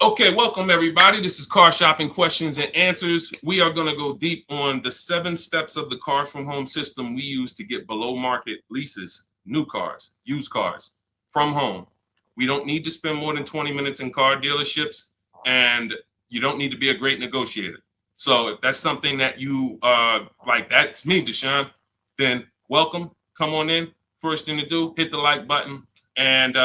Okay, welcome everybody. This is Car Shopping Questions and Answers. We are going to go deep on the 7 steps of the Cars from Home system we use to get below market leases, new cars, used cars from home. We don't need to spend more than 20 minutes in car dealerships, and you don't need to be a great negotiator. So if that's something that you like, that's me, Deshaun, then welcome. Come on in. First thing to do, hit the like button and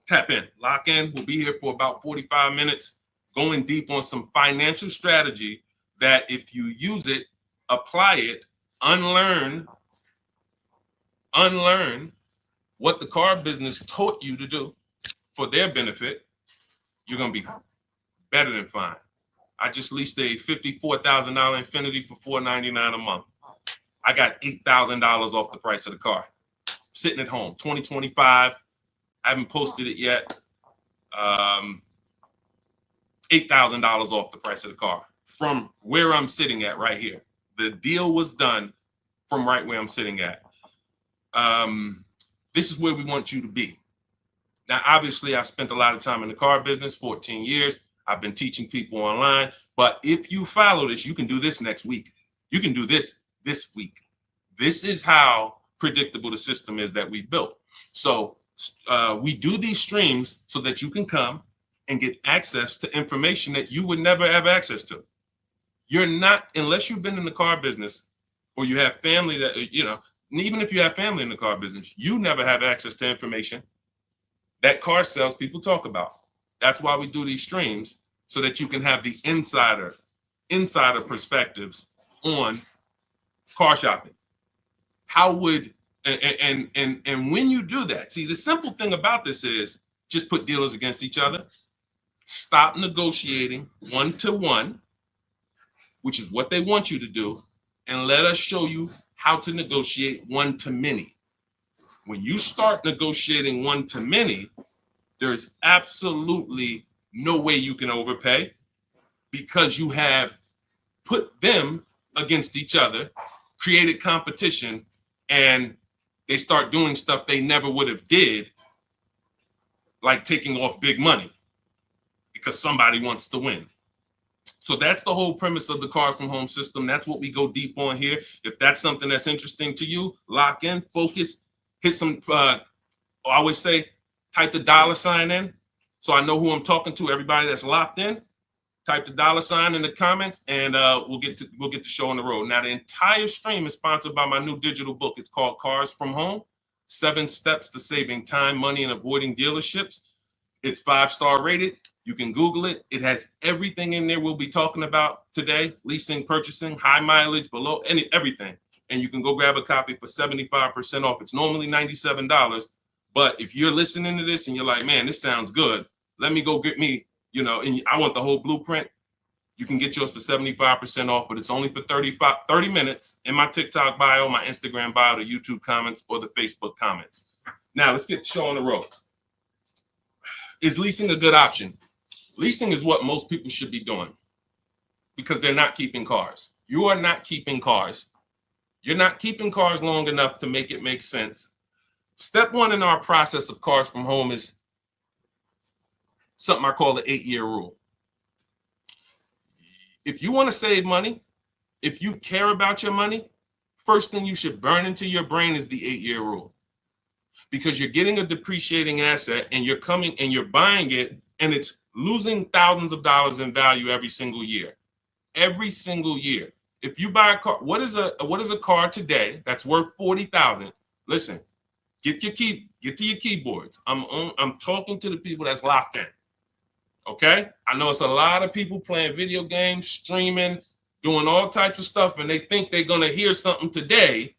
tap in, lock in. We'll be here for about 45 minutes, going deep on some financial strategy that if you use it, apply it, unlearn what the car business taught you to do for their benefit, you're going to be better than fine. I just leased a $54,000 Infiniti for $499 a month. I got $8,000 off the price of the car. Sitting at home, 2025. I haven't posted it yet. $8,000 off the price of the car from where I'm sitting at right here. The deal was done from right where I'm sitting at. This is where we want you to be. Now, obviously, I've spent a lot of time in the car business, 14 years. I've been teaching people online. But if you follow this, you can do this next week. You can do this week. This is how predictable the system is that we built. So we do these streams so that you can come and get access to information that you would never have access to. You're not, unless you've been in the car business or you have family that, even if you have family in the car business, you never have access to information that car sales people talk about. That's why we do these streams, so that you can have the insider perspectives on car shopping. How would and when you do that, see, the simple thing about this is just put dealers against each other. Stop negotiating one-to-one, which is what they want you to do, and let us show you how to negotiate one-to-many. When you start negotiating one-to-many, there's absolutely no way you can overpay, because you have put them against each other, created competition, and they start doing stuff they never would have did, like taking off big money because somebody wants to win. So that's the whole premise of the Cars from Home system. That's what we go deep on here. If that's something that's interesting to you, lock in, focus, hit some, I always say, type the $ in so I know who I'm talking to. Everybody that's locked in, type the $ in the comments, and we'll get the show on the road. Now, the entire stream is sponsored by my new digital book. It's called Cars from Home: 7 Steps to Saving Time, Money, and Avoiding Dealerships. It's 5-star rated. You can Google it. It has everything in there we'll be talking about today: leasing, purchasing, high mileage, below, everything. And you can go grab a copy for 75% off. It's normally $97. But if you're listening to this and you're like, man, this sounds good, let me go get me, and I want the whole blueprint, you can get yours for 75% off, but it's only for 30 minutes in my TikTok bio, my Instagram bio, the YouTube comments, or the Facebook comments. Now, let's get the show on the road. Is leasing a good option? Leasing is what most people should be doing, because they're not keeping cars. You are not keeping cars. You're not keeping cars long enough to make it make sense. Step 1 in our process of Cars from Home is something I call the 8-year rule. If you want to save money, if you care about your money, first thing you should burn into your brain is the 8-year rule. Because you're getting a depreciating asset and you're coming and you're buying it, and it's losing thousands of dollars in value every single year. Every single year. If you buy a car, what is a car today that's worth $40,000? Listen, get to your keyboards. I'm talking to the people that's locked in. Okay? I know it's a lot of people playing video games, streaming, doing all types of stuff, and they think they're going to hear something today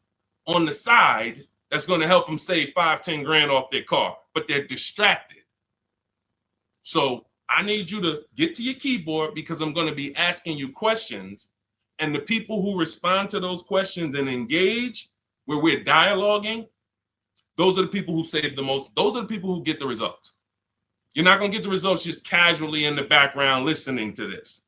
on the side that's going to help them save 5-10 grand off their car, but they're distracted. So I need you to get to your keyboard, because I'm going to be asking you questions, and the people who respond to those questions and engage, where we're dialoguing, those are the people who save the most. Those are the people who get the results. You're not going to get the results just casually in the background listening to this.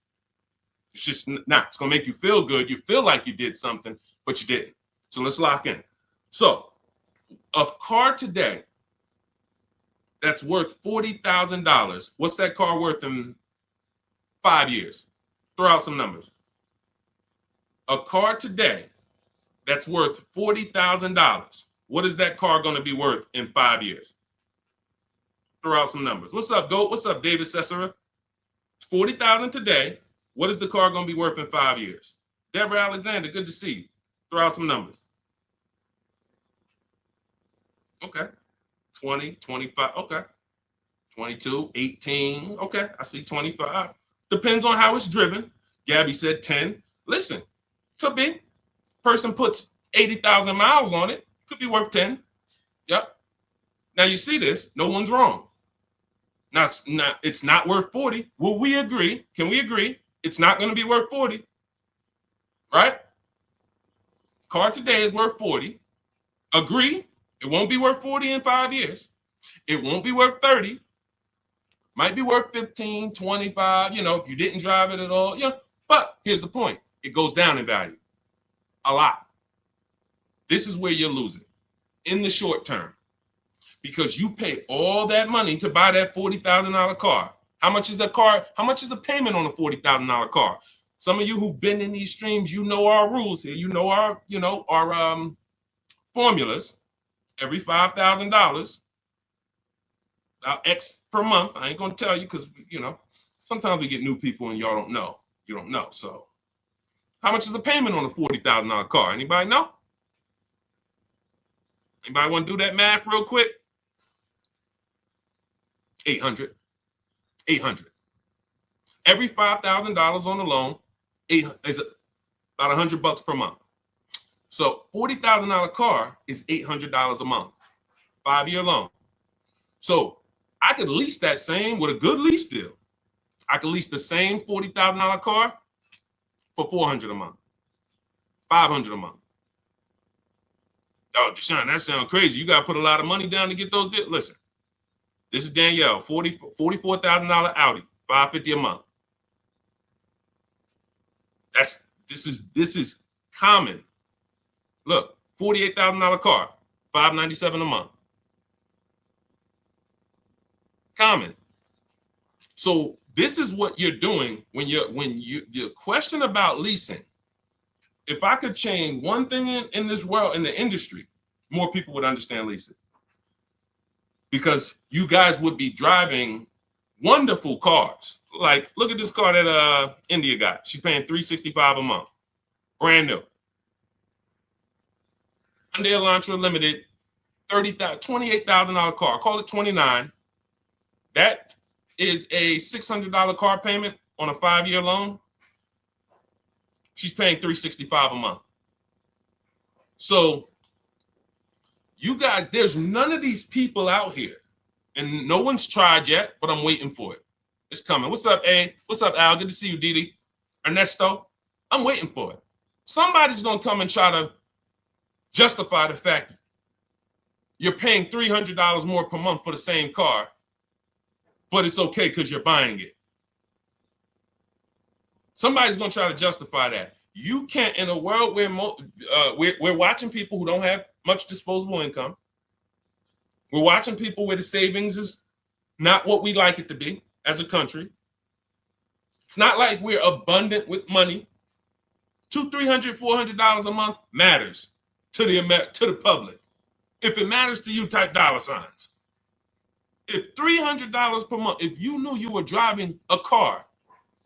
It's just not. It's going to make you feel good. You feel like you did something, but you didn't. So let's lock in. So a car today that's worth $40,000. What's that car worth in 5 years? Throw out some numbers. A car today that's worth $40,000. What is that car going to be worth in 5 years? Throw out some numbers. What's up, Goat? What's up, David Cesara? $40,000 today. What is the car going to be worth in 5 years? Deborah Alexander, good to see you. Throw out some numbers. Okay. 20, 25. Okay. 22, 18. Okay. I see 25. Depends on how it's driven. Gabby said 10. Listen, could be. Person puts 80,000 miles on it. Could be worth 10. Yep. Now you see this. No one's wrong. Now it's not worth 40. Will we agree? Can we agree? It's not going to be worth 40. Right? Car today is worth 40. Agree? It won't be worth 40 in 5 years. It won't be worth 30. Might be worth 15, 25, if you didn't drive it at all. But here's the point. It goes down in value. A lot. This is where you're losing in the short term. Because you pay all that money to buy that $40,000 car. How much is a car? How much is a payment on a $40,000 car? Some of you who've been in these streams, you know our rules here. You know our formulas. Every $5,000, X per month. I ain't gonna tell you because sometimes we get new people and y'all don't know. You don't know. So, how much is the payment on a $40,000 car? Anybody know? Anybody want to do that math real quick? 800. 800. Every $5,000 on the loan is about $100 per month. So $40,000 car is $800 a month, 5-year loan. So I could lease that same with a good lease deal. I could lease the same $40,000 car for $400 a month, $500 a month. Oh, Deshaun, that sounds crazy. You got to put a lot of money down to get those deals. Listen, this is Danielle, $44,000 Audi, $550 a month. This is common. Look, $48,000 car, $597 a month. Common. So this is what you're doing when your question about leasing. If I could change one thing in this world, in the industry, more people would understand leasing. Because you guys would be driving wonderful cars. Like, look at this car that India got. She's paying $365 a month. Brand new. Hyundai Elantra Limited, $28,000 car. Call it 29. That is a $600 car payment on a 5-year loan. She's paying $365 a month. So you guys, there's none of these people out here, and no one's tried yet, but I'm waiting for it. It's coming. What's up, A? What's up, Al? Good to see you, Didi. Ernesto, I'm waiting for it. Somebody's going to come and try to justify the fact you're paying $300 more per month for the same car, but it's okay because you're buying it. Somebody's going to try to justify that. You can't, in a world where we're watching people who don't have much disposable income. We're watching people where the savings is not what we like it to be as a country. It's not like we're abundant with money. $200, $300, $400 a month matters to the public. If it matters to you, type dollar signs. If $300 per month, if you knew you were driving a car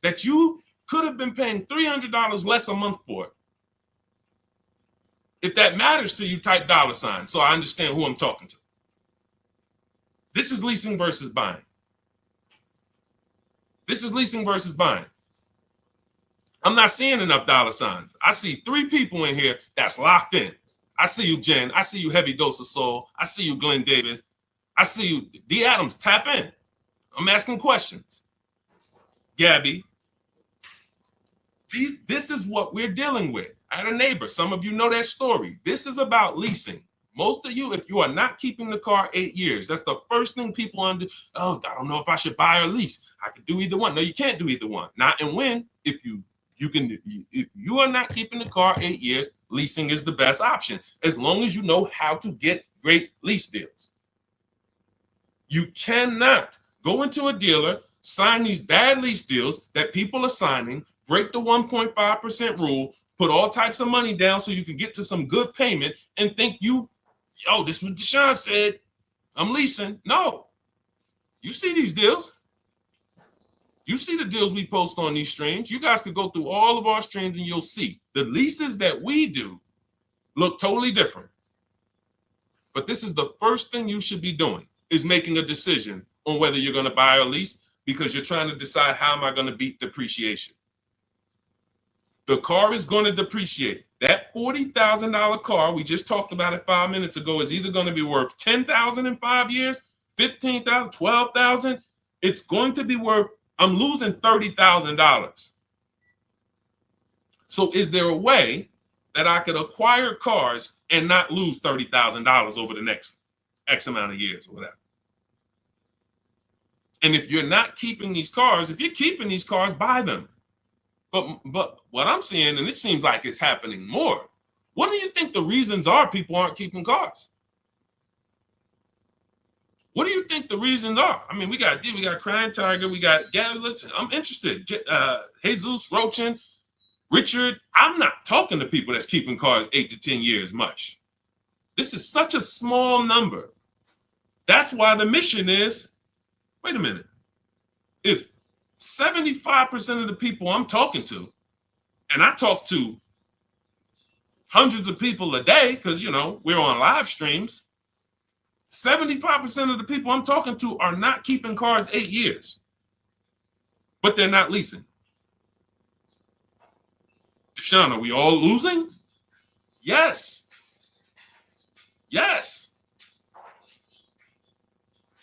that you could have been paying $300 less a month for it, if that matters to you, type dollar sign so I understand who I'm talking to. This is leasing versus buying. This is leasing versus buying. I'm not seeing enough dollar signs. I see 3 people in here that's locked in. I see you, Jen. I see you, Heavy Dose of Soul. I see you, Glenn Davis. I see you, D. Adams. Tap in. I'm asking questions. Gabby. This is what we're dealing with. I had a neighbor. Some of you know that story. This is about leasing. Most of you, if you are not keeping the car 8 years, that's the first thing people under. Oh, I don't know if I should buy or lease. I could do either one. No, you can't do either one. Not and when. If you are not keeping the car 8 years, leasing is the best option, as long as you know how to get great lease deals. You cannot go into a dealer, sign these bad lease deals that people are signing, break the 1.5% rule, put all types of money down so you can get to some good payment and think this is what Deshaun said, I'm leasing. No, you see these deals. You see the deals we post on these streams. You guys could go through all of our streams and you'll see the leases that we do look totally different. But this is the first thing you should be doing, is making a decision on whether you're going to buy or lease, because you're trying to decide, how am I going to beat depreciation? The car is going to depreciate. That $40,000 car we just talked about it 5 minutes ago is either going to be worth $10,000 in 5 years, $15,000, $12,000. It's going to be worth, I'm losing $30,000. So is there a way that I could acquire cars and not lose $30,000 over the next X amount of years or whatever? And if you're not keeping these cars, if you're keeping these cars, buy them. But what I'm seeing, and it seems like it's happening more, what do you think the reasons are people aren't keeping cars? What do you think the reasons are? I mean, we got Crying Tiger, we got, listen, I'm interested. Jesus, Rochin, Richard, I'm not talking to people that's keeping cars 8 to 10 years much. This is such a small number. That's why the mission is, wait a minute, if 75% of the people I'm talking to, and I talk to hundreds of people a day because, we're on live streams, 75% of the people I'm talking to are not keeping cars 8 years, but they're not leasing. Deshaun, are we all losing? Yes. Yes.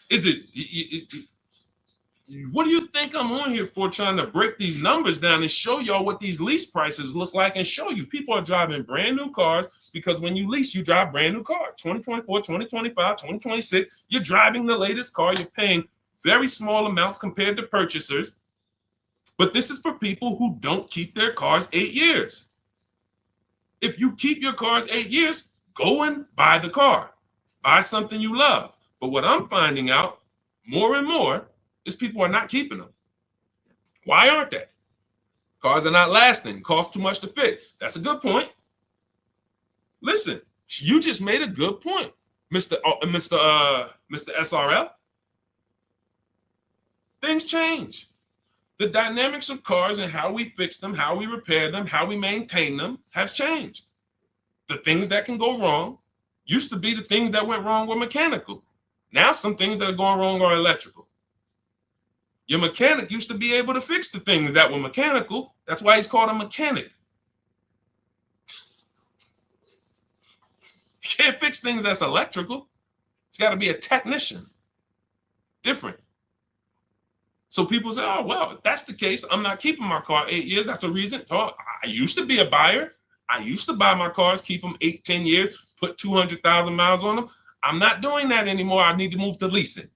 Is it, what do you think I'm on here for, trying to break these numbers down and show y'all what these lease prices look like, and show you people are driving brand new cars, because when you lease, you drive brand new cars. 2024, 2025, 2026, you're driving the latest car. You're paying very small amounts compared to purchasers. But this is for people who don't keep their cars 8 years. If you keep your cars 8 years, go and buy the car. Buy something you love. But what I'm finding out more and more is people are not keeping them. Why aren't they? Cars are not lasting. Cost too much to fix. That's a good point. Listen, you just made a good point, Mr. SRL. Things change. The dynamics of cars and how we fix them, how we repair them, how we maintain them have changed. The things that can go wrong used to be the things that went wrong were mechanical. Now some things that are going wrong are electrical. Your mechanic used to be able to fix the things that were mechanical. That's why he's called a mechanic. You can't fix things that's electrical. It's got to be a technician. Different. So people say, oh, well, if that's the case, I'm not keeping my car 8 years. That's a reason. Oh, I used to be a buyer. I used to buy my cars, keep them 8, 10 years, put 200,000 miles on them. I'm not doing that anymore. I need to move to leasing.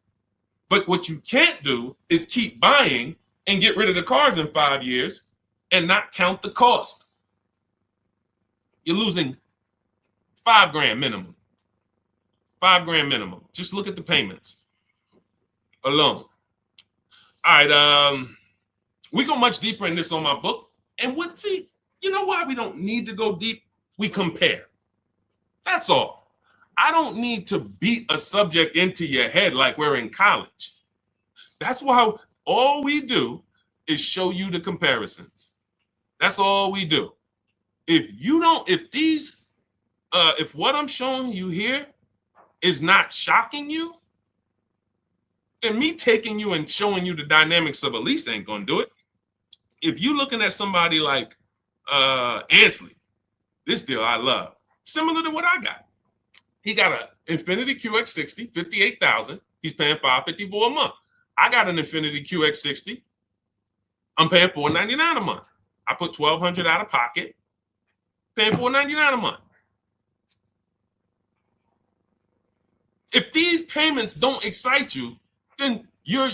But what you can't do is keep buying and get rid of the cars in 5 years and not count the cost. You're losing $5,000 minimum. $5,000 minimum. Just look at the payments alone. All right, we go much deeper in this on my book. And you know why we don't need to go deep? We compare. That's all. I don't need to beat a subject into your head like we're in college. That's why all we do is show you the comparisons. That's all we do. If what I'm showing you here is not shocking you, then me taking you and showing you the dynamics of a lease ain't gonna do it. If you're looking at somebody like Ansley, this deal I love, similar to what I got. He got an Infiniti QX60, $58,000. He's paying $554 a month. I got an Infiniti QX60. I'm paying $499 a month. I put $1,200 out of pocket, paying $499 a month. If these payments don't excite you, then you're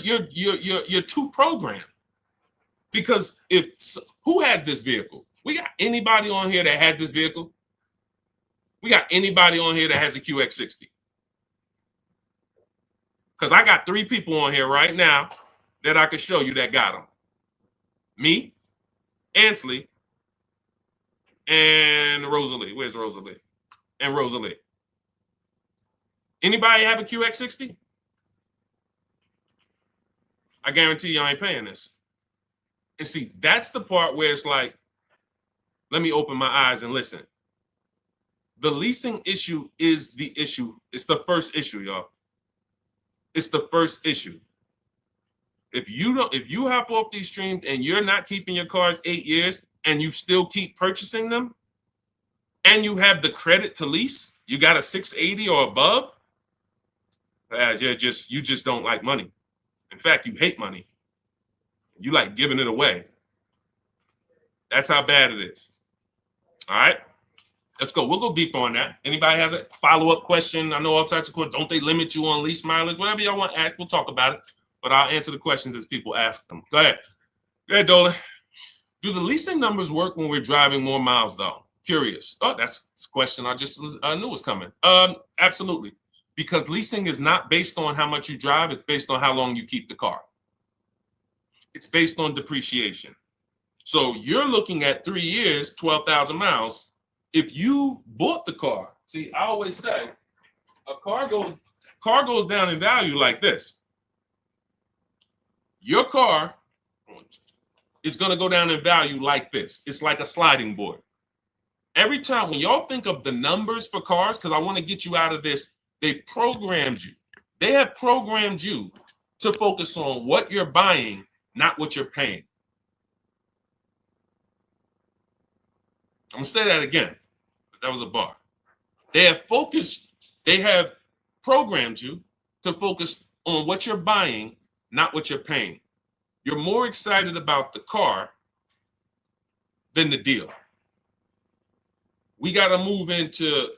too programmed. Because who has this vehicle? We got anybody on here that has this vehicle? We got anybody on here that has a QX60? Because I got 3 people on here right now that I can show you that got them. Me, Ansley, and Rosalie. Where's Rosalie? And Rosalie. Anybody have a QX60? I guarantee you I ain't paying this. And see, that's the part where it's like, let me open my eyes and listen. The leasing issue is the issue. It's the first issue, y'all. It's the first issue. If you hop off these streams and you're not keeping your cars 8 years and you still keep purchasing them, and you have the credit to lease, you got a 680 or above, you just don't like money. In fact, you hate money. You like giving it away. That's how bad it is. All right, let's go. We'll go deeper on that. Anybody has a follow-up question? I know all types of questions. Don't they limit you on lease mileage? Whatever y'all want to ask, we'll talk about it. But I'll answer the questions as people ask them. Go ahead. Go ahead, Dolan. Do the leasing numbers work when we're driving more miles, though? Curious. Oh, that's a question I just knew was coming. Absolutely. Because leasing is not based on how much you drive. It's based on how long you keep the car. It's based on depreciation. So you're looking at 3 years, 12,000 miles. If you bought the car, see, I always say a car goes down in value like this. Your car is going to go down in value like this. It's like a sliding board. Every time when y'all think of the numbers for cars, because I want to get you out of this, they programmed you. They have programmed you to focus on what you're buying, not what you're paying. I'm going to say that again. That was a bar. They have programmed you to focus on what you're buying, not what you're paying. You're more excited about the car than the deal. We got to move into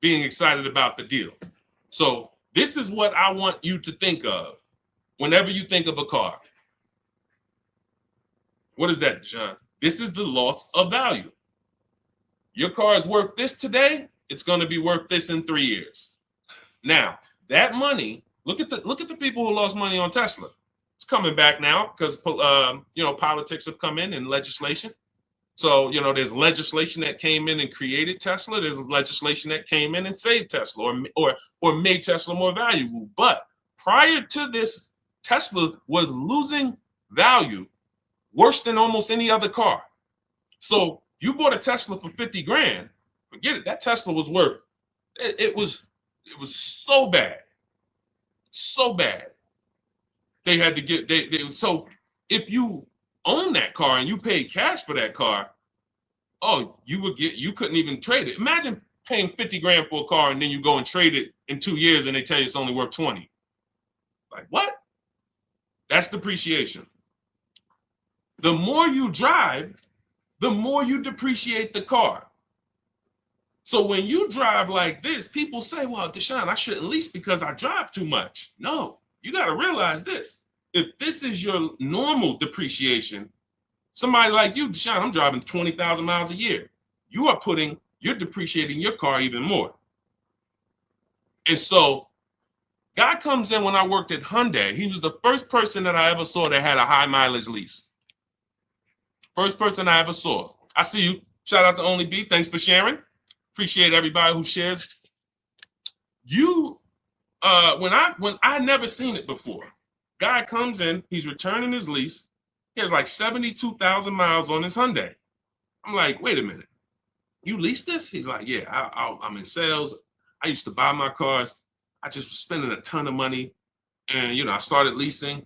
being excited about the deal. So this is what I want you to think of whenever you think of a car. What is that, John? This is the loss of value. Your car is worth this today. It's going to be worth this in 3 years. Now, that money, look at the people who lost money on Tesla. It's coming back now because politics have come in and legislation. So, there's legislation that came in and created Tesla. There's legislation that came in and saved Tesla or made Tesla more valuable. But prior to this, Tesla was losing value worse than almost any other car. So you bought a Tesla for 50 grand, forget it. That Tesla was worth, it was so bad. So bad. They had to get, so if you own that car and you paid cash for that car, you couldn't even trade it. Imagine paying 50 grand for a car and then you go and trade it in 2 years and they tell you it's only worth 20. Like what? That's depreciation. The more you drive, the more you depreciate the car. So when you drive like this, people say, well, Deshaun, I shouldn't lease because I drive too much. No, you got to realize this. If this is your normal depreciation, somebody like you, Deshaun, I'm driving 20,000 miles a year. You're depreciating your car even more. And so God comes in when I worked at Hyundai. He was the first person that I ever saw that had a high mileage lease. First person I ever saw. I see you. Shout out to Only B. Thanks for sharing. Appreciate everybody who shares. When I never seen it before. Guy comes in, he's returning his lease. He has like 72,000 miles on his Hyundai. I'm like, wait a minute. You leased this? He's like, yeah, I'm in sales. I used to buy my cars. I just was spending a ton of money. And, I started leasing,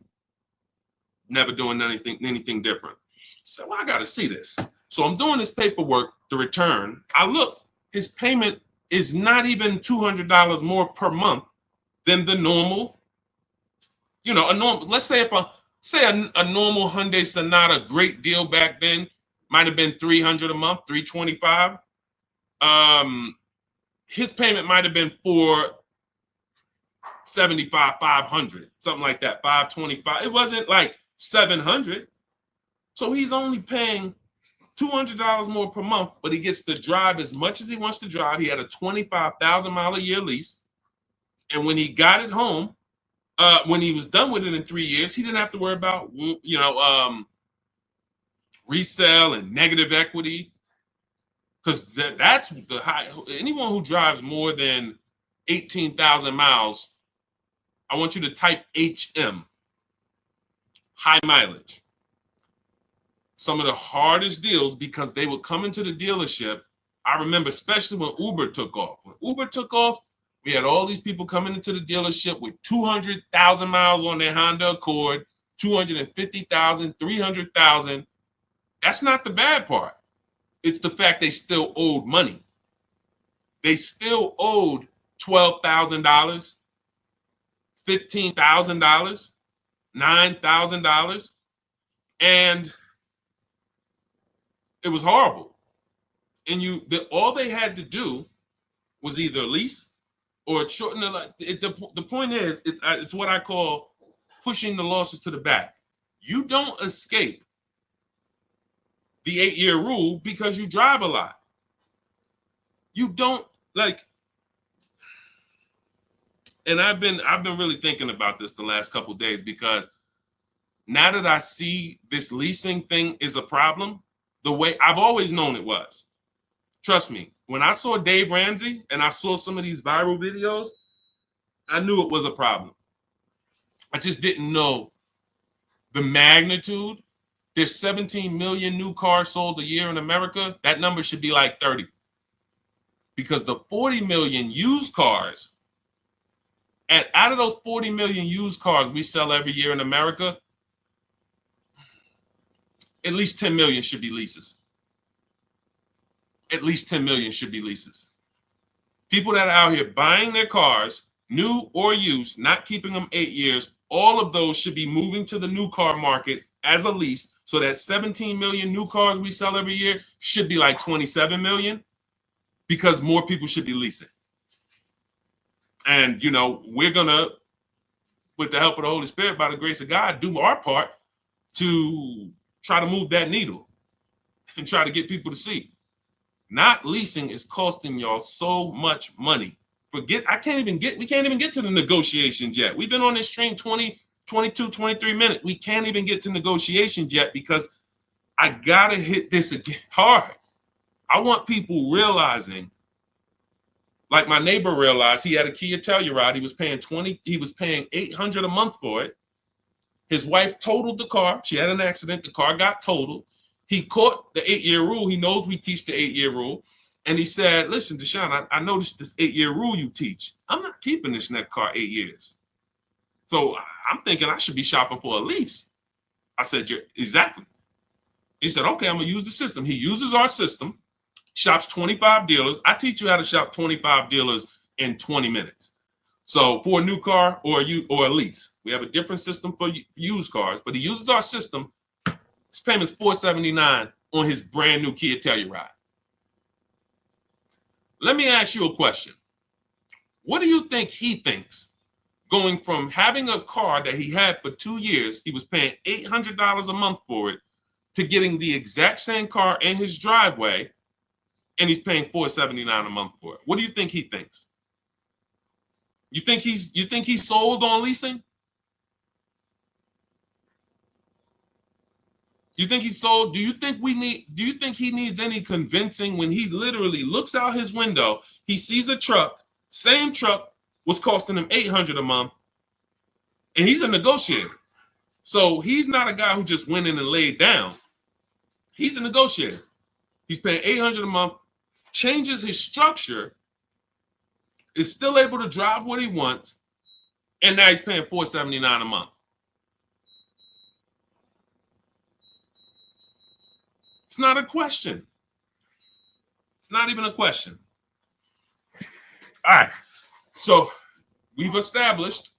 never doing anything different. So I got to see this. So I'm doing this paperwork to return. I look, his payment is not even $200 more per month than the normal, let's say a normal Hyundai Sonata, great deal back then, might have been $300 a month, $325. His payment might have been $475, $500, something like that, $525. It wasn't like $700. So he's only paying $200 more per month, but he gets to drive as much as he wants to drive. He had a 25,000 mile a year lease. And when he got it home, when he was done with it in 3 years, he didn't have to worry about, resale and negative equity, because that's the high. Anyone who drives more than 18,000 miles, I want you to type HM, high mileage. Some of the hardest deals, because they would come into the dealership. I remember, especially when Uber took off. When Uber took off, we had all these people coming into the dealership with 200,000 miles on their Honda Accord, 250,000, 300,000. That's not the bad part. It's the fact they still owed money. They still owed $12,000, $15,000, $9,000, and it was horrible. And all they had to do was either lease or shorten the point is, it's what I call pushing the losses to the back. You don't escape the 8-year rule because you drive a lot. You don't and I've been really thinking about this the last couple of days, because now that I see this leasing thing is a problem, the way I've always known it was. Trust me, when I saw Dave Ramsey and I saw some of these viral videos, I knew it was a problem. I just didn't know the magnitude. There's 17 million new cars sold a year in America. That number should be like 30. Because the 40 million used cars, and out of those 40 million used cars we sell every year in America, at least 10 million should be leases. At least 10 million should be leases. People that are out here buying their cars, new or used, not keeping them 8 years, all of those should be moving to the new car market as a lease. So that 17 million new cars we sell every year should be like 27 million, because more people should be leasing. And, we're going to, with the help of the Holy Spirit, by the grace of God, do our part to try to move that needle and try to get people to see. Not leasing is costing y'all so much money. We can't even get to the negotiations yet. We've been on this train 20, 22, 23 minutes. We can't even get to negotiations yet, because I got to hit this again hard. I want people realizing, like my neighbor realized, he had a Kia Telluride. He was paying $800 a month for it. His wife totaled the car. She had an accident. The car got totaled. He caught the 8-year rule. He knows we teach the 8-year rule. And he said, listen, Deshaun, I noticed this 8-year rule you teach. I'm not keeping this next car 8 years. So I'm thinking I should be shopping for a lease. I said, exactly. He said, okay, I'm going to use the system. He uses our system, shops 25 dealers. I teach you how to shop 25 dealers in 20 minutes. So for a new car or a lease, we have a different system for used cars, but he uses our system. His payment's $479 on his brand new Kia Telluride. Let me ask you a question. What do you think he thinks, going from having a car that he had for 2 years, he was paying $800 a month for it, to getting the exact same car in his driveway, and he's paying $479 a month for it? What do you think he thinks? You think he's sold on leasing? You think he's sold? Do you think he needs any convincing when he literally looks out his window, he sees a truck, same truck was costing him $800 a month, and he's a negotiator. So he's not a guy who just went in and laid down. He's a negotiator. He's paying $800 a month, changes his structure, is still able to drive what he wants, and now he's paying $479 a month. It's not a question. It's not even a question. All right. So we've established,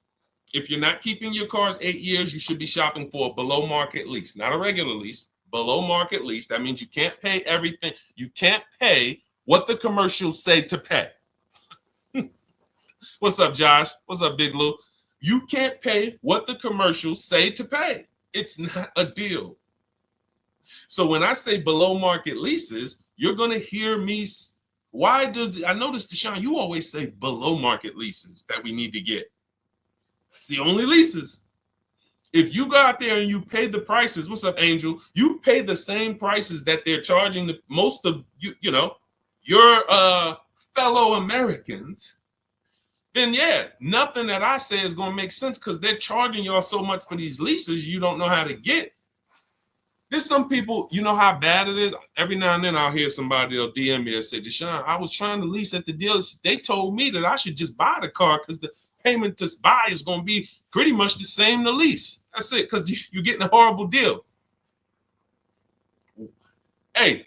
if you're not keeping your cars 8 years, you should be shopping for a below market lease, not a regular lease, below market lease. That means you can't pay everything. You can't pay what the commercials say to pay. What's up, Josh? What's up, Big Lou? You can't pay what the commercials say to pay. It's not a deal. So when I say below market leases, you're going to hear me why does, I noticed, Deshaun, you always say below market leases that we need to get. It's the only leases. If you go out there and you pay the prices, what's up, Angel? You pay the same prices that they're charging the most of your fellow Americans, then yeah, nothing that I say is gonna make sense because they're charging y'all so much for these leases you don't know how to get. There's some people, you know how bad it is. Every now and then I'll hear somebody, they'll DM me and say, Deshaun, I was trying to lease at the dealership. They told me that I should just buy the car because the payment to buy is going to be pretty much the same to lease. That's it, because you're getting a horrible deal. Hey,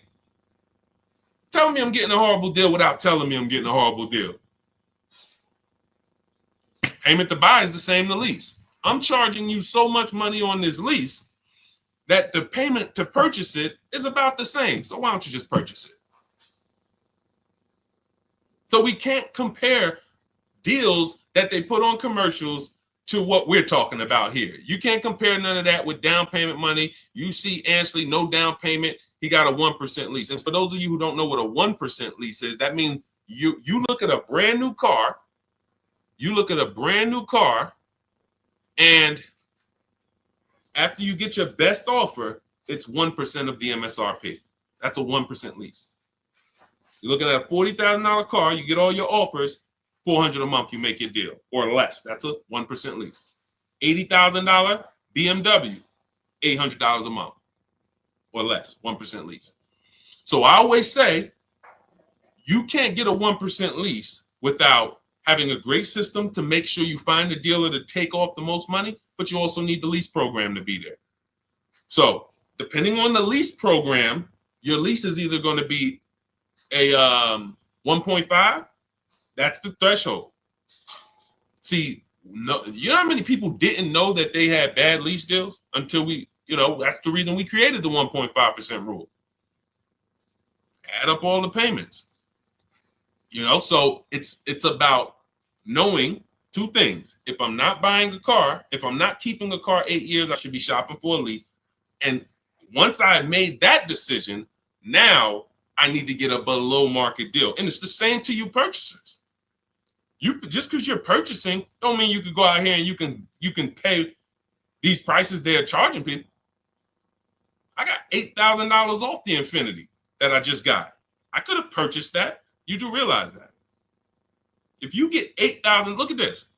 tell me I'm getting a horrible deal without telling me I'm getting a horrible deal. Payment to buy is the same to lease. I'm charging you so much money on this lease that the payment to purchase it is about the same. So why don't you just purchase it? So we can't compare deals that they put on commercials to what we're talking about here. You can't compare none of that with down payment money. You see Ansley, no down payment. He got a 1% lease. And for those of you who don't know what a 1% lease is, that means you look at a brand new car, and after you get your best offer, it's 1% of the MSRP. That's a 1% lease. You're looking at a $40,000 car, you get all your offers, $400 a month, you make your deal, or less. That's a 1% lease. $80,000 BMW, $800 a month, or less, 1% lease. So I always say, you can't get a 1% lease without having a great system to make sure you find a dealer to take off the most money, but you also need the lease program to be there. So depending on the lease program, your lease is either going to be a 1.5, that's the threshold. See, no, you know how many people didn't know that they had bad lease deals until that's the reason we created the 1.5% rule. Add up all the payments. So it's about knowing two things. If I'm not buying a car, if I'm not keeping a car 8 years, I should be shopping for a lease. And once I made that decision, now I need to get a below market deal. And it's the same to you purchasers. You just because you're purchasing don't mean you can go out here and you can pay these prices they're charging people. I got $8,000 off the Infiniti that I just got. I could have purchased that. You do realize that. If you get $8,000, look at this.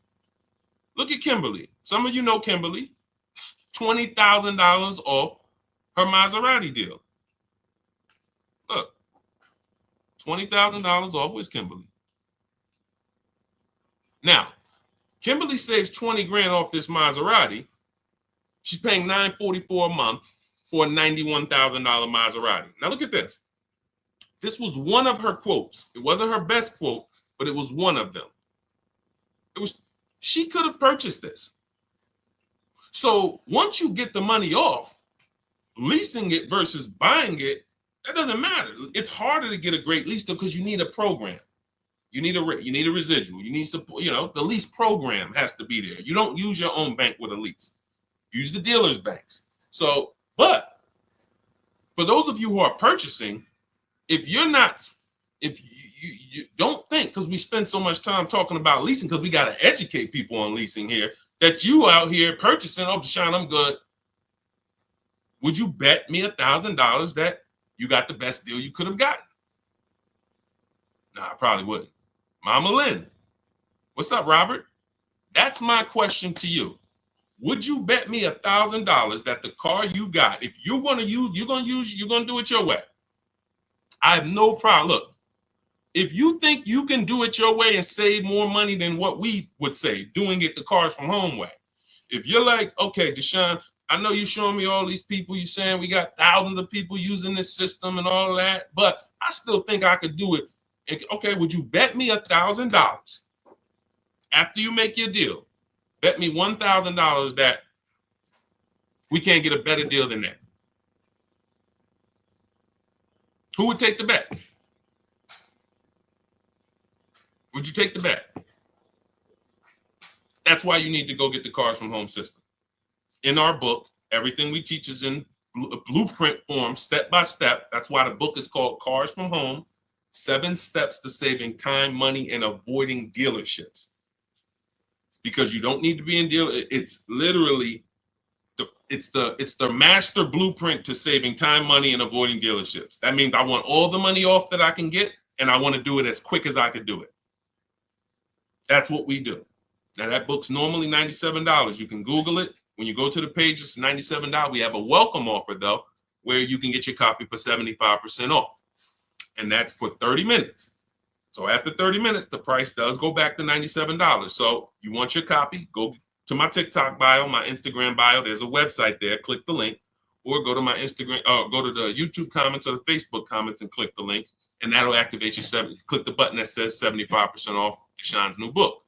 Look at Kimberly. Some of you know Kimberly. $20,000 off her Maserati deal. Look, $20,000 off with Kimberly. Now, Kimberly saves 20 grand off this Maserati. She's paying $944 a month for a $91,000 Maserati. Now look at this. This was one of her quotes. It wasn't her best quote, but it was one of them. She could have purchased this. So once you get the money off, leasing it versus buying it, that doesn't matter. It's harder to get a great lease though because you need a program. You need a residual. You need support. The lease program has to be there. You don't use your own bank with a lease. Use the dealer's banks. So, but for those of you who are purchasing, if you don't think, because we spend so much time talking about leasing, because we got to educate people on leasing here, that you out here purchasing, oh, Deshaun, I'm good. Would you bet me $1,000 that you got the best deal you could have gotten? No, I probably wouldn't. Mama Lynn, what's up, Robert? That's my question to you. Would you bet me $1,000 that the car you got, if you're going to do it your way? I have no problem. Look, if you think you can do it your way and save more money than what we would say, doing it the Cars from Home way. If you're like, okay, Deshaun, I know you're showing me all these people, you're saying we got thousands of people using this system and all that, but I still think I could do it. Okay, would you bet me $1,000 after you make your deal? Bet me $1,000 that we can't get a better deal than that. Who would take the bet? Would you take the bet? That's why you need to go get the Cars from Home system. In our book, everything we teach is in blueprint form, step by step. That's why the book is called Cars from Home. 7 steps to saving time, money, and avoiding dealerships. Because you don't need to be in deal. It's literally it's the master blueprint to saving time, money, and avoiding dealerships. That means I want all the money off that I can get, and I want to do it as quick as I can do it. That's what we do. Now that book's normally $97. You can Google it. When you go to the page, it's $97. We have a welcome offer though, where you can get your copy for 75% off. And that's for 30 minutes. So after 30 minutes, the price does go back to $97. So you want your copy, go to my TikTok bio, my Instagram bio. There's a website there. Click the link, or go to my Instagram, go to the YouTube comments or the Facebook comments and click the link, and that'll activate your click the button that says 75% off Deshaun's new book.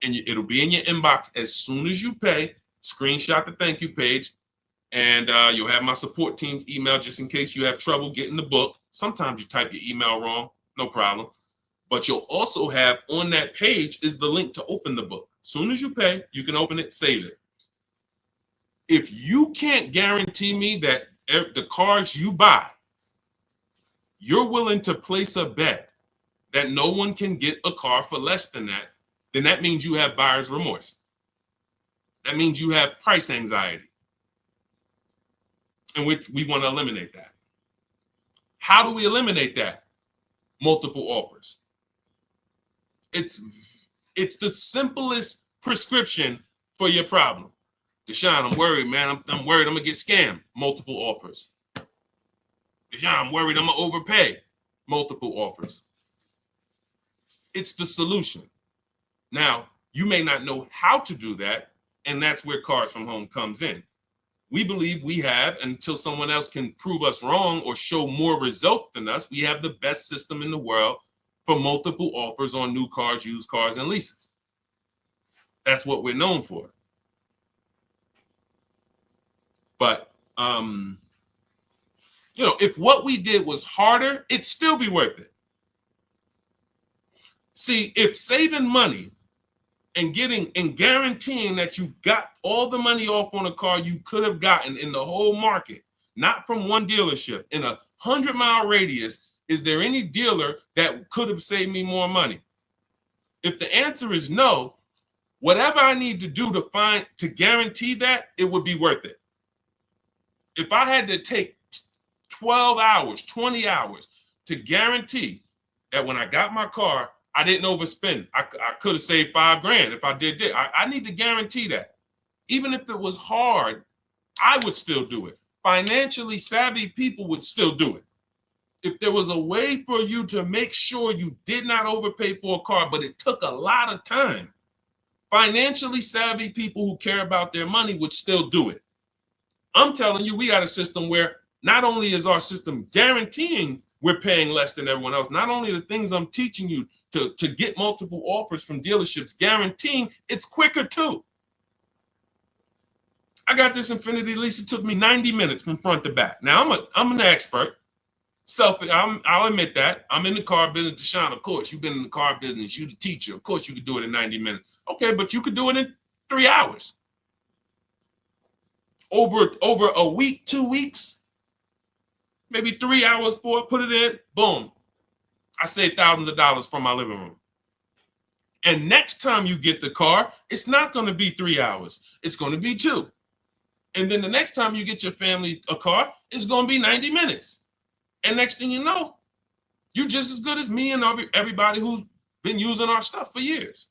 And it'll be in your inbox as soon as you pay. Screenshot the thank you page, and you'll have my support team's email just in case you have trouble getting the book. Sometimes you type your email wrong, no problem. But you'll also have on that page is the link to open the book. As soon as you pay, you can open it, save it. If you can't guarantee me that the cars you buy, you're willing to place a bet that no one can get a car for less than that, then that means you have buyer's remorse. That means you have price anxiety. And we want to eliminate that. How do we eliminate that? Multiple offers. It's the simplest prescription for your problem. Deshaun, I'm worried, man. I'm worried I'm going to get scammed. Multiple offers. Deshaun, I'm worried I'm going to overpay. Multiple offers. It's the solution. Now, you may not know how to do that, and that's where Cars from Home comes in. We believe we have, until someone else can prove us wrong or show more result than us, we have the best system in the world for multiple offers on new cars, used cars, and leases. That's what we're known for. But, if what we did was harder, it'd still be worth it. See, if saving money and guaranteeing that you got all the money off on a car you could have gotten in the whole market, not from one dealership, in a 100-mile radius, is there any dealer that could have saved me more money? If the answer is no, whatever I need to do to guarantee that, it would be worth it. If I had to take 12 hours, 20 hours to guarantee that when I got my car, I didn't overspend. I could have saved $5,000 if I did that. I need to guarantee that. Even if it was hard, I would still do it. Financially savvy people would still do it. If there was a way for you to make sure you did not overpay for a car, but it took a lot of time, financially savvy people who care about their money would still do it. I'm telling you, we got a system where not only is our system guaranteeing we're paying less than everyone else, not only the things I'm teaching you to get multiple offers from dealerships, guaranteeing it's quicker too. I got this Infiniti lease. It took me 90 minutes from front to back. Now I'm an expert. I'll admit that. I'm in the car business. Deshaun, of course, you've been in the car business. You're the teacher. Of course, you could do it in 90 minutes. Okay, but you could do it in 3 hours. Over a week, 2 weeks, maybe 3 hours, 4, put it in, boom. I saved thousands of dollars from my living room. And next time you get the car, it's not going to be 3 hours. It's going to be 2. And then the next time you get your family a car, it's going to be 90 minutes. And next thing you know, you're just as good as me and everybody who's been using our stuff for years.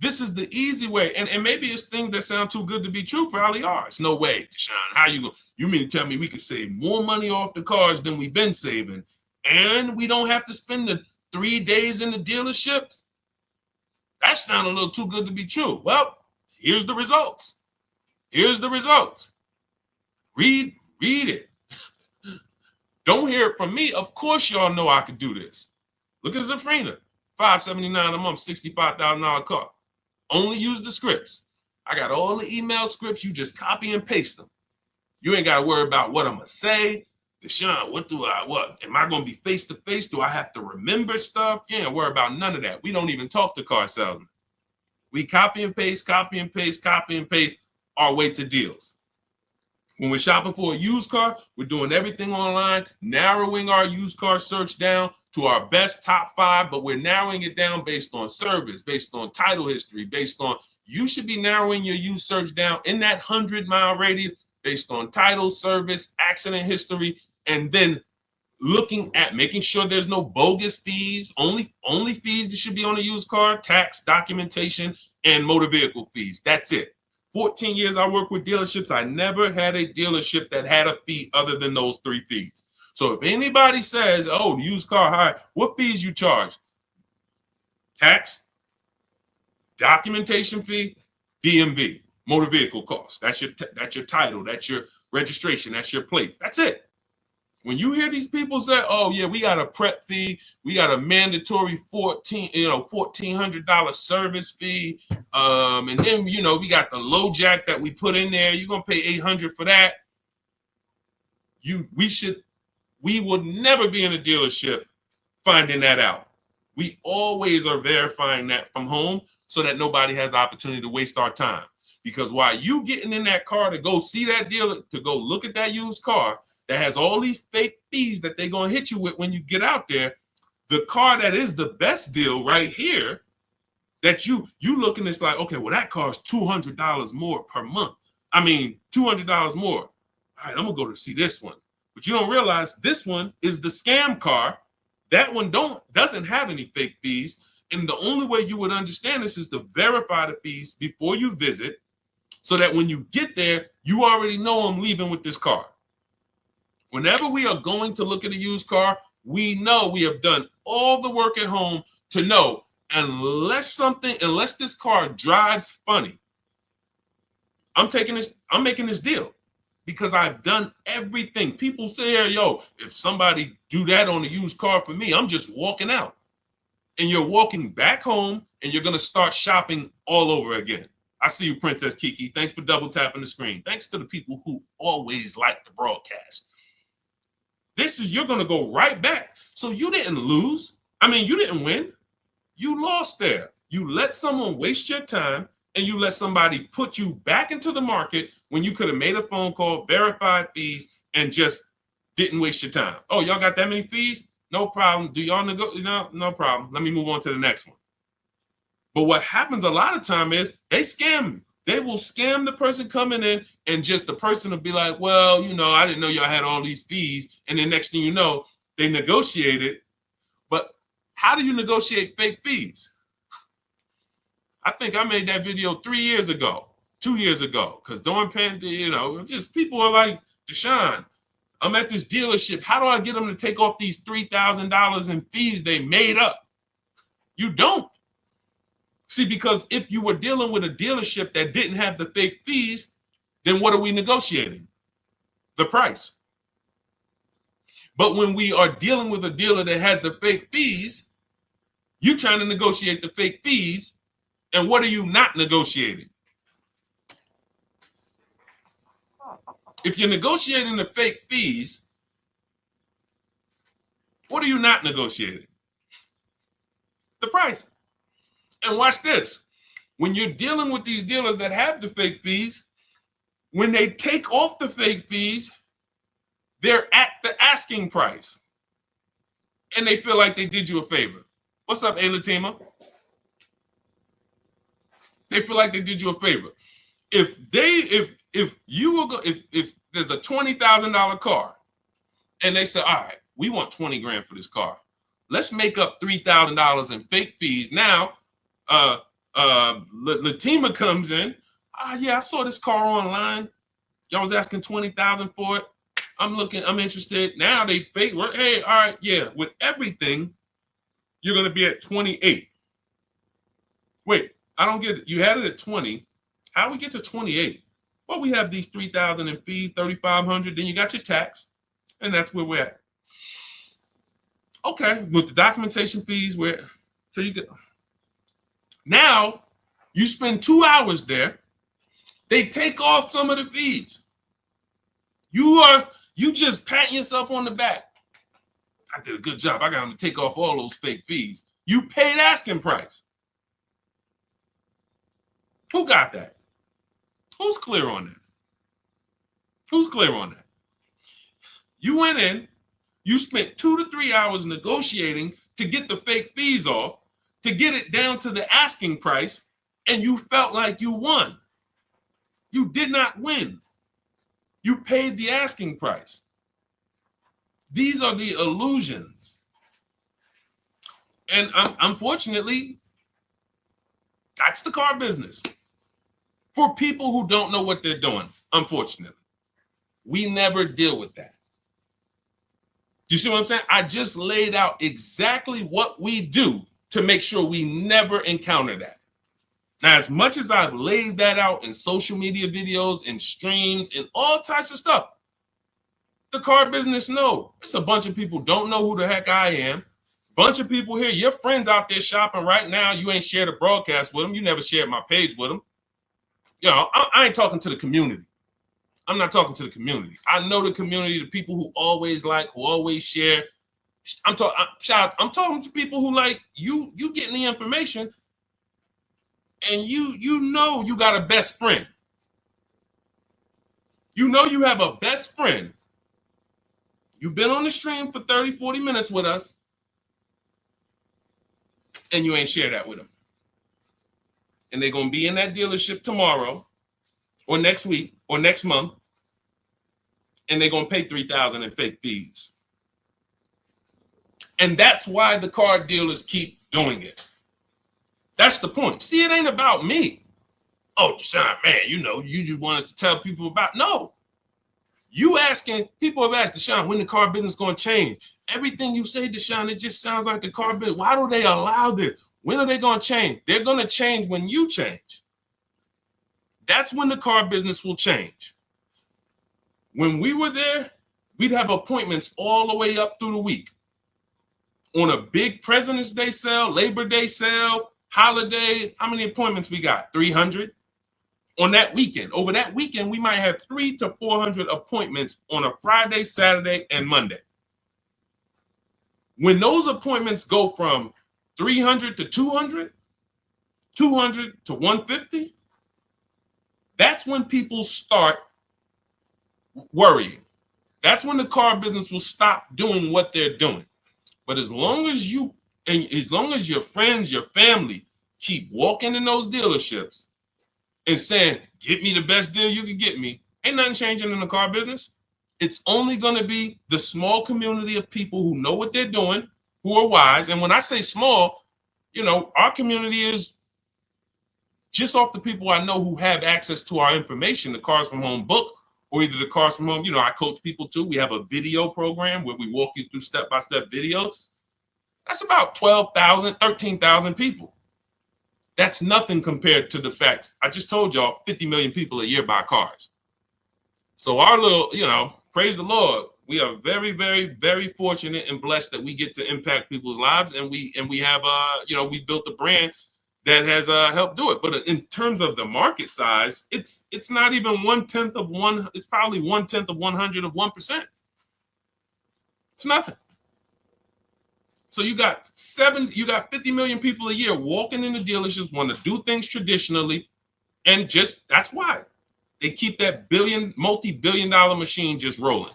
This is the easy way. And maybe it's things that sound too good to be true, probably are. It's no way, Deshaun. How you mean to tell me we could save more money off the cars than we've been saving, and we don't have to spend the 3 days in the dealerships? That sounds a little too good to be true. Well, here's the results. Here's the results. Read it. Don't hear it from me. Of course, y'all know I could do this. Look at Zafrina, $579 a month, $65,000 car. Only use the scripts. I got all the email scripts. You just copy and paste them. You ain't got to worry about what I'm going to say. Deshaun, what? Am I going to be face to face? Do I have to remember stuff? You ain't worry about none of that. We don't even talk to car salesmen. We copy and paste our way to deals. When we're shopping for a used car, we're doing everything online, narrowing our used car search down to our best top 5, but we're narrowing it down based on service, based on title history, based on, you should be narrowing your used search down in that 100-mile radius based on title, service, accident history, and then looking at making sure there's no bogus fees. Only fees that should be on a used car: tax, documentation, and motor vehicle fees. That's it. 14 years I worked with dealerships. I never had a dealership that had a fee other than those 3 fees. So if anybody says, oh, used car hire, what fees you charge? Tax, documentation fee, DMV, motor vehicle cost. That's your title, that's your registration, that's your plate. That's it. When you hear these people say, oh yeah, we got a prep fee, we got a mandatory $1,400 service fee, and then we got the low jack that we put in there, you're gonna pay $800 for that. We would never be in a dealership finding that out. We always are verifying that from home so that nobody has the opportunity to waste our time. Because while you getting in that car to go see that dealer, to go look at that used car that has all these fake fees that they're going to hit you with when you get out there, the car that is the best deal right here, that you looking, it's like, okay, well, that car is $200 more per month. I mean, $200 more. All right, I'm going to go to see this one. But you don't realize this one is the scam car. That one doesn't have any fake fees. And the only way you would understand this is to verify the fees before you visit, so that when you get there, you already know I'm leaving with this car. Whenever we are going to look at a used car, we know we have done all the work at home to know, unless this car drives funny, I'm making this deal. Because I've done everything. People say, yo, if somebody do that on a used car for me, I'm just walking out. And you're walking back home and you're going to start shopping all over again. I see you, Princess Kiki. Thanks for double tapping the screen. Thanks to the people who always like the broadcast. You're going to go right back. So you didn't lose. I mean, you didn't win. You lost there. You let someone waste your time, and you let somebody put you back into the market when you could have made a phone call, verified fees, and just didn't waste your time. Oh, y'all got that many fees? No problem. Do y'all negotiate? No problem. Let me move on to the next one. But what happens a lot of time is they scam you. They will scam the person coming in, and just the person will be like, well, I didn't know y'all had all these fees. And then next thing you know, they negotiated. But how do you negotiate fake fees? I think I made that video 3 years ago, 2 years ago, because during pandemic, just people are like, Deshaun, I'm at this dealership. How do I get them to take off these $3,000 in fees they made up? You don't. See, because if you were dealing with a dealership that didn't have the fake fees, then what are we negotiating? The price. But when we are dealing with a dealer that has the fake fees, you're trying to negotiate the fake fees. And what are you not negotiating? If you're negotiating the fake fees, what are you not negotiating? The price. And watch this. When you're dealing with these dealers that have the fake fees, when they take off the fake fees, they're at the asking price. And they feel like they did you a favor. What's up, Latima? They feel like they did you a favor. If you will go, if there's a $20,000 car, and they say, all right, we want 20 grand for this car. Let's make up $3,000 in fake fees. Now, Latima comes in. Yeah, I saw this car online. Y'all was asking 20,000 for it. I'm interested. Now they fake. Hey, all right, yeah. With everything, you're gonna be at 28. Wait, I don't get it. You had it at 20. How do we get to 28? Well, we have these 3,000 in fees, 3,500. Then you got your tax, and that's where we're at. Okay, with the documentation fees, so you get. Now, you spend 2 hours there. They take off some of the fees. You just patting yourself on the back. I did a good job. I got them to take off all those fake fees. You paid asking price. Who got that? Who's clear on that? Who's clear on that? You went in, you spent 2 to 3 hours negotiating to get the fake fees off, to get it down to the asking price, and you felt like you won. You did not win. You paid the asking price. These are the illusions. And unfortunately, that's the car business. For people who don't know what they're doing, unfortunately, we never deal with that. You see what I'm saying? I just laid out exactly what we do to make sure we never encounter that. Now, as much as I've laid that out in social media videos and streams and all types of stuff, the car business, no. It's a bunch of people don't know who the heck I am. Bunch of people here, your friends out there shopping right now, you ain't shared a broadcast with them. You never shared my page with them. You know, I ain't talking to the community. I'm not talking to the community. I know the community, the people who always like, who always share. I'm talking to people who like you getting the information, and you know you got a best friend. You know you have a best friend. You've been on the stream for 30, 40 minutes with us, and you ain't share that with them. And they're going to be in that dealership tomorrow or next week or next month, and they're going to pay $3,000 in fake fees. And that's why the car dealers keep doing it. That's the point. See, it ain't about me. Oh, Deshaun, man, you know, you just want us to tell people about. No. You asking, people have asked, Deshaun, when the car business going to change? Everything you say, Deshaun, it just sounds like the car business. Why do they allow this? When are they going to change? They're going to change when you change. That's when the car business will change. When we were there, we'd have appointments all the way up through the week. On a big President's Day sale, Labor Day sale, holiday, how many appointments we got? 300? On that weekend. Over that weekend, we might have 300 to 400 appointments on a Friday, Saturday, and Monday. When those appointments go from 300 to 200, 200 to 150, that's when people start worrying. That's when the car business will stop doing what they're doing. But as long as you, and as long as your friends, your family keep walking in those dealerships and saying, get me the best deal you can get me, ain't nothing changing in the car business. It's only going to be the small community of people who know what they're doing, who are wise. And when I say small, you know, our community is just off the people I know who have access to our information, the Cars from Home book, or either the Cars from Home. You know, I coach people too. We have a video program where we walk you through step-by-step videos. That's about 12,000, 13,000 people. That's nothing compared to the fact, I just told y'all 50 million people a year buy cars. So our little, you know, praise the Lord. We are very, very, very fortunate and blessed that we get to impact people's lives. And we have, you know, we built a brand that has helped do it. But in terms of the market size, it's not even 1/10 of one. It's probably 1/10 of 100 of 1%. It's nothing. So you got 50 million people a year walking in the dealerships, want to do things traditionally, and just that's why they keep that multi-billion-dollar machine just rolling.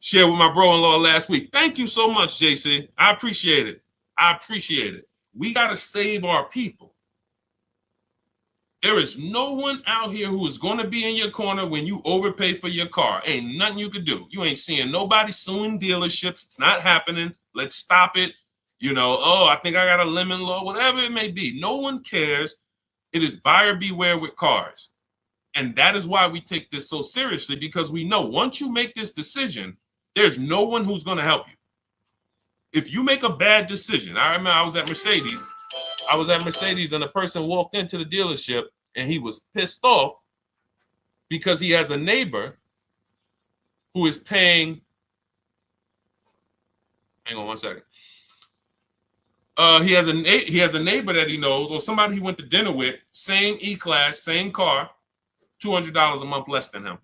Shared with my bro-in-law last week. Thank you so much, JC. I appreciate it. I appreciate it. We got to save our people. There is no one out here who is going to be in your corner when you overpay for your car. Ain't nothing you could do. You ain't seeing nobody suing dealerships. It's not happening. Let's stop it. You know, oh, I think I got a lemon law, whatever it may be. No one cares. It is buyer beware with cars. And that is why we take this so seriously, because we know once you make this decision, there's no one who's going to help you. If you make a bad decision, I remember I was at Mercedes and a person walked into the dealership and he was pissed off because he has a neighbor who is paying. Hang on one second. He has a neighbor that he knows, or somebody he went to dinner with, same E-Class, same car, $200 a month less than him.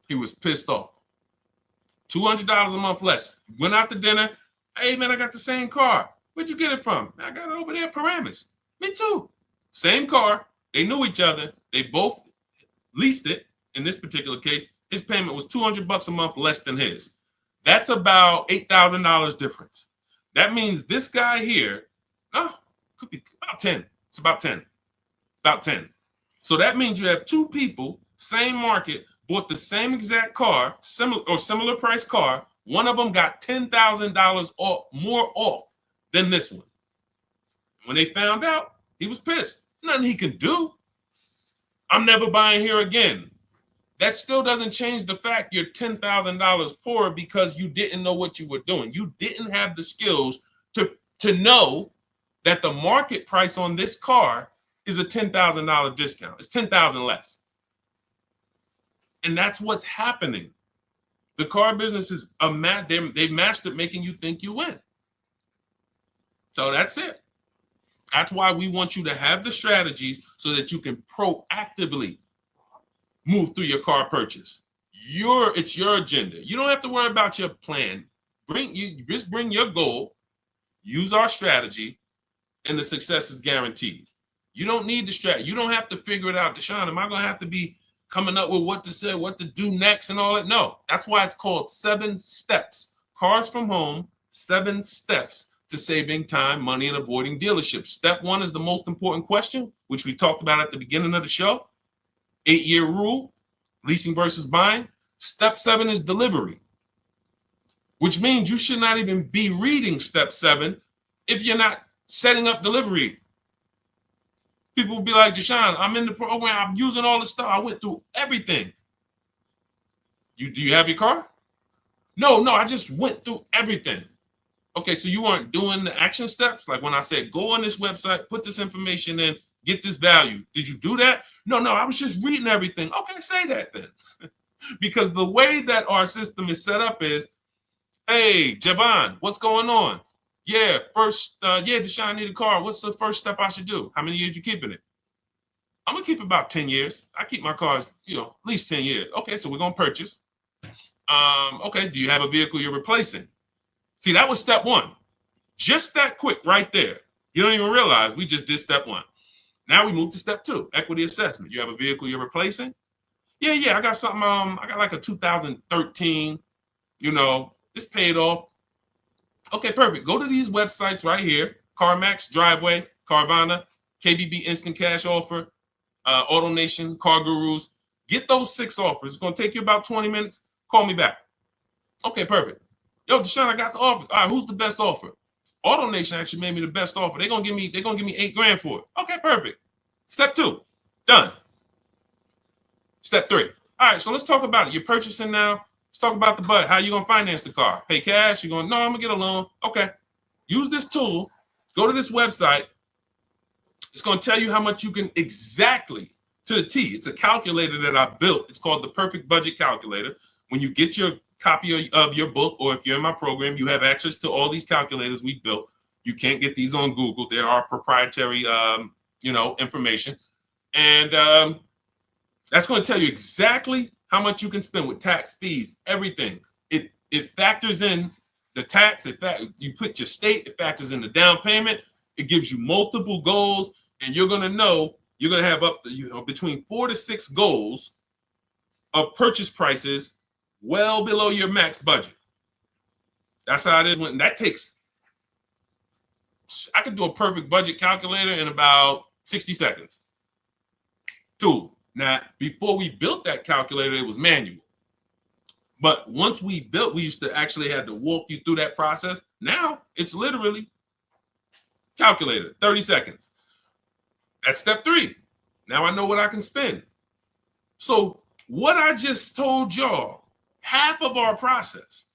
He was pissed off. $200 a month less. Went out to dinner. Hey, man, I got the same car. Where'd you get it from? I got it over there at Paramus. Me too. Same car. They knew each other. They both leased it, in this particular case, his payment was $200 a month less than his. That's about $8,000 difference. That means this guy here, could be about 10. It's about 10. About 10. So that means you have two people, same market, bought the same exact car, similar price car. One of them got $10,000 more off than this one. When they found out, he was pissed. Nothing he can do. I'm never buying here again. That still doesn't change the fact you're $10,000 poorer because you didn't know what you were doing. You didn't have the skills to know that the market price on this car is a $10,000 discount. It's $10,000 less. And that's what's happening. The car business is they've mastered making you think you win. So that's it. That's why we want you to have the strategies so that you can proactively move through your car purchase. It's your agenda. You don't have to worry about your plan. Just bring your goal, use our strategy, and the success is guaranteed. You don't need the strategy. You don't have to figure it out. Deshaun, am I going to have to be coming up with what to say, what to do next and all that? No, that's why it's called 7 steps. Cars from Home, 7 steps to saving time, money, and avoiding dealerships. Step 1 is the most important question, which we talked about at the beginning of the show. 8-year rule, leasing versus buying. Step 7 is delivery, which means you should not even be reading step 7 if you're not setting up delivery. People will be like, Deshaun, I'm in the program, I'm using all the stuff, I went through everything. Do you have your car? No, I just went through everything. Okay, so you weren't doing the action steps? Like when I said, go on this website, put this information in, get this value. Did you do that? No, I was just reading everything. Okay, say that then. Because the way that our system is set up is, hey, Javon, what's going on? Yeah, Deshaun, I need a car. What's the first step I should do? How many years you keeping it? I'm going to keep about 10 years. I keep my cars, at least 10 years. Okay, so we're going to purchase. Okay, do you have a vehicle you're replacing? See, that was step 1. Just that quick right there. You don't even realize we just did step 1. Now we move to step 2, equity assessment. You have a vehicle you're replacing? Yeah, I got something, I got like a 2013, it's paid off. Okay, perfect. Go to these websites right here, CarMax, Driveway, Carvana, KBB Instant Cash Offer, AutoNation, Car Gurus. Get those 6 offers. It's going to take you about 20 minutes. Call me back. Okay, perfect. Yo, Deshaun, I got the offer. All right, who's the best offer? AutoNation actually made me the best offer. They're gonna give me $8,000 for it. Okay, perfect. Step 2, done. Step 3. All right, so let's talk about it. You're purchasing now. Let's talk about the budget. How you gonna finance the car? Pay cash? You're going, no, I'm gonna get a loan. Okay. Use this tool. Go to this website. It's gonna tell you how much you can exactly to the T. It's a calculator that I built. It's called the Perfect Budget Calculator. When you get your copy of your book, or if you're in my program, you have access to all these calculators we built. You can't get these on Google. There are proprietary, information. And that's going to tell you exactly how much you can spend with tax, fees, everything. It factors in the tax. You put your state. It factors in the down payment. It gives you multiple goals, and you're going to have up to between 4 to 6 goals of purchase prices well below your max budget. That's how it is. I could do a perfect budget calculator in about 60 seconds. Tool. Now, before we built that calculator, it was manual. But once we built, we used to actually have to walk you through that process. Now, it's literally calculator, 30 seconds. That's step 3. Now I know what I can spend. So what I just told y'all, half of our process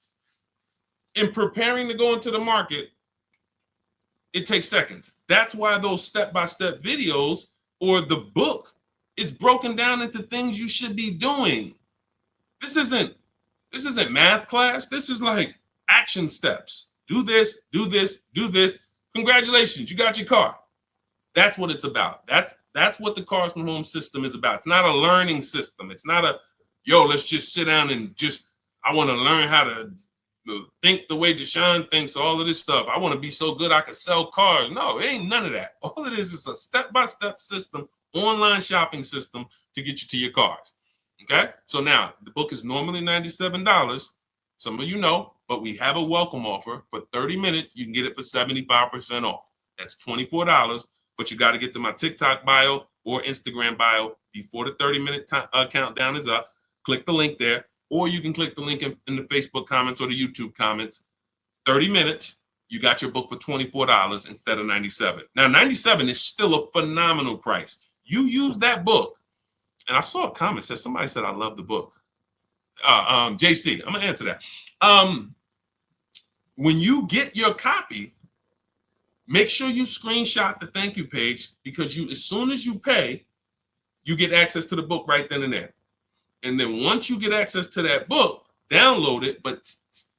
in preparing to go into the market, it takes seconds. That's why those step-by-step videos or the book is broken down into things you should be doing. This isn't math class. This is like action steps. Do this, do this, do this. Congratulations, you got your car. That's what it's about. That's what the Cars from Home system is about. It's not a learning system. It's not let's just sit down and I want to learn how to think the way Deshaun thinks, all of this stuff. I want to be so good I could sell cars. No, it ain't none of that. All it is a step-by-step system online shopping system to get you to your cars. Okay, so now the book is normally $97. Some of you know, but we have a welcome offer for 30 minutes. You can get it for 75% off. That's $24, but you got to get to my TikTok bio or Instagram bio before the 30-minute countdown is up. Click the link there, or you can click the link in the Facebook comments or the YouTube comments. 30 minutes, you got your book for $24 instead of $97. Now, $97 is still a phenomenal price. You use that book. And I saw a comment said somebody said I love the book. JC, I'm gonna answer that. When you get your copy, make sure you screenshot the thank you page, because as soon as you pay, you get access to the book right then and there. And then once you get access to that book, download it, but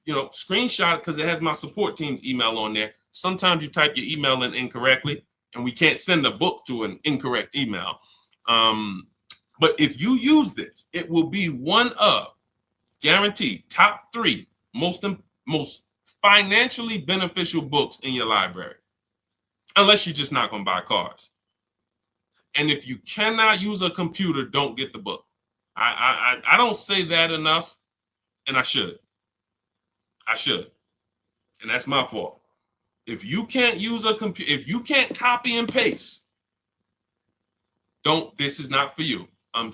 screenshot it, because it has my support team's email on there. Sometimes you type your email in incorrectly, and we can't send a book to an incorrect email. But if you use this, it will be one of, guaranteed, top 3 most financially beneficial books in your library, unless you're just not going to buy cars. And if you cannot use a computer, don't get the book. I don't say that enough, and I should. And that's my fault. If you can't use a computer, if you can't copy and paste, this is not for you. You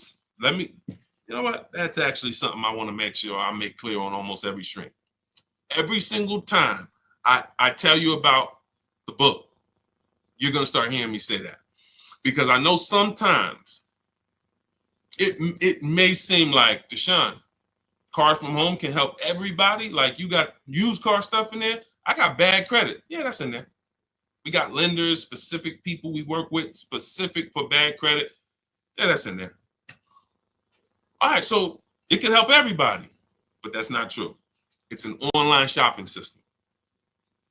know what? That's actually something I want to make sure I make clear on almost every stream. Every single time I tell you about the book, you're going to start hearing me say that. Because I know sometimes it may seem like, Deshaun, Cars from Home can help everybody. Like, you got used car stuff in there. I got bad credit. Yeah, that's in there. We got lenders, specific people we work with, specific for bad credit. Yeah, that's in there. All right, so it can help everybody, but that's not true. It's an online shopping system.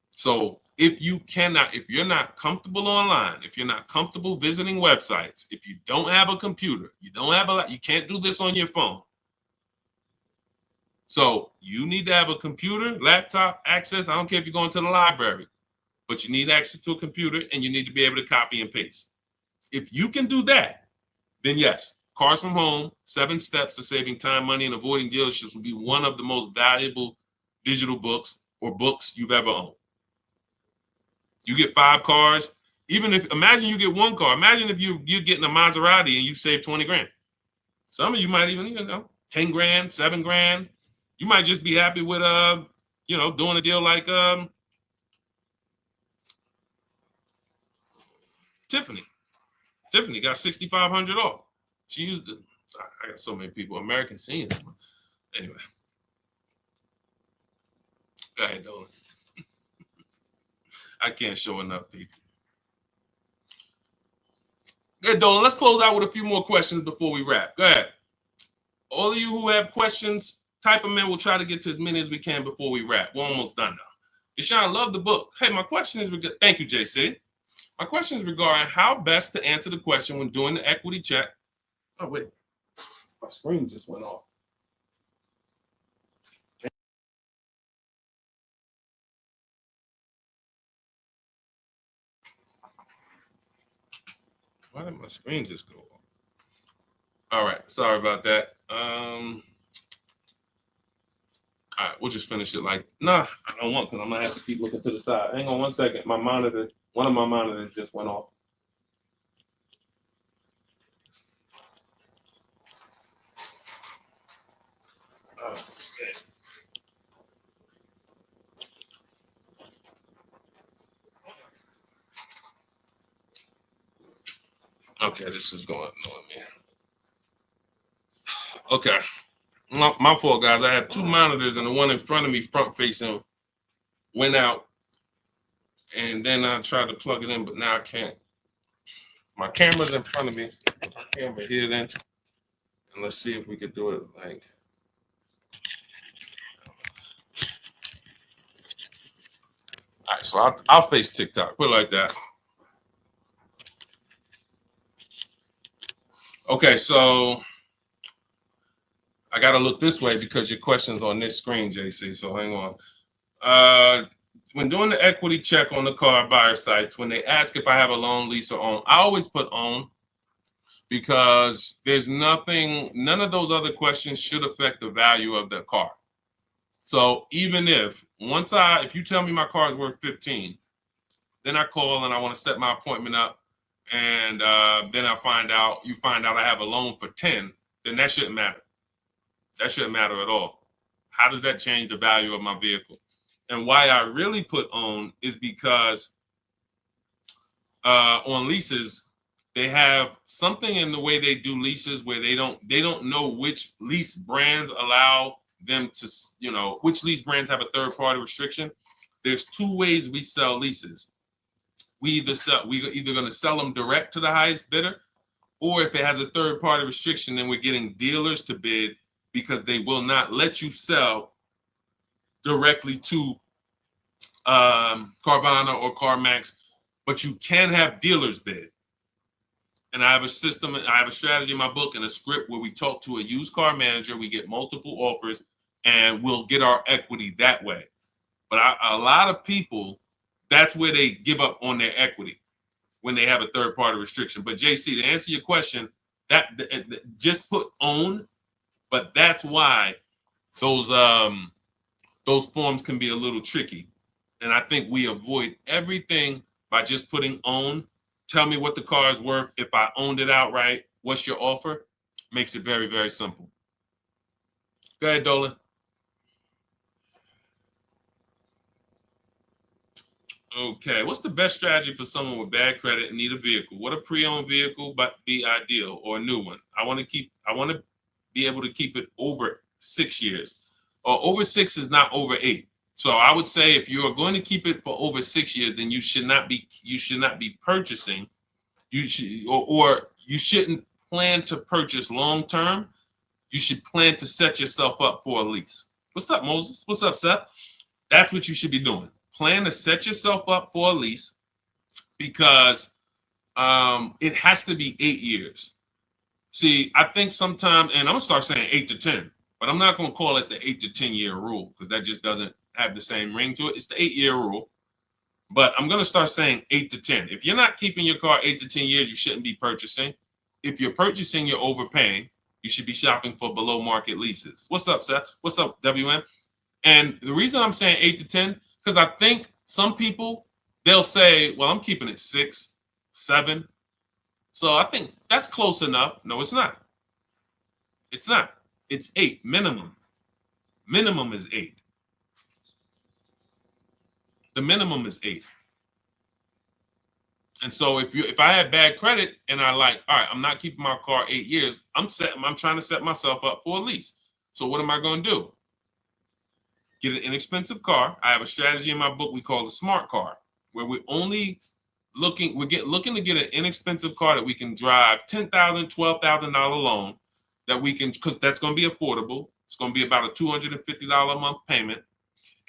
So if you're not comfortable online, if you're not comfortable visiting websites, if you don't have a computer, you can't do this on your phone. So you need to have a computer, laptop, access. I don't care if you're going to the library, but you need access to a computer, and you need to be able to copy and paste. If you can do that, then yes, Cars from Home, 7 Steps to Saving Time, Money, and Avoiding Dealerships will be one of the most valuable digital books or books you've ever owned. You get 5 cars. Imagine you get 1 car. Imagine if you're getting a Maserati and you save 20 grand. Some of you might even, 10 grand, 7 grand. You might just be happy with, doing a deal like Tiffany. Tiffany got 6,500 off. She used it. I got so many people. American seniors. Anyway. Go ahead, Dolan. I can't show enough people. Go ahead, Dolan. Let's close out with a few more questions before we wrap. Go ahead. All of you who have questions, type them in. We'll try to get to as many as we can before we wrap. We're almost done now. Deshaun, I love the book. Hey, my question is, thank you, JC. My question is regarding how best to answer the question when doing the equity check. Oh, wait. My screen just went off. Why did my screen just go off? All right. Sorry about that. All right. We'll just finish it I don't want, because I'm going to have to keep looking to the side. Hang on 1 second. One of my monitors just went off. Okay, this is going on me. Okay. My fault, guys. I have 2 monitors, and the one in front of me, front facing, went out. And then I tried to plug it in, but now I can't. My camera's in front of me. My camera here then. And let's see if we could do it like. All right, so I'll face TikTok. Put it like that. Okay, so I got to look this way because your question's on this screen, JC. So hang on. When doing the equity check on the car buyer sites, when they ask if I have a loan, lease, or own, I always put own. because there's nothing, none of those other questions should affect the value of the car. So even if if you tell me my car is worth 15, then I call and I want to set my appointment up, and then you find out I have a loan for 10, then that shouldn't matter. That shouldn't matter at all. How does that change the value of my vehicle? And why I really put own is because on leases, they have something in the way they do leases where they don't know which lease brands allow them to, which lease brands have a third party restriction. There's two ways we sell leases. We either going to sell them direct to the highest bidder, or if it has a third party restriction, then we're getting dealers to bid, because they will not let you sell directly to Carvana or CarMax, but you can have dealers bid. And I have a system, I have a strategy in my book and a script where we talk to a used car manager, we get multiple offers, and we'll get our equity that way. But a lot of people, that's where they give up on their equity, when they have a third party restriction. But JC, to answer your question, that just put own, but that's why those forms can be a little tricky. And I think we avoid everything by just putting own. Tell me what the car is worth. If I owned it outright, what's your offer? Makes it very, very simple. Go ahead, Dolan. Okay, what's the best strategy for someone with bad credit and need a vehicle? What a pre-owned vehicle but be ideal, or a new one? I want to be able to keep it over 6 years. Or over 6 is not over 8. So I would say if you are going to keep it for over 6 years, then you should not be purchasing. You shouldn't plan to purchase long term. You should plan to set yourself up for a lease. What's up, Moses? What's up, Seth? That's what you should be doing. Plan to set yourself up for a lease, because it has to be 8 years. See, I think sometimes, and I'm gonna start saying 8 to 10, but I'm not gonna call it the 8 to 10 year rule, because that just doesn't have the same ring to it. It's the 8-year rule, but I'm gonna start saying 8 to 10. If you're not keeping your car 8 to 10 years, you shouldn't be purchasing. If you're purchasing, you're overpaying. You should be shopping for below market leases. What's up, Seth? What's up, WM? And the reason I'm saying 8 to 10, because I think some people, they'll say, well, I'm keeping it 6, 7. So I think that's close enough. No, it's not. It's not. It's 8 minimum. Minimum is 8. The minimum is 8. And so if I had bad credit and all right, I'm not keeping my car 8 years, I'm trying to set myself up for a lease. So what am I going to do? Get an inexpensive car. I have a strategy in my book we call the smart car, where we're only looking to get an inexpensive car that we can drive, $10,000, $12,000 loan that we can, because that's going to be affordable. It's going to be about a $250 a month payment.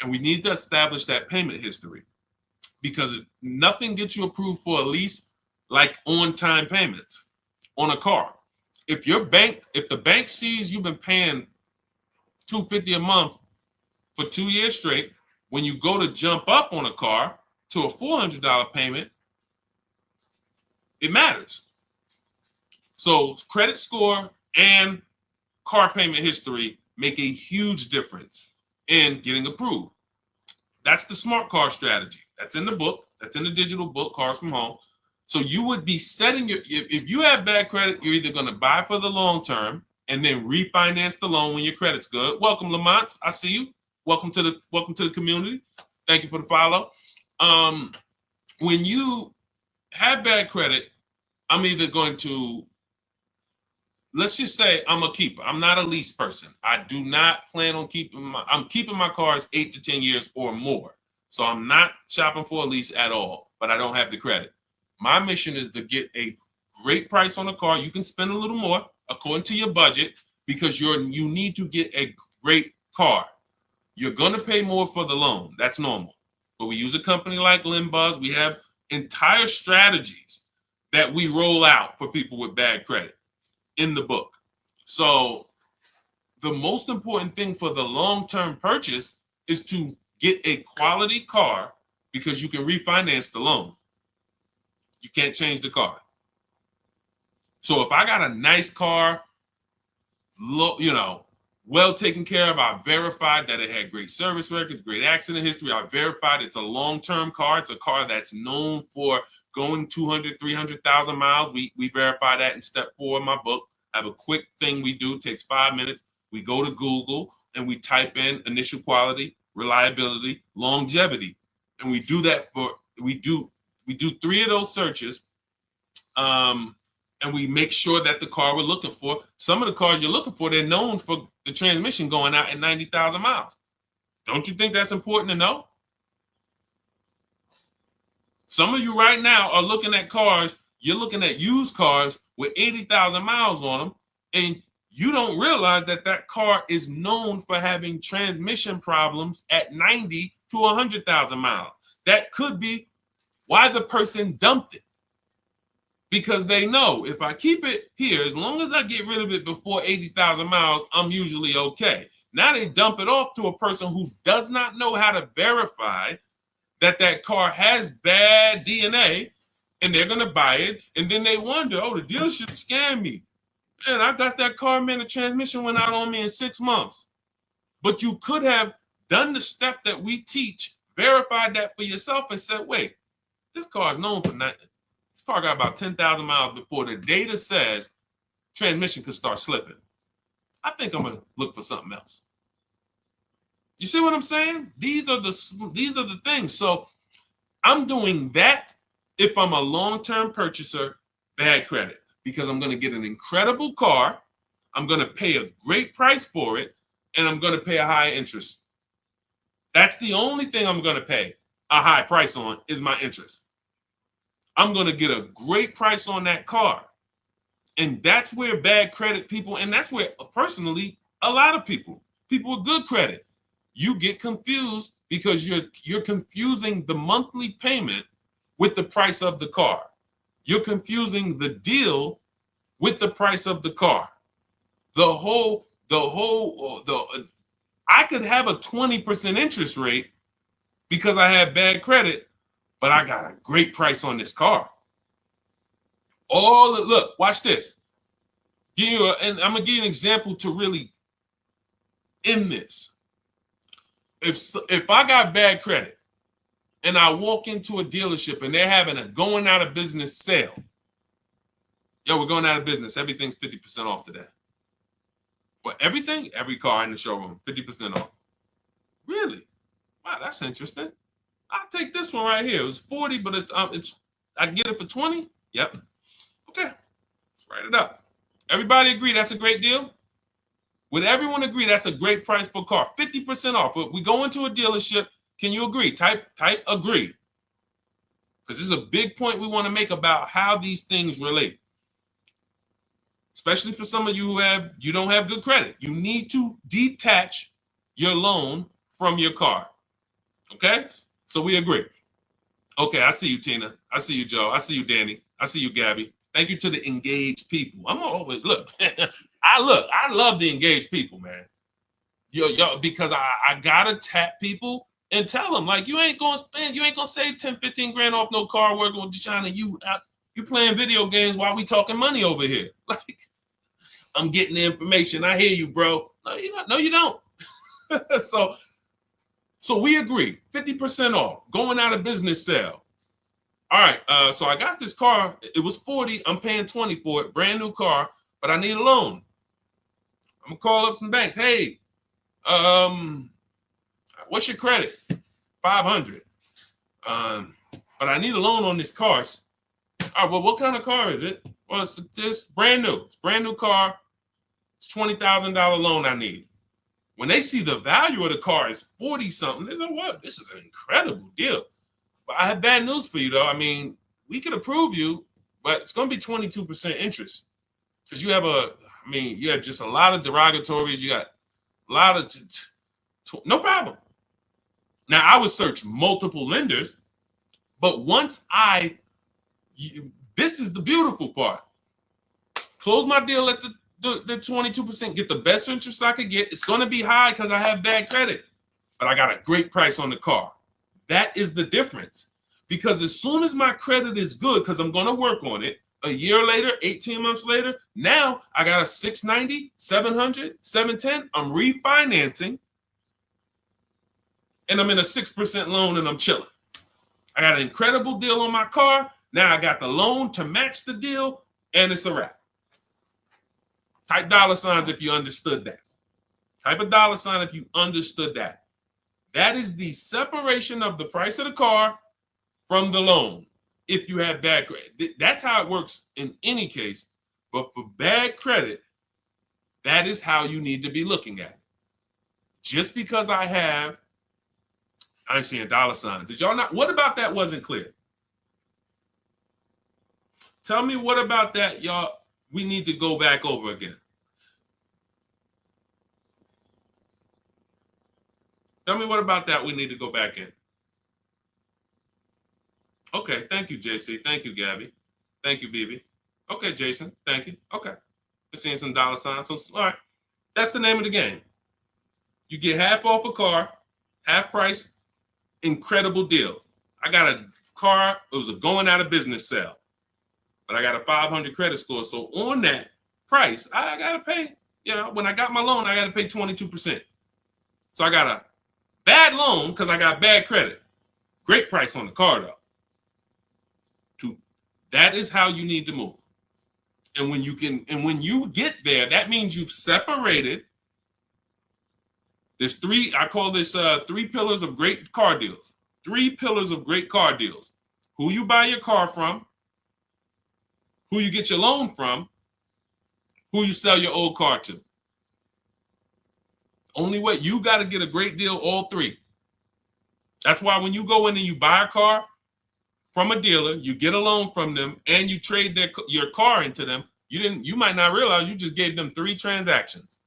And we need to establish that payment history, because nothing gets you approved for a lease like on-time payments on a car. If the bank sees you've been paying $250 a month for 2 years straight, when you go to jump up on a car to a $400 payment, it matters. So credit score and car payment history make a huge difference in getting approved. That's the smart car strategy. That's in the book. That's in the digital book, Cars from Home. So you would be setting if you have bad credit, you're either going to buy for the long term and then refinance the loan when your credit's good. Welcome, Lamont. I see you. Welcome to the community. Thank you for the follow. When you have bad credit, I'm either going to, let's just say I'm a keeper. I'm not a lease person. I do not plan on I'm keeping my cars 8 to 10 years or more. So I'm not shopping for a lease at all, but I don't have the credit. My mission is to get a great price on a car. You can spend a little more according to your budget, because you need to get a great car. You're going to pay more for the loan. That's normal. But we use a company like Limbuzz. We have entire strategies that we roll out for people with bad credit in the book. So the most important thing for the long-term purchase is to get a quality car, because you can refinance the loan. You can't change the car. So if I got a nice car, well taken care of, I verified that it had great service records, great accident history. I verified it's a long-term car. It's a car that's known for going 200, 300,000 miles. We verify that in step 4 of my book. I have a quick thing we do, takes 5 minutes. We go to Google and we type in initial quality, reliability, longevity. And we do that we do 3 of those searches. And we make sure that the car we're looking for, some of the cars you're looking for, they're known for the transmission going out at 90,000 miles. Don't you think that's important to know? Some of you right now are looking at cars, you're looking at used cars with 80,000 miles on them, and you don't realize that that car is known for having transmission problems at 90 to 100,000 miles. That could be why the person dumped it. Because they know if I keep it here, as long as I get rid of it before 80,000 miles, I'm usually okay. Now they dump it off to a person who does not know how to verify that that car has bad DNA, and they're going to buy it. And then they wonder, oh, the dealership scammed me. Man, I got that car, man, the transmission went out on me in 6 months. But you could have done the step that we teach, verified that for yourself, and said, wait, this car is known for nothing. This car got about 10,000 miles before the data says transmission could start slipping. I think I'm gonna look for something else. You see what I'm saying? These are the things. So I'm doing that if I'm a long-term purchaser, bad credit, because I'm gonna get an incredible car, I'm gonna pay a great price for it, and I'm gonna pay a high interest. That's the only thing I'm gonna pay a high price on is my interest. I'm going to get a great price on that car. And that's where bad credit people, and that's where personally, a lot of people with good credit, you get confused because you're confusing the monthly payment with the price of the car. You're confusing the deal with the price of the car. I could have a 20% interest rate because I have bad credit, but I got a great price on this car. Look, watch this. And I'm gonna give you an example to really end this. If I got bad credit and I walk into a dealership and they're having a going out of business sale, we're going out of business. Everything's 50% off today. What, everything? Every car in the showroom, 50% off. Really? Wow, that's interesting. I'll take this one right here. It was 40, but it's I can get it for 20. Yep. Okay. Let's write it up. Everybody agree that's a great deal? Would everyone agree that's a great price for a car? 50% off. But we go into a dealership. Can you agree? Type agree. Because this is a big point we want to make about how these things relate. Especially for some of you you don't have good credit. You need to detach your loan from your car. Okay? So we agree. Okay, I see you, Tina. I see you, Joe. I see you, Danny. I see you, Gabby. Thank you to the engaged people. I'm always look. I love the engaged people, man. Yo, because I gotta tap people and tell them like you ain't gonna save 10, 15 grand off no car work on China. You playing video games while we talking money over here. Like I'm getting the information. I hear you, bro. No, you don't. So we agree, 50% off, going out of business sale. All right, so I got this car. It was 40. I'm paying 20 for it, brand new car, but I need a loan. I'm gonna call up some banks. Hey, what's your credit? 500. But I need a loan on this car. All right, well, what kind of car is it? Well, it's brand new. It's brand new car. It's $20,000 loan I need. When they see the value of the car is 40 something, they say, what? This is an incredible deal. But I have bad news for you, though. I mean, we could approve you, but it's going to be 22% interest because you have just a lot of derogatories. You got a lot of, no problem. Now, I would search multiple lenders, but once this is the beautiful part. Close my deal at the 22%, get the best interest I could get. It's going to be high because I have bad credit, but I got a great price on the car. That is the difference. Because as soon as my credit is good, because I'm going to work on it, A year later, 18 months later, now I got a 690, 700, 710. I'm refinancing and I'm in a 6% loan and I'm chilling. I got an incredible deal on my car. Now I got the loan to match the deal and it's a wrap. Type dollar signs if you understood that. Type a dollar sign if you understood that. That is the separation of the price of the car from the loan. If you have bad credit, that's how it works in any case. But for bad credit, that is how you need to be looking at it. Just because I'm seeing dollar signs. Did y'all not? What about that wasn't clear? Tell me what about that, y'all. We need to go back over again. Tell me what about that we need to go back in. Okay, thank you, JC. Thank you, Gabby. Thank you, BB. Okay, Jason. Thank you. Okay. We're seeing some dollar signs. So, all right. That's the name of the game. You get half off a car, half price, incredible deal. I got a car, it was a going out of business sale, but I got a 500 credit score. So on that price, I got to pay, when I got my loan, I got to pay 22%. So I got a bad loan because I got bad credit. Great price on the car, though. That is how you need to move. And when you get there, that means you've separated. There's I call this 3 pillars of great car deals. 3 pillars of great car deals. Who you buy your car from, who you get your loan from, who you sell your old car to. Only way, you got to get a great deal, all 3. That's why when you go in and you buy a car from a dealer, you get a loan from them, and you trade your car into them, you might not realize you just gave them 3 transactions.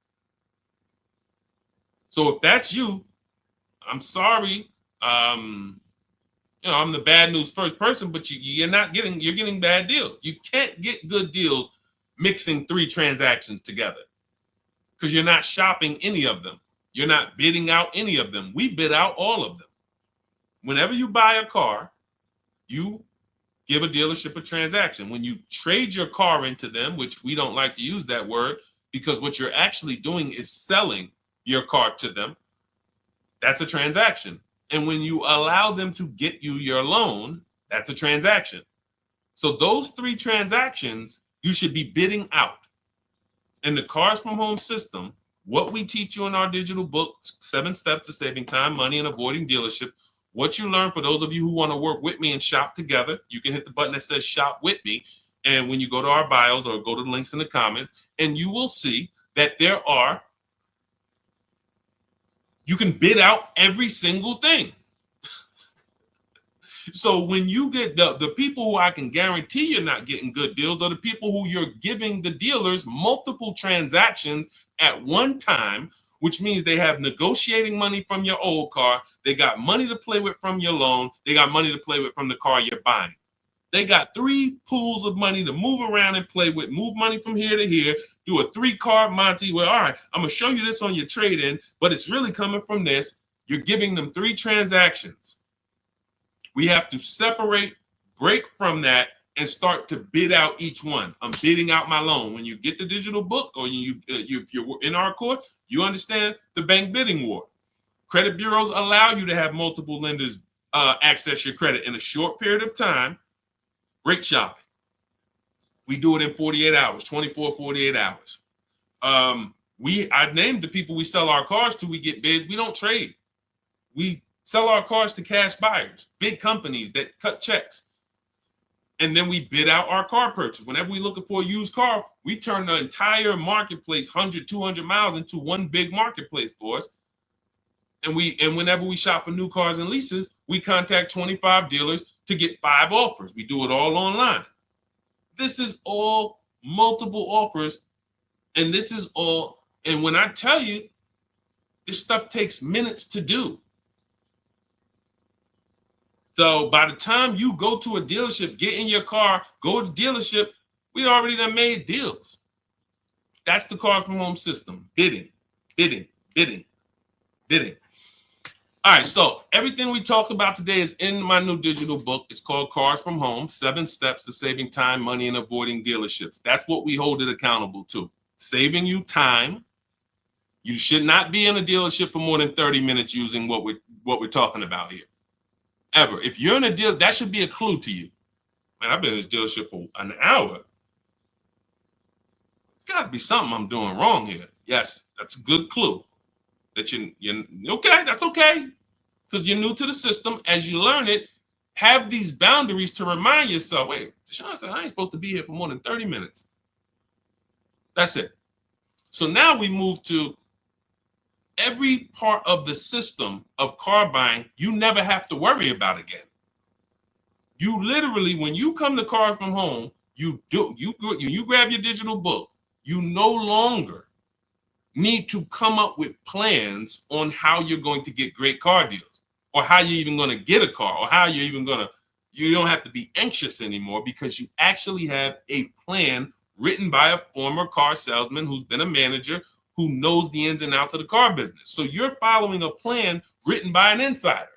So if that's you, I'm sorry. I'm the bad news first person, but you're getting bad deals. You can't get good deals mixing 3 transactions together because you're not shopping any of them. You're not bidding out any of them. We bid out all of them. Whenever you buy a car, you give a dealership a transaction. When you trade your car into them, which we don't like to use that word because what you're actually doing is selling your car to them, that's a transaction. And when you allow them to get you your loan, that's a transaction. So those 3 transactions, you should be bidding out. In the Cars from Home system, what we teach you in our digital book, 7 Steps to Saving Time, Money, and Avoiding Dealership, what you learn, for those of you who want to work with me and shop together, you can hit the button that says Shop With Me. And when you go to our bios or go to the links in the comments, and you will see that you can bid out every single thing. So when you get the people who I can guarantee you're not getting good deals are the people who you're giving the dealers multiple transactions at one time, which means they have negotiating money from your old car. They got money to play with from your loan. They got money to play with from the car you're buying. They got 3 pools of money to move around and play with, move money from here to here, do a 3-card Monty where, all right, I'm going to show you this on your trade-in, but it's really coming from this. You're giving them 3 transactions. We have to separate, break from that, and start to bid out each one. I'm bidding out my loan. When you get the digital book or if you're in our course, you understand the bank bidding war. Credit bureaus allow you to have multiple lenders access your credit in a short period of time. Great shopping. We do it in 48 hours, 24, 48 hours. I named the people we sell our cars to. We get bids. We don't trade. We sell our cars to cash buyers, big companies that cut checks. And then we bid out our car purchase. Whenever we're looking for a used car, we turn the entire marketplace, 100, 200 miles, into one big marketplace for us. And whenever we shop for new cars and leases, we contact 25 dealers to get 5 offers. We do it all online. This is all multiple offers. And when I tell you, this stuff takes minutes to do. So by the time you go to a dealership, get in your car, go to the dealership, we already done made deals. That's the Cars from Home system. Bidding, bidding, bidding, bidding. All right, so everything we talked about today is in my new digital book. It's called Cars from Home, 7 Steps to Saving Time, Money, and Avoiding Dealerships. That's what we hold it accountable to. Saving you time. You should not be in a dealership for more than 30 minutes using what we're talking about here. Ever. If you're in a deal, that should be a clue to you. Man, I've been in this dealership for an hour. It's got to be something I'm doing wrong here. Yes, that's a good clue. That you're okay, that's okay. Because you're new to the system. As you learn it, have these boundaries to remind yourself, wait, Deshaun said I ain't supposed to be here for more than 30 minutes. That's it. So now we move to every part of the system of car buying you never have to worry about again. You literally, when you come to Cars from Home, you grab your digital book, you no longer need to come up with plans on how you're going to get great car deals, or how you're even going to get a car, or how you're even going to, you don't have to be anxious anymore because you actually have a plan written by a former car salesman who's been a manager, who knows the ins and outs of the car business. So you're following a plan written by an insider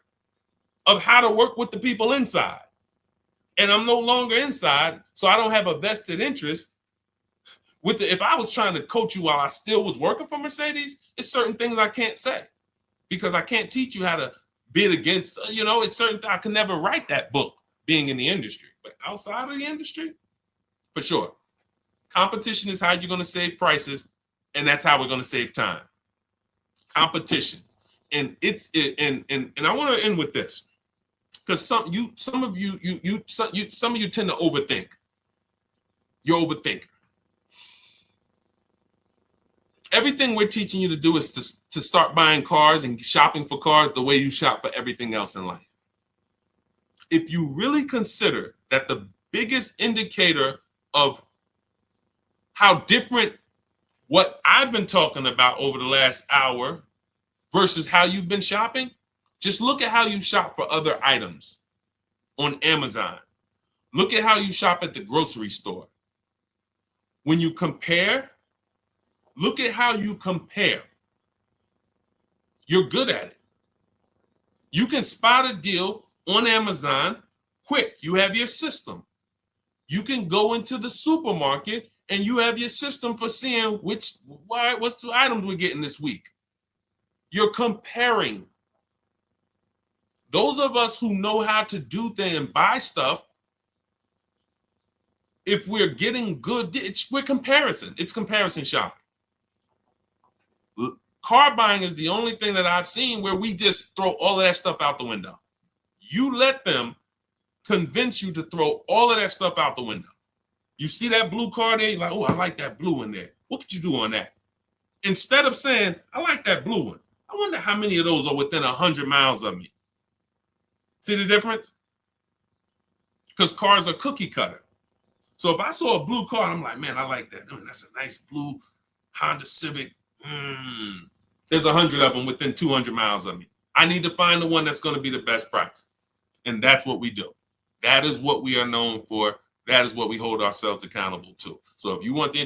of how to work with the people inside. And I'm no longer inside, so I don't have a vested interest with if I was trying to coach you while I still was working for Mercedes, it's certain things I can't say because I can't teach you how to bid against, it's certain, I can never write that book being in the industry. But outside of the industry, for sure. Competition is how you're going to save prices, and that's how we're going to save time. Competition. And I want to end with this. Because some of you tend to overthink. You're overthinking. Everything we're teaching you to do is to start buying cars and shopping for cars the way you shop for everything else in life. If you really consider that the biggest indicator of how different what I've been talking about over the last hour versus how you've been shopping, just look at how you shop for other items on Amazon. Look at how you shop at the grocery store. When you compare, look at how you compare. You're good at it. You can spot a deal on Amazon quick. You have your system. You can go into the supermarket and you have your system for seeing what's the items we're getting this week. You're comparing. Those of us who know how to do things and buy stuff, if we're getting good, we're comparison. It's comparison shopping. Car buying is the only thing that I've seen where we just throw all of that stuff out the window. You let them convince you to throw all of that stuff out the window. You see that blue car there, you're like, oh, I like that blue in there. What could you do on that? Instead of saying, I like that blue one, I wonder how many of those are within 100 miles of me. See the difference? Because cars are cookie cutter. So if I saw a blue car, I'm like, man, I like that. Oh, that's a nice blue Honda Civic. There's 100 of them within 200 miles of me. I need to find the one that's going to be the best price. And that's what we do. That is what we are known for. That is what we hold ourselves accountable to. So if you want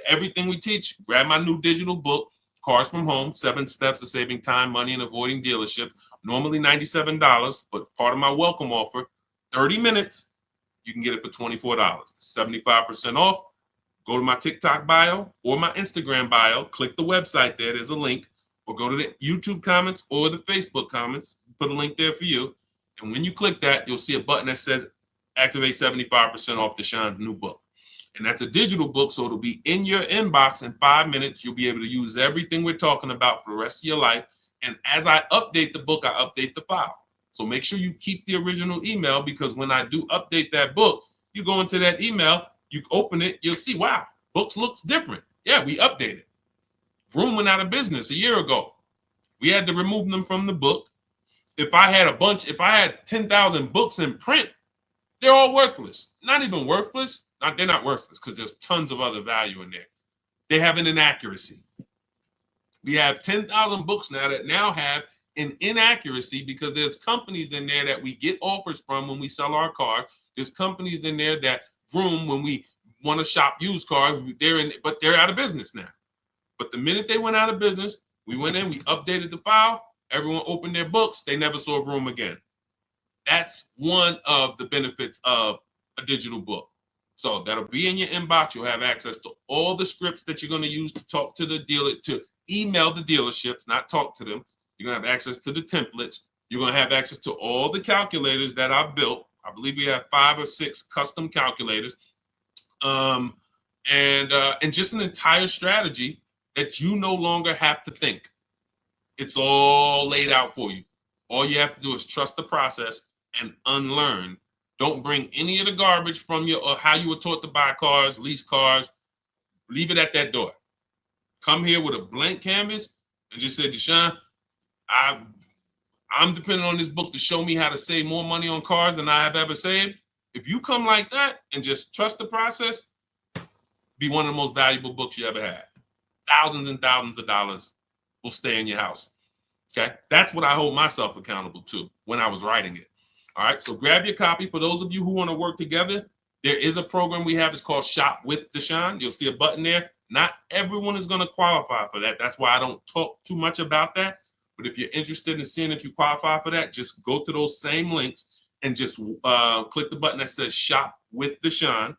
everything we teach, grab my new digital book, Cars from Home, 7 Steps to Saving Time, Money, and Avoiding Dealerships. Normally $97, but part of my welcome offer, 30 minutes, you can get it for $24, 75% off. Go to my TikTok bio or my Instagram bio, click the website there, there's a link, or go to the YouTube comments or the Facebook comments, put a link there for you. And when you click that, you'll see a button that says activate 75% off Deshaun's new book. And that's a digital book, so it'll be in your inbox in 5 minutes. You'll be able to use everything we're talking about for the rest of your life. And as I update the book, I update the file. So make sure you keep the original email, because when I do update that book, you go into that email, you open it, you'll see, wow, books looks different. Yeah, we updated. Vroom went out of business a year ago. We had to remove them from the book. If I had 10,000 books in print, they're all worthless. Not even worthless. They're not worthless because there's tons of other value in there. They have an inaccuracy. We have 10,000 books now that now have an inaccuracy because there's companies in there that we get offers from when we sell our car. There's companies in there that Vroom, when we want to shop used cars, but they're out of business now. But the minute they went out of business, we went in, we updated the file, Everyone opened their books. They never saw Vroom again. That's one of the benefits of a digital book. So that'll be in your inbox. You'll have access to all the scripts that you're going to use to talk to the dealer, to email the dealerships, not talk to them. You're going to have access to the templates. You're going to have access to all the calculators that I've built. I believe we have 5 or 6 custom calculators. And just an entire strategy that you no longer have to think. It's all laid out for you. All you have to do is trust the process and unlearn. Don't bring any of the garbage from your or how you were taught to buy cars, lease cars. Leave it at that door. Come here with a blank canvas and just say, Deshaun, I'm depending on this book to show me how to save more money on cars than I have ever saved. If you come like that and just trust the process, be one of the most valuable books you ever had. Thousands and thousands of dollars will stay in your house. Okay, that's what I hold myself accountable to when I was writing it. All right, so grab your copy. For those of you who want to work together, there is a program we have. It's called Shop with Deshaun. You'll see a button there. Not everyone is going to qualify for that. That's why I don't talk too much about that. But if you're interested in seeing if you qualify for that, just go to those same links and just click the button that says Shop with Deshaun.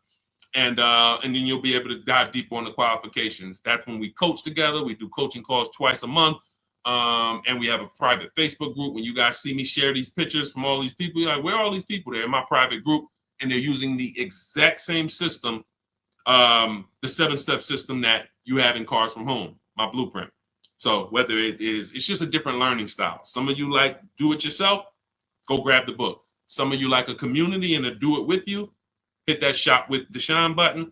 And then you'll be able to dive deeper on the qualifications. That's when we coach together. We do coaching calls twice a month. And we have a private Facebook group. When you guys see me share these pictures from all these people, you're like, where are all these people? They're in my private group, and they're using the exact same system, the 7-step system that you have in Cars from Home, my blueprint. So whether it's just a different learning style. Some of you like do it yourself, go grab the book. Some of you like a community and to do it with you, hit that Shop with Deshaun button.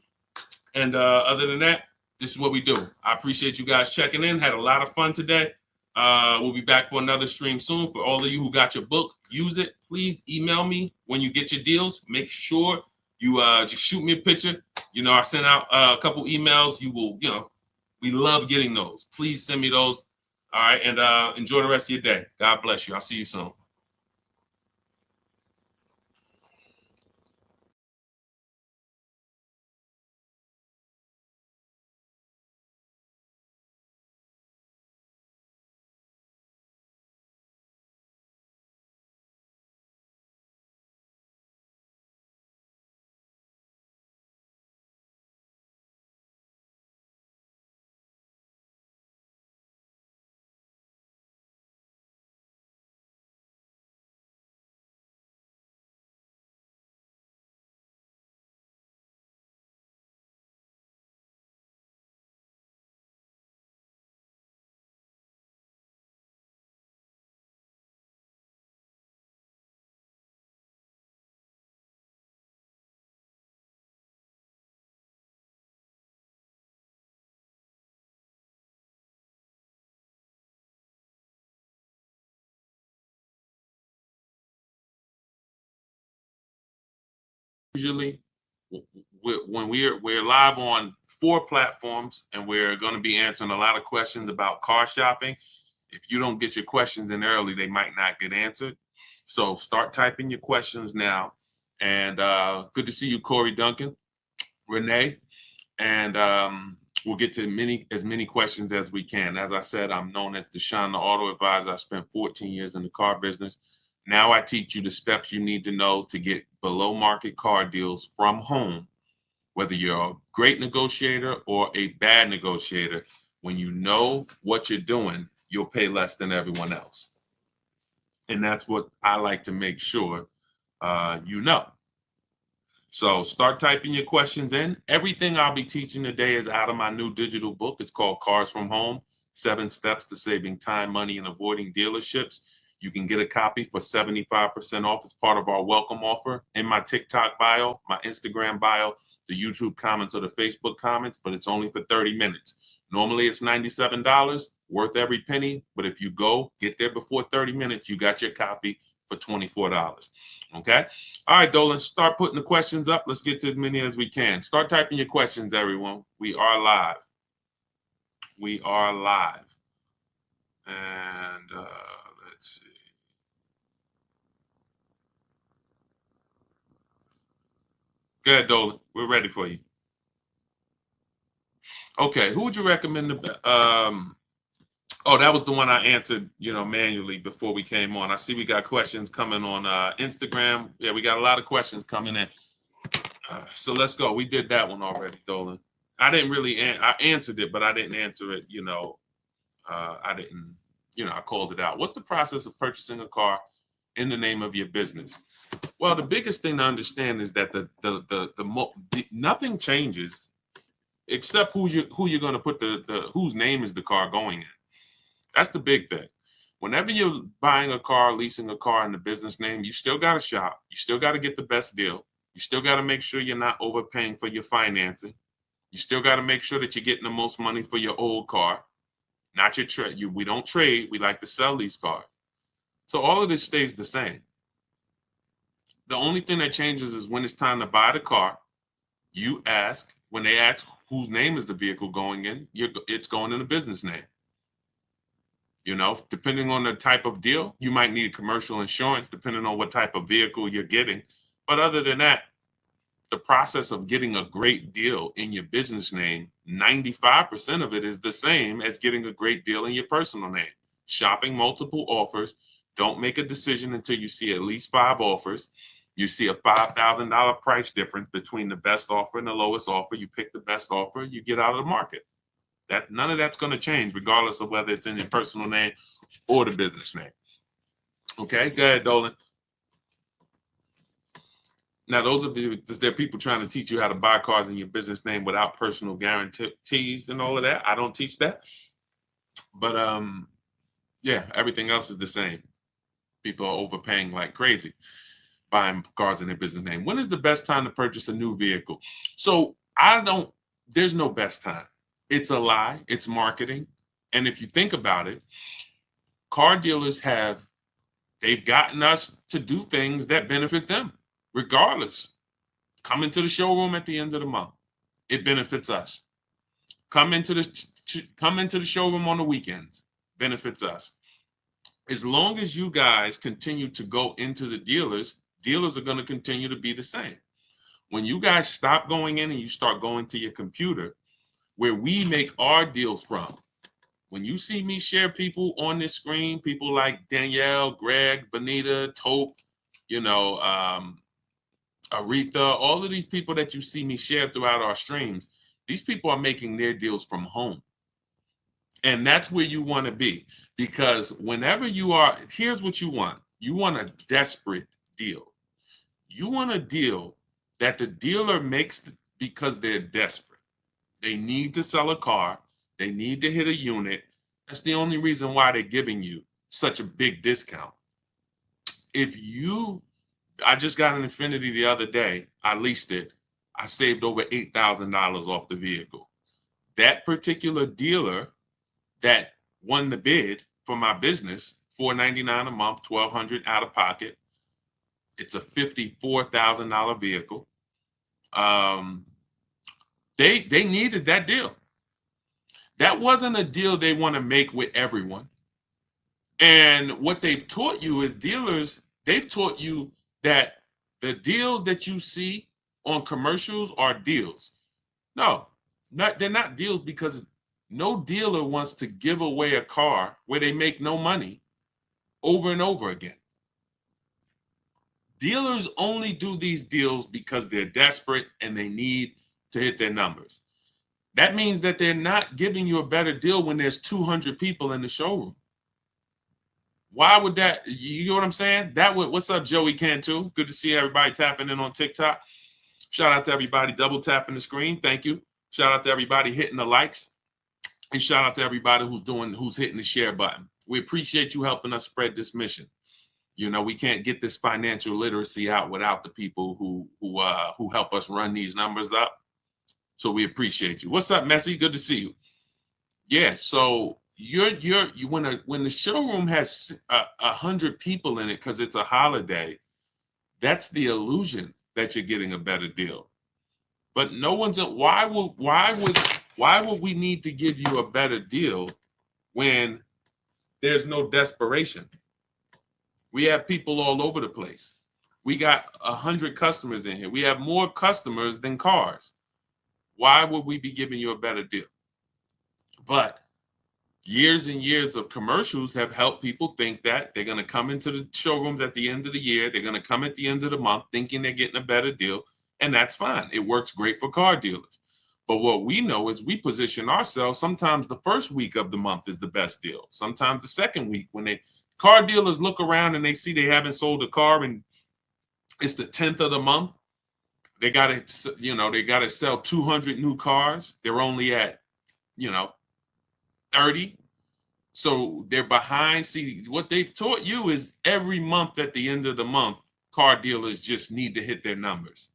And other than that, this is what we do. I appreciate you guys checking in. Had a lot of fun today. We'll be back for another stream soon. For all of you who got your book, use it. Please email me when you get your deals. Make sure you just shoot me a picture. I sent out a couple emails. You will, we love getting those. Please send me those. All right, and enjoy the rest of your day. God bless you. I'll see you soon. Usually, when we're live on 4 platforms, and we're going to be answering a lot of questions about car shopping. If you don't get your questions in early, they might not get answered. So start typing your questions now. And good to see you, Corey Duncan, Renee, and we'll get to as many questions as we can. As I said, I'm known as Deshaun, the Auto Advisor. I spent 14 years in the car business. Now I teach you the steps you need to know to get below market car deals from home. Whether you're a great negotiator or a bad negotiator, when you know what you're doing, you'll pay less than everyone else. And that's what I like to make sure you know. So start typing your questions in. Everything I'll be teaching today is out of my new digital book. It's called Cars from Home, 7 Steps to Saving Time, Money, and Avoiding Dealerships. You can get a copy for 75% off as part of our welcome offer in my TikTok bio, my Instagram bio, the YouTube comments, or the Facebook comments, but it's only for 30 minutes. Normally it's $97, worth every penny, but if you get there before 30 minutes, you got your copy for $24. Okay? All right, Dolan, start putting the questions up. Let's get to as many as we can. Start typing your questions, everyone. We are live. We are live. And let's see. Go ahead, Dolan. We're ready for you. Okay, who would you recommend? Oh, that was the one I answered, manually before we came on. I see we got questions coming on Instagram. Yeah, we got a lot of questions coming in. So let's go. We did that one already, Dolan. I didn't really, I answered it, but I didn't answer it, I didn't, I called it out. What's the process of purchasing a car in the name of your business? Well, the biggest thing to understand is that nothing changes except who you're going to put the whose name is the car going in. That's the big thing. Whenever you're buying a car, leasing a car in the business name, you still got to shop. You still got to get the best deal. You still got to make sure you're not overpaying for your financing. You still got to make sure that you're getting the most money for your old car, not your trade. We don't trade. We like to sell these cars. So all of this stays the same. The only thing that changes is when it's time to buy the car, you ask, when they ask whose name is the vehicle going in, it's going in a business name. Depending on the type of deal, you might need commercial insurance, depending on what type of vehicle you're getting. But other than that, the process of getting a great deal in your business name, 95% of it is the same as getting a great deal in your personal name. Shopping multiple offers. Don't make a decision until you see at least 5 offers. You see a $5,000 price difference between the best offer and the lowest offer. You pick the best offer, you get out of the market. None of that's going to change, regardless of whether it's in your personal name or the business name. Okay, go ahead, Dolan. Now, there are people trying to teach you how to buy cars in your business name without personal guarantees and all of that. I don't teach that. But yeah, everything else is the same. People are overpaying like crazy buying cars in their business name. When is the best time to purchase a new vehicle? So there's no best time. It's a lie. It's marketing. And if you think about it, car dealers they've gotten us to do things that benefit them, regardless. Come into the showroom at the end of the month. It benefits us. Come into the showroom on the weekends. Benefits us. As long as you guys continue to go into the dealers are going to continue to be the same. When you guys stop going in and you start going to your computer, where we make our deals from. When you see me share people on this screen, people like Danielle, Greg, Bonita, Tope, Aretha, all of these people that you see me share throughout our streams, these people are making their deals from home. And that's where you want to be, because whenever here's what you want. You want a desperate deal. You want a deal that the dealer makes because they're desperate. They need to sell a car. They need to hit a unit. That's the only reason why they're giving you such a big discount. I just got an Infiniti the other day. I leased it. I saved over $8,000 off the vehicle. That particular dealer that won the bid for my business, $499 a month, $1,200 out of pocket. It's a $54,000 vehicle. They needed that deal. That wasn't a deal they want to make with everyone. And what they've taught you as dealers, they've taught you that the deals that you see on commercials are deals. No, they're not deals, because no dealer wants to give away a car where they make no money over and over again. Dealers only do these deals because they're desperate and they need to hit their numbers. That means that they're not giving you a better deal when there's 200 people in the showroom. Why would that? You know what I'm saying? What's up, Joey Cantu? Good to see everybody tapping in on TikTok. Shout out to everybody double tapping the screen. Thank you. Shout out to everybody hitting the likes. And shout out to everybody who's hitting the share button. We appreciate you helping us spread this mission. We can't get this financial literacy out without the people who help us run these numbers up. So we appreciate you. What's up, Messi? Good to see you. Yeah. So when the showroom has 100 people in it because it's a holiday, that's the illusion that you're getting a better deal. But no one's. Why would we need to give you a better deal when there's no desperation? We have people all over the place. We got 100 customers in here. We have more customers than cars. Why would we be giving you a better deal? But years and years of commercials have helped people think that they're going to come into the showrooms at the end of the year. They're going to come at the end of the month thinking they're getting a better deal. And that's fine. It works great for car dealers. But what we know is we position ourselves. Sometimes the first week of the month is the best deal. Sometimes the second week, when car dealers look around and they see they haven't sold a car and it's the 10th of the month. They got to, they got to sell 200 new cars. They're only at, 30. So they're behind. See, what they've taught you is every month at the end of the month, car dealers just need to hit their numbers.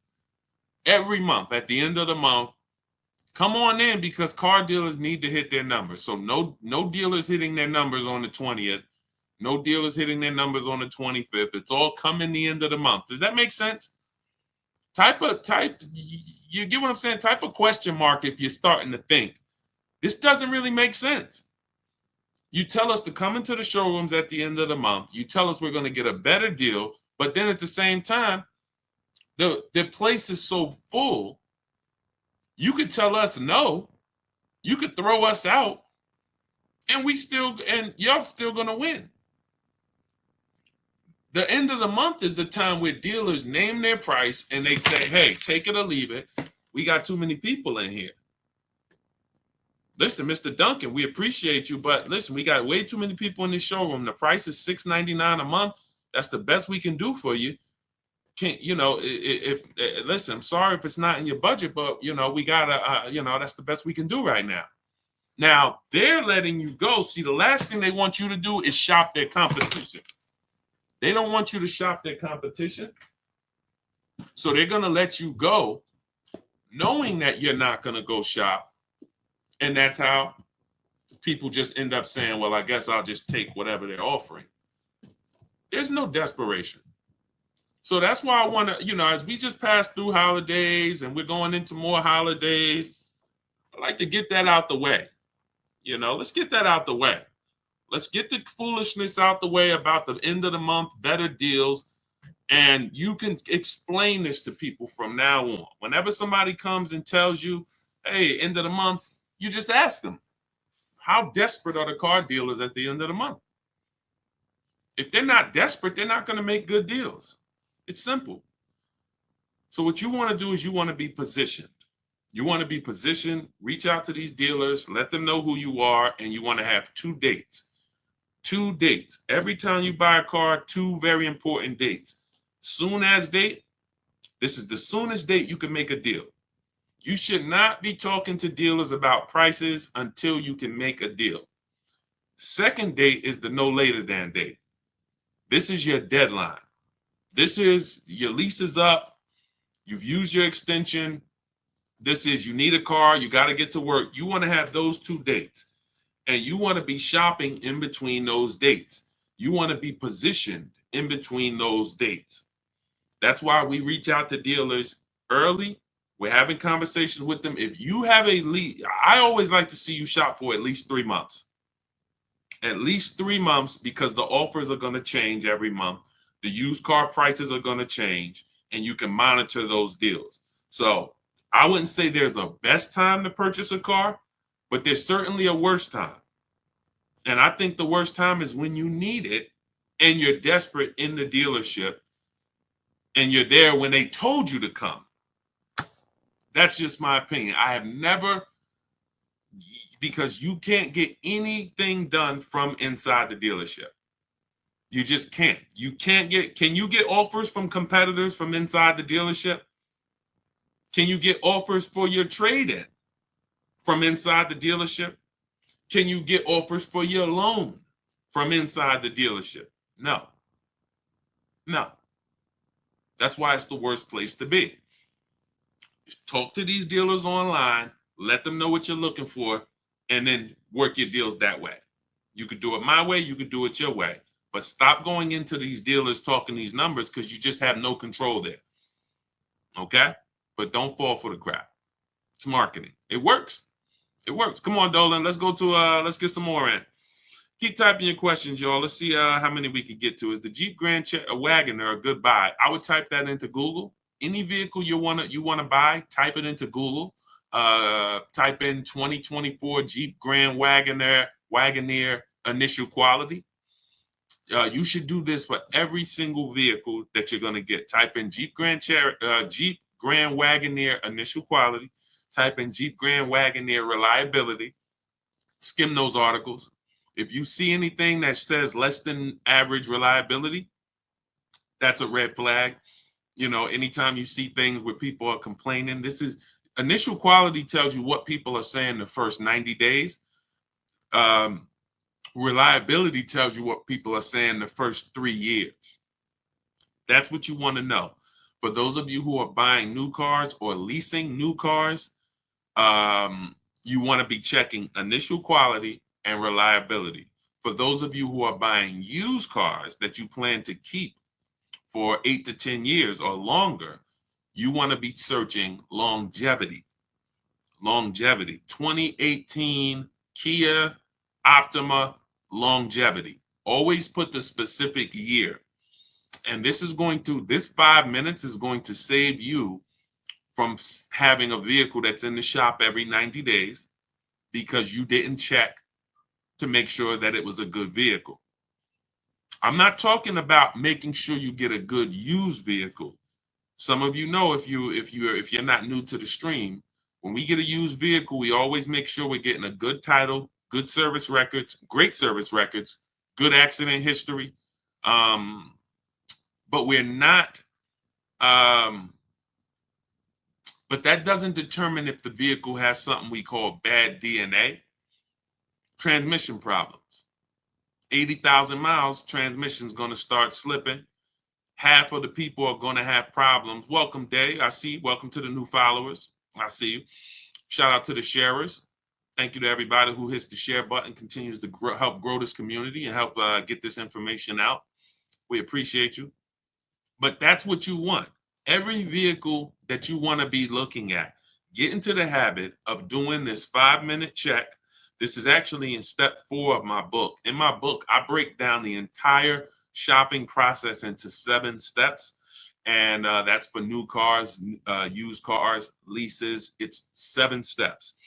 Every month at the end of the month, come on in, because car dealers need to hit their numbers. So no dealers hitting their numbers on the 20th. No dealers hitting their numbers on the 25th. It's all coming the end of the month. Does that make sense? You get what I'm saying? Type a question mark if you're starting to think this doesn't really make sense. You tell us to come into the showrooms at the end of the month. You tell us we're going to get a better deal, but then at the same time, the place is so full. You could tell us no. You could throw us out, and you're still going to win. The end of the month is the time where dealers name their price and they say, hey, take it or leave it. We got too many people in here. Listen, Mr. Duncan, we appreciate you, but listen, we got way too many people in this showroom. The price is $6.99 a month. That's the best we can do for you. Listen, I'm sorry if it's not in your budget, but we gotta, that's the best we can do right now. Now they're letting you go. See, the last thing they want you to do is shop their competition. They don't want you to shop their competition. So they're gonna let you go, knowing that you're not gonna go shop. And that's how people just end up saying, well, I guess I'll just take whatever they're offering. There's no desperation. So that's why I want to, as we just pass through holidays and we're going into more holidays, I like to get that out the way. Let's get that out the way. Let's get the foolishness out the way about the end of the month, better deals. And you can explain this to people from now on. Whenever somebody comes and tells you, hey, end of the month, you just ask them, how desperate are the car dealers at the end of the month? If they're not desperate, they're not going to make good deals. It's simple. So what you want to do is you want to be positioned. You want to be positioned, reach out to these dealers, let them know who you are, and you want to have 2 dates. 2 dates. Every time you buy a car, 2 very important dates. Soon as date, this is the soonest date you can make a deal. You should not be talking to dealers about prices until you can make a deal. Second date is the no later than date. This is your deadline. This is your lease is up. You've used your extension. This is you need a car. You got to get to work. You want to have those 2 dates. And you want to be shopping in between those dates. You want to be positioned in between those dates. That's why we reach out to dealers early. We're having conversations with them. If you have a lead, I always like to see you shop for at least 3 months. At least 3 months, because the offers are going to change every month. The used car prices are going to change, and you can monitor those deals. So I wouldn't say there's a best time to purchase a car, but there's certainly a worst time. And I think the worst time is when you need it and you're desperate in the dealership and you're there when they told you to come. That's just my opinion. I have never, because you can't get anything done from inside the dealership. You just can't. Can you get offers from competitors from inside the dealership? Can you get offers for your trade-in from inside the dealership? Can you get offers for your loan from inside the dealership? No. That's why it's the worst place to be. Just talk to these dealers online, let them know what you're looking for, and then work your deals that way. You could do it my way, you could do it your way. But stop going into these dealers talking these numbers, because you just have no control there. Okay? But don't fall for the crap. It's marketing. It works. Come on, Dolan. Let's let's get some more in. Keep typing your questions, y'all. Let's see how many we can get to. Is the Jeep Grand Wagoner a good buy? I would type that into Google. Any vehicle you wanna buy, type it into Google. Type in 2024 Jeep Grand Wagoner Wagoneer initial quality. You should do this for every single vehicle that you're going to get. Type in Jeep Grand Wagoneer initial quality. Type in Jeep Grand Wagoneer reliability. Skim those articles. If you see anything that says less than average reliability, that's a red flag. You know, anytime you see things where people are complaining, this is initial quality tells you what people are saying the first 90 days. Reliability tells you what people are saying the first 3 years. That's what you want to know. For those of you who are buying new cars or leasing new cars, you want to be checking initial quality and reliability. For those of you who are buying used cars that you plan to keep for 8 to 10 years or longer, you want to be searching longevity. Longevity. 2018 Kia Optima longevity. Always put the specific year. And this 5 minutes is going to save you from having a vehicle that's in the shop every 90 days because you didn't check to make sure that it was a good vehicle. I'm not talking about making sure you get a good used vehicle. Some of you know, if you're not new to the stream, when we get a used vehicle, we always make sure we're getting a good title, good service records, great service records, good accident history. But we're not, but that doesn't determine if the vehicle has something we call bad DNA. Transmission problems. 80,000 miles, transmission's going to start slipping. Half of the people are going to have problems. Welcome, Day. I see. Welcome to the new followers. I see you. Shout out to the sharers. Thank you to everybody who hits the share button, continues to help grow this community and help get this information out. We appreciate you. But that's what you want. Every vehicle that you want to be looking at, get into the habit of doing this 5-minute check. This is actually in step 4 of my book. In my book, I break down the entire shopping process into 7 steps. And that's for new cars, used cars, leases. It's 7 steps.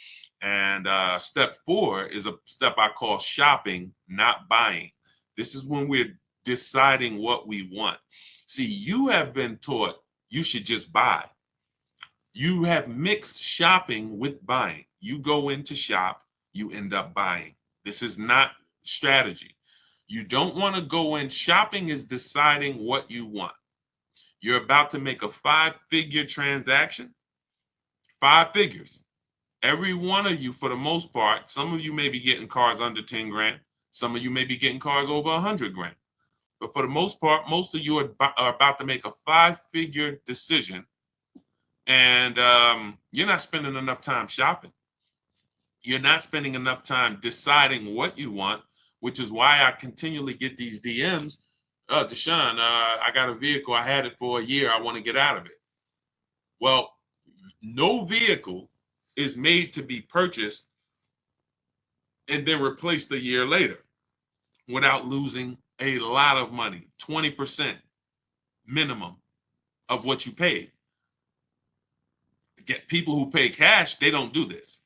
And step 4 is a step I call shopping, not buying. This is when we're deciding what we want. See, you have been taught you should just buy. You have mixed shopping with buying. You go in to shop, you end up buying. This is not strategy. You don't want to go in. Shopping is deciding what you want. You're about to make a 5-figure transaction. 5 figures. Every one of you, for the most part, some of you may be getting cars under 10 grand. Some of you may be getting cars over 100 grand. But for the most part, most of you are about to make a 5-figure decision. And you're not spending enough time shopping. You're not spending enough time deciding what you want, which is why I continually get these DMs. Deshaun, I got a vehicle. I had it for a year. I want to get out of it. Well, no vehicle is made to be purchased and then replaced a year later without losing a lot of money, 20% minimum of what you paid. Get people who pay cash, they don't do this.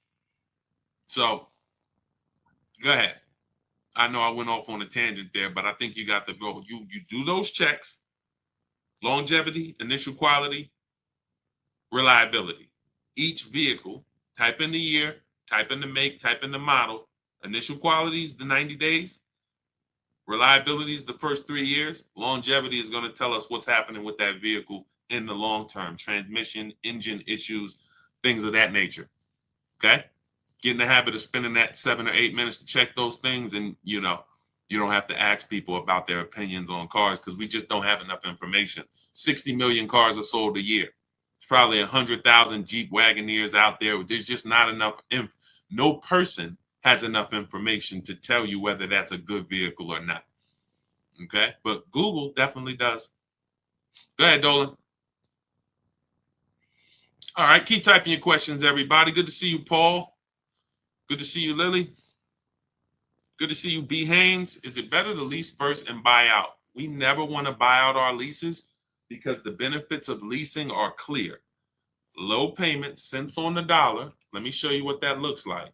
So go ahead. I know I went off on a tangent there, but I think you got to go. You do those checks: longevity, initial quality, reliability. Each vehicle, type in the year, type in the make, type in the model. Initial quality is the 90 days. Reliability is the first 3 years. Longevity is going to tell us what's happening with that vehicle in the long term. Transmission, engine issues, things of that nature. Okay? Get in the habit of spending that 7 or 8 minutes to check those things, and you don't have to ask people about their opinions on cars because we just don't have enough information. 60 million cars are sold a year. There's probably 100,000 Jeep Wagoneers out there. There's just not enough. No person has enough information to tell you whether that's a good vehicle or not. Okay, but Google definitely does. Go ahead, Dolan. All right, keep typing your questions, everybody. Good to see you, Paul. Good to see you, Lily. Good to see you, B. Haynes. Is it better to lease first and buy out? We never want to buy out our leases because the benefits of leasing are clear. Low payment, cents on the dollar. Let me show you what that looks like.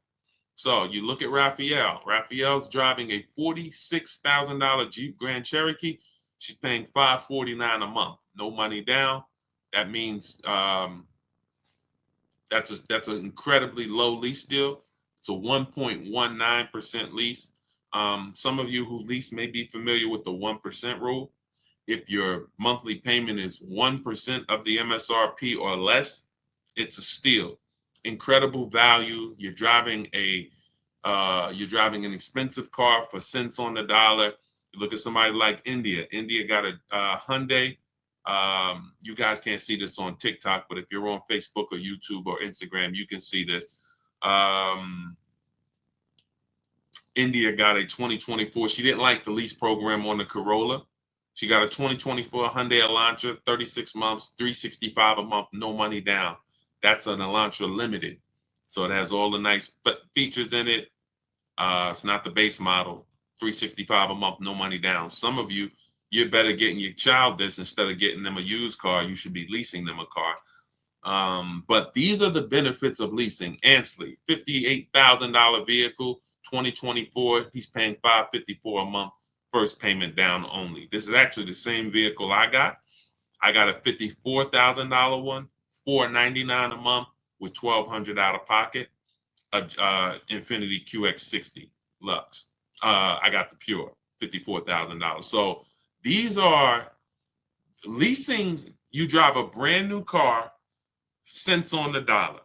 So you look at Raphael. Raphael's driving a $46,000 Jeep Grand Cherokee. She's paying $549 a month, no money down. That means that's an incredibly low lease deal. It's a 1.19% lease. Some of you who lease may be familiar with the 1% rule. If your monthly payment is 1% of the MSRP or less, it's a steal. Incredible value. You're driving an expensive car for cents on the dollar. You look at somebody like India. India got a Hyundai. You guys can't see this on TikTok, but if you're on Facebook or YouTube or Instagram, you can see this. India got a 2024. She didn't like the lease program on the Corolla. She got a 2024 Hyundai Elantra, 36 months, $365 a month, no money down. That's an Elantra Limited. So it has all the nice features in it. It's not the base model. $365 a month, no money down. Some of you, you're better getting your child this instead of getting them a used car. You should be leasing them a car. But these are the benefits of leasing. Ansley, $58,000 vehicle, 2024. He's paying $554 a month, first payment down only. This is actually the same vehicle I got. I got a $54,000 one, $499 a month with $1,200 out of pocket. Infiniti QX60 Lux. I got the Pure, $54,000. So these are leasing. You drive a brand new car, cents on the dollar.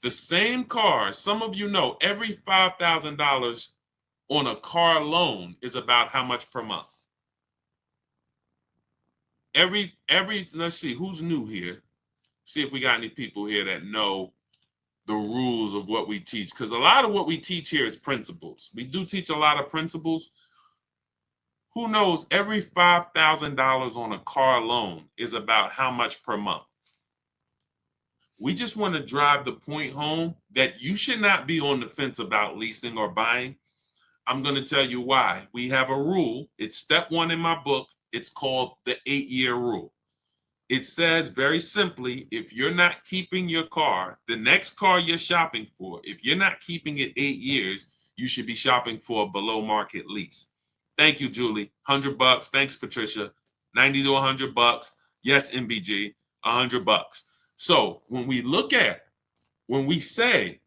The same car, some of you know, every $5,000 on a car loan is about how much per month? Let's see, who's new here? See if we got any people here that know the rules of what we teach, because a lot of what we teach here is principles. We do teach a lot of principles. Who knows every $5,000 on a car loan is about how much per month? We just want to drive the point home that you should not be on the fence about leasing or buying. I'm going to tell you why. We have a rule. It's step 1 in my book. It's called the 8-year rule. It says very simply, if you're not keeping your car, the next car you're shopping for, if you're not keeping it 8 years, you should be shopping for a below market lease. Thank you, Julie. $100. Thanks, Patricia. $90 to $100. Yes, MBG, $100. So when we say,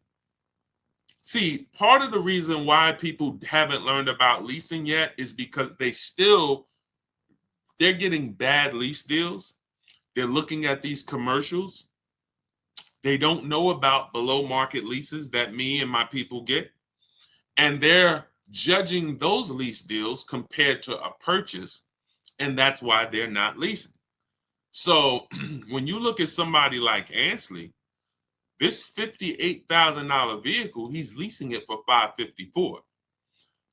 see, part of the reason why people haven't learned about leasing yet is because they're getting bad lease deals. They're looking at these commercials. They don't know about below market leases that me and my people get. And they're judging those lease deals compared to a purchase. And that's why they're not leasing. So when you look at somebody like Ansley, this $58,000 vehicle, he's leasing it for $554.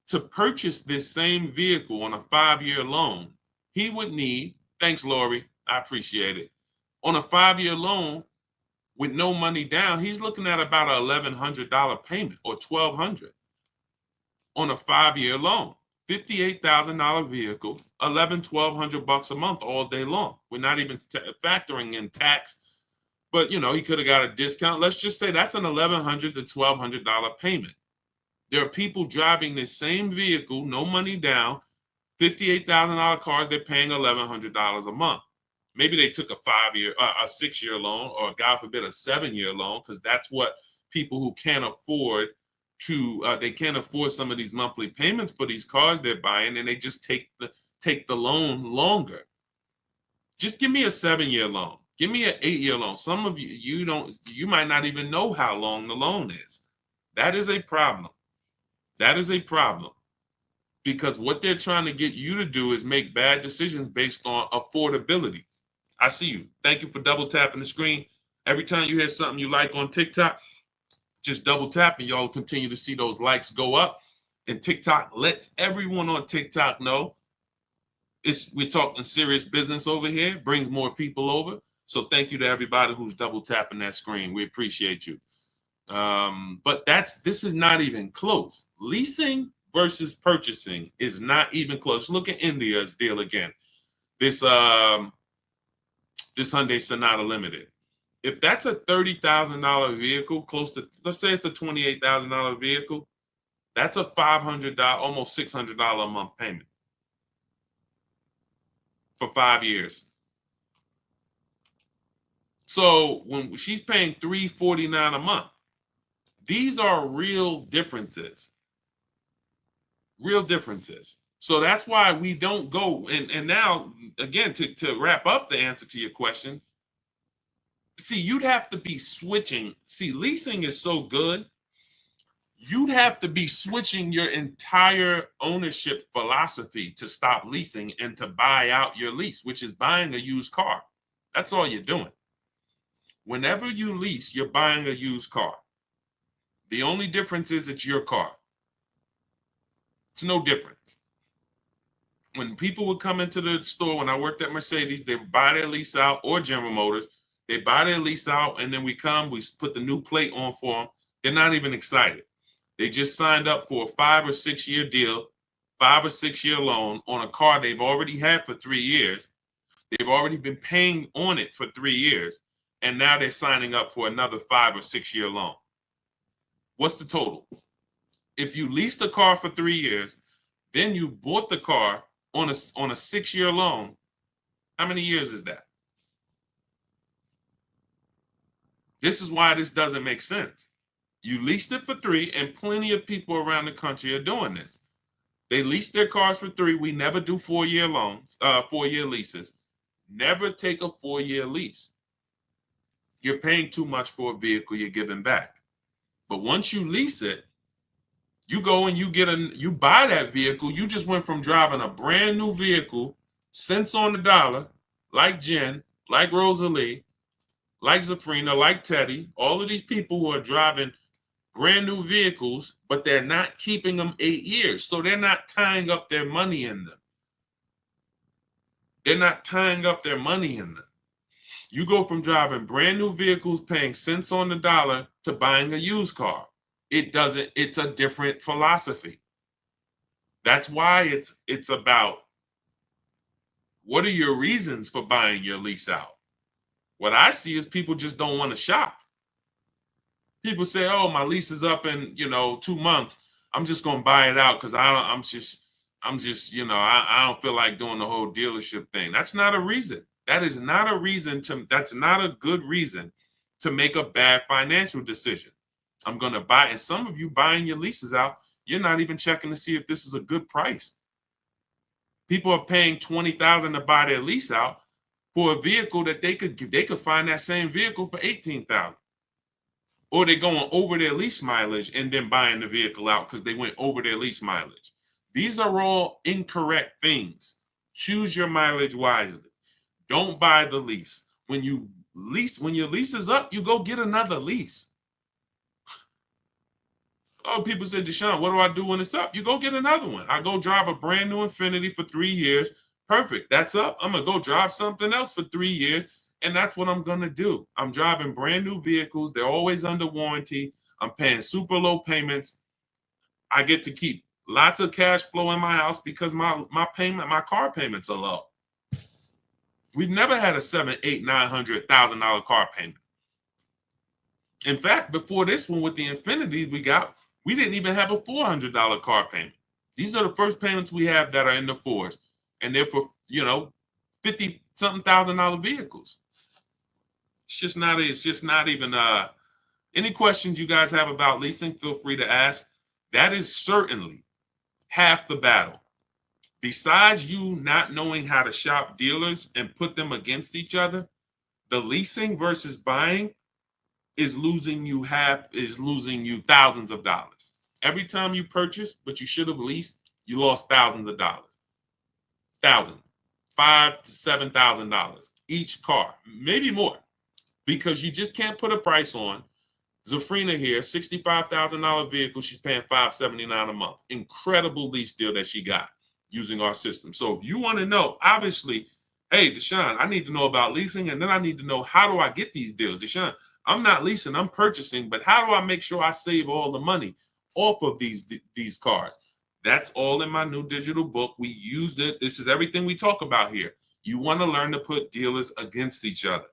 To purchase this same vehicle on a 5-year loan, he would need, thanks, Lori, I appreciate it. On a 5-year loan with no money down, he's looking at about an $1,100 payment or $1,200 on a 5-year loan. $58,000 vehicle, $1,200 a month all day long. We're not even factoring in tax, but you know, he could have got a discount. Let's just say that's an $1,100 to $1,200 payment. There are people driving the same vehicle, no money down, $58,000 cars, they're paying $1,100 a month. Maybe they took a 6-year loan, or God forbid, a 7-year loan, because that's what people who can't afford they can't afford some of these monthly payments for these cars they're buying, and they just take the loan longer. Just give me a 7-year loan. Give me an 8-year loan. Some of you might not even know how long the loan is. That is a problem. That is a problem. Because what they're trying to get you to do is make bad decisions based on affordability. I see you. Thank you for double tapping the screen. Every time you hear something you like on TikTok, just double tap and y'all continue to see those likes go up. And TikTok lets everyone on TikTok know we're talking serious business over here, brings more people over. So thank you to everybody who's double tapping that screen. We appreciate you. But this is not even close. Leasing versus purchasing is not even close. Look at India's deal again. This Hyundai Sonata Limited. If that's a $30,000 vehicle, close to, let's say it's a $28,000 vehicle, that's a $500, almost $600 a month payment for 5 years. So when she's paying $349 a month, these are real differences. Real differences. So that's why we don't go. And now, again, to wrap up the answer to your question, see, you'd have to be switching. See, leasing is so good. You'd have to be switching your entire ownership philosophy to stop leasing and to buy out your lease, which is buying a used car. That's all you're doing. Whenever you lease, you're buying a used car. The only difference is it's your car. It's no different. When people would come into the store, when I worked at Mercedes, they would buy their lease out, or General Motors. They buy their lease out, and then we put the new plate on for them. They're not even excited. They just signed up for a 5 or 6 year deal, 5 or 6 year loan on a car they've already had for 3 years. They've already been paying on it for 3 years, and now they're signing up for another 5 or 6 year loan. What's the total? If you leased a car for 3 years, then you bought the car on a 6 year loan, how many years is that? This is why this doesn't make sense. You leased it for 3, and plenty of people around the country are doing this. They lease their cars for 3. We never do 4 year loans, 4 year leases. Never take a 4 year lease. You're paying too much for a vehicle you're giving back. But once you lease it, you go and you buy that vehicle. You just went from driving a brand new vehicle, cents on the dollar, like Jen, like Rosalie, like Zafrina, like Teddy, all of these people who are driving brand new vehicles, but they're not keeping them 8 years. So they're not tying up their money in them. They're not tying up their money in them. You go from driving brand new vehicles, paying cents on the dollar, to buying a used car. It's a different philosophy. That's why it's about, what are your reasons for buying your lease out? What I see is people just don't want to shop. People say, oh, my lease is up in 2 months. I'm just gonna buy it out because I don't feel like doing the whole dealership thing. That's not a reason. That's not a good reason to make a bad financial decision. I'm going to buy, and some of you buying your leases out, you're not even checking to see if this is a good price. People are paying $20,000 to buy their lease out for a vehicle that they could find that same vehicle for $18,000. Or they're going over their lease mileage and then buying the vehicle out because they went over their lease mileage. These are all incorrect things. Choose your mileage wisely. Don't buy the lease. When your lease is up, you go get another lease. Oh, people say, Deshaun, what do I do when it's up? You go get another one. I go drive a brand new Infiniti for 3 years. Perfect. That's up. I'm going to go drive something else for 3 years. And that's what I'm going to do. I'm driving brand new vehicles. They're always under warranty. I'm paying super low payments. I get to keep lots of cash flow in my house because my car payments are low. We've never had a $700,000, $800,000, $900,000 car payment. In fact, before this one with the Infiniti we didn't even have a $400 car payment. These are the first payments we have that are in the fours, and they're for $50-something thousand vehicles. It's just not even. Any questions you guys have about leasing, feel free to ask. That is certainly half the battle. Besides you not knowing how to shop dealers and put them against each other, the leasing versus buying is losing you thousands of dollars. Every time you purchase, but you should have leased, you lost thousands of dollars. $5,000 to $7,000 each car, maybe more, because you just can't put a price on. Zafrina here, $65,000 vehicle, she's paying $579 a month. Incredible lease deal that she got using our system. So if you want to know, obviously, hey, Deshaun, I need to know about leasing, and then I need to know, how do I get these deals? Deshaun, I'm not leasing, I'm purchasing, but how do I make sure I save all the money off of these cars? That's all in my new digital book. We used it. This is everything we talk about here. You want to learn to put dealers against each other.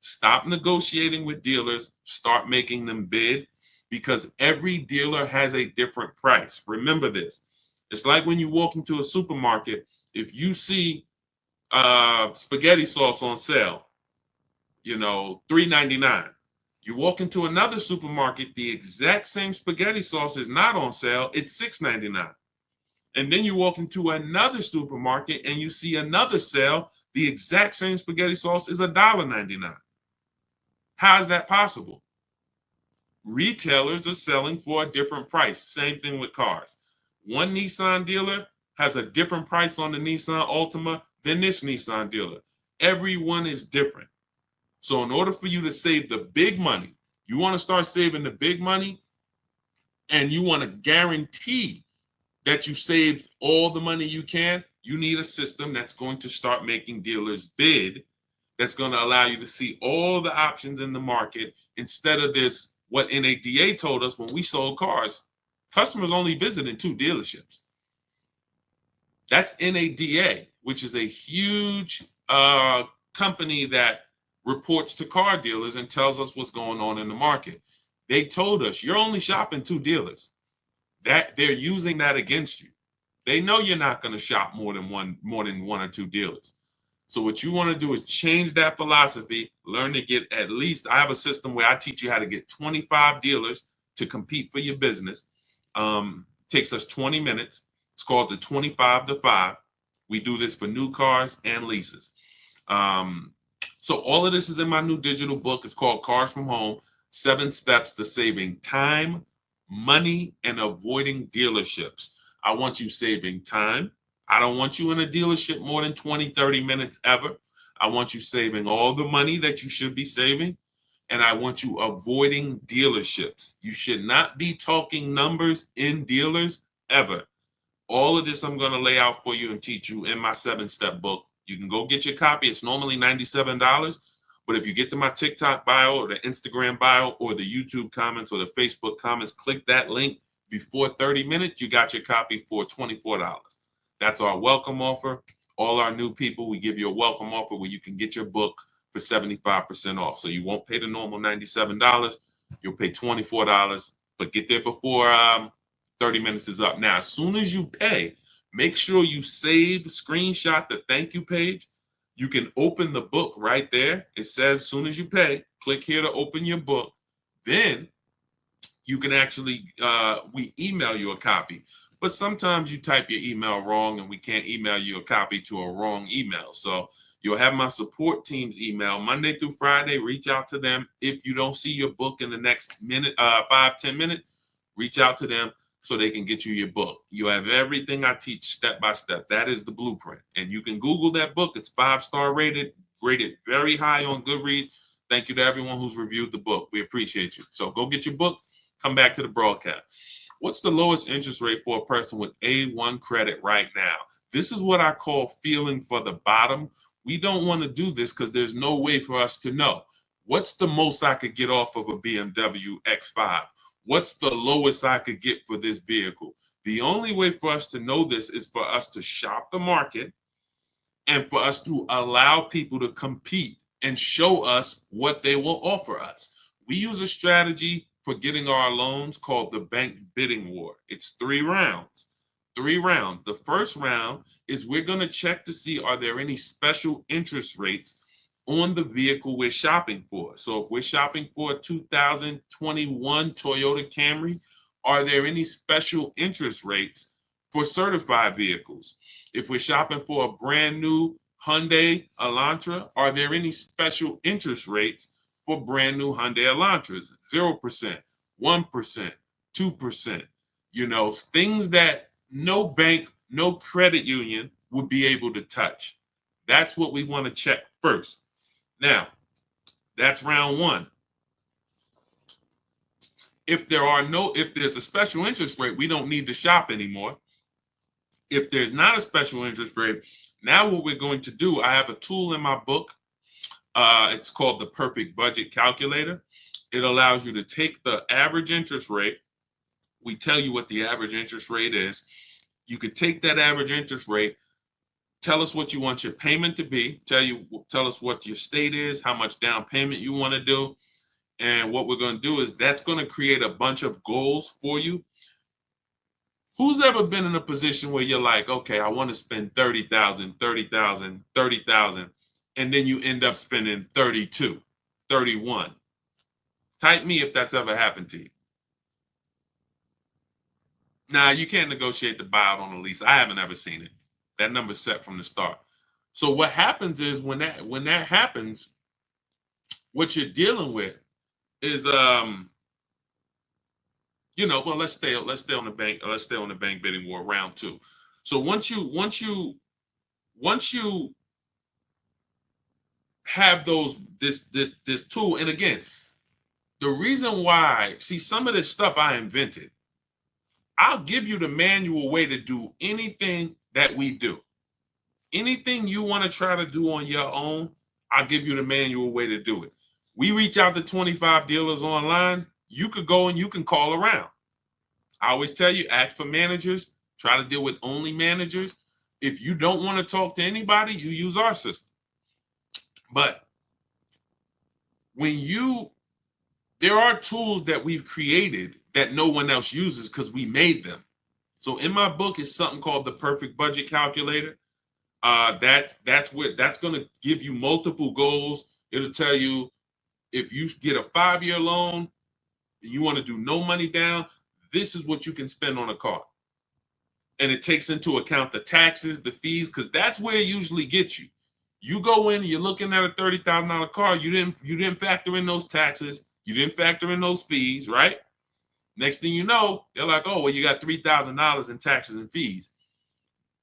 Stop negotiating with dealers, start making them bid, because every dealer has a different price. Remember this. It's like when you walk into a supermarket, if you see spaghetti sauce on sale, $3.99. You walk into another supermarket, the exact same spaghetti sauce is not on sale, it's $6.99. And then you walk into another supermarket and you see another sale, the exact same spaghetti sauce is $1.99. How is that possible? Retailers are selling for a different price. Same thing with cars. One Nissan dealer has a different price on the Nissan Altima than this Nissan dealer. Everyone is different. So in order for you to save the big money, you want to start saving the big money, and you want to guarantee that you save all the money you can, you need a system that's going to start making dealers bid, that's going to allow you to see all the options in the market instead of this, what NADA told us when we sold cars. Customers only visited 2 dealerships. That's NADA, which is a huge company that reports to car dealers and tells us what's going on in the market. They told us you're only shopping 2 dealers. That they're using that against you. They know you're not going to shop more than one or 2 dealers. So what you want to do is change that philosophy, learn to get at least, I have a system where I teach you how to get 25 dealers to compete for your business. Takes us 20 minutes. It's called the 25 to 5. We do this for new cars and leases. So all of this is in my new digital book. It's called Cars from Home, 7 Steps to Saving Time, Money, and Avoiding Dealerships. I want you saving time. I don't want you in a dealership more than 20, 30 minutes ever. I want you saving all the money that you should be saving. And I want you avoiding dealerships. You should not be talking numbers in dealers ever. All of this I'm going to lay out for you and teach you in my 7-step book. You can go get your copy. It's normally $97. But if you get to my TikTok bio or the Instagram bio or the YouTube comments or the Facebook comments, click that link before 30 minutes, you got your copy for $24. That's our welcome offer. All our new people, we give you a welcome offer where you can get your book for 75% off. So you won't pay the normal $97. You'll pay $24, but get there before 30 minutes is up. Now, as soon as you pay, make sure you save, screenshot the thank you page. You can open the book right there. It says as soon as you pay, click here to open your book. Then you can actually, we email you a copy. But sometimes you type your email wrong and we can't email you a copy to a wrong email. So you'll have my support team's email Monday through Friday. Reach out to them. If you don't see your book in the next minute, 5-10 minutes, reach out to them so they can get you your book. You have everything I teach step by step. That is the blueprint. And you can Google that book. It's 5-star rated very high on Goodreads. Thank you to everyone who's reviewed the book. We appreciate you. So go get your book. Come back to the broadcast. What's the lowest interest rate for a person with A1 credit right now? This is what I call feeling for the bottom. We don't want to do this because there's no way for us to know. What's the most I could get off of a BMW X5? What's the lowest I could get for this vehicle? The only way for us to know this is for us to shop the market and for us to allow people to compete and show us what they will offer us. We use a strategy for getting our loans called the bank bidding war. It's 3 rounds. 3 rounds. The first round is we're going to check to see, are there any special interest rates on the vehicle we're shopping for? So if we're shopping for a 2021 Toyota Camry, are there any special interest rates for certified vehicles? If we're shopping for a brand new Hyundai Elantra, are there any special interest rates for brand new Hyundai Elantras? 0%, 1%, 2%, things that no bank, no credit union would be able to touch. That's what we want to check first. Now, that's round 1. If there's a special interest rate, we don't need to shop anymore. If there's not a special interest rate, now what we're going to do, I have a tool in my book. It's called the Perfect Budget Calculator. It allows you to take the average interest rate. We tell you what the average interest rate is. You could take that average interest rate, Tell us what you want your payment to be. Tell us what your state is, how much down payment you want to do. And what we're going to do is that's going to create a bunch of goals for you. Who's ever been in a position where you're like, okay, I want to spend 30,000, 30,000, 30,000, and then you end up spending 32, 31. Type me if that's ever happened to you. Now, you can't negotiate the buyout on a lease. I haven't ever seen it. That number's set from the start. So what happens is when that happens, what you're dealing with is well, let's stay on the bank bidding war round 2. So once you have this tool, and again, the reason why, see, some of this stuff I invented. I'll give you the manual way to do anything that we do. Anything you want to try to do on your own, I'll give you the manual way to do it. We reach out to 25 dealers online. You could go and you can call around. I always tell you, ask for managers. Try to deal with only managers. If you don't want to talk to anybody, you use our system. But there are tools that we've created that no one else uses because we made them. So in my book is something called the Perfect Budget Calculator. That's going to give you multiple goals. It'll tell you if you get a 5-year loan, you want to do no money down, this is what you can spend on a car. And it takes into account the taxes, the fees, because that's where it usually gets you. You go in, you're looking at a $30,000 car, you didn't factor in those taxes, you didn't factor in those fees, right? Next thing you know, they're like, oh, well, you got $3,000 in taxes and fees.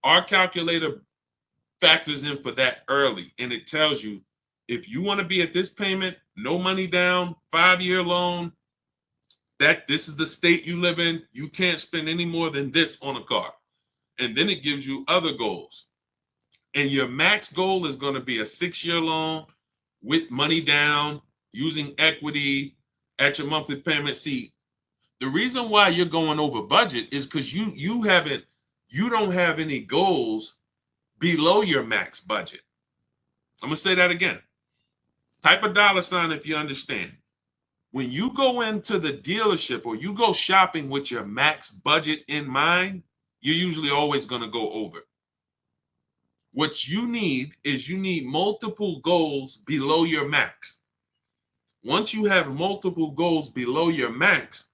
Our calculator factors in for that early, and it tells you if you want to be at this payment, no money down, 5-year loan, that this is the state you live in, you can't spend any more than this on a car. And then it gives you other goals. And your max goal is going to be a 6-year loan with money down, using equity at your monthly payment. See, the reason why you're going over budget is because you don't have any goals below your max budget. I'm going to say that again. Type a $ if you understand. When you go into the dealership or you go shopping with your max budget in mind, you're usually always going to go over. What you need is multiple goals below your max. Once you have multiple goals below your max,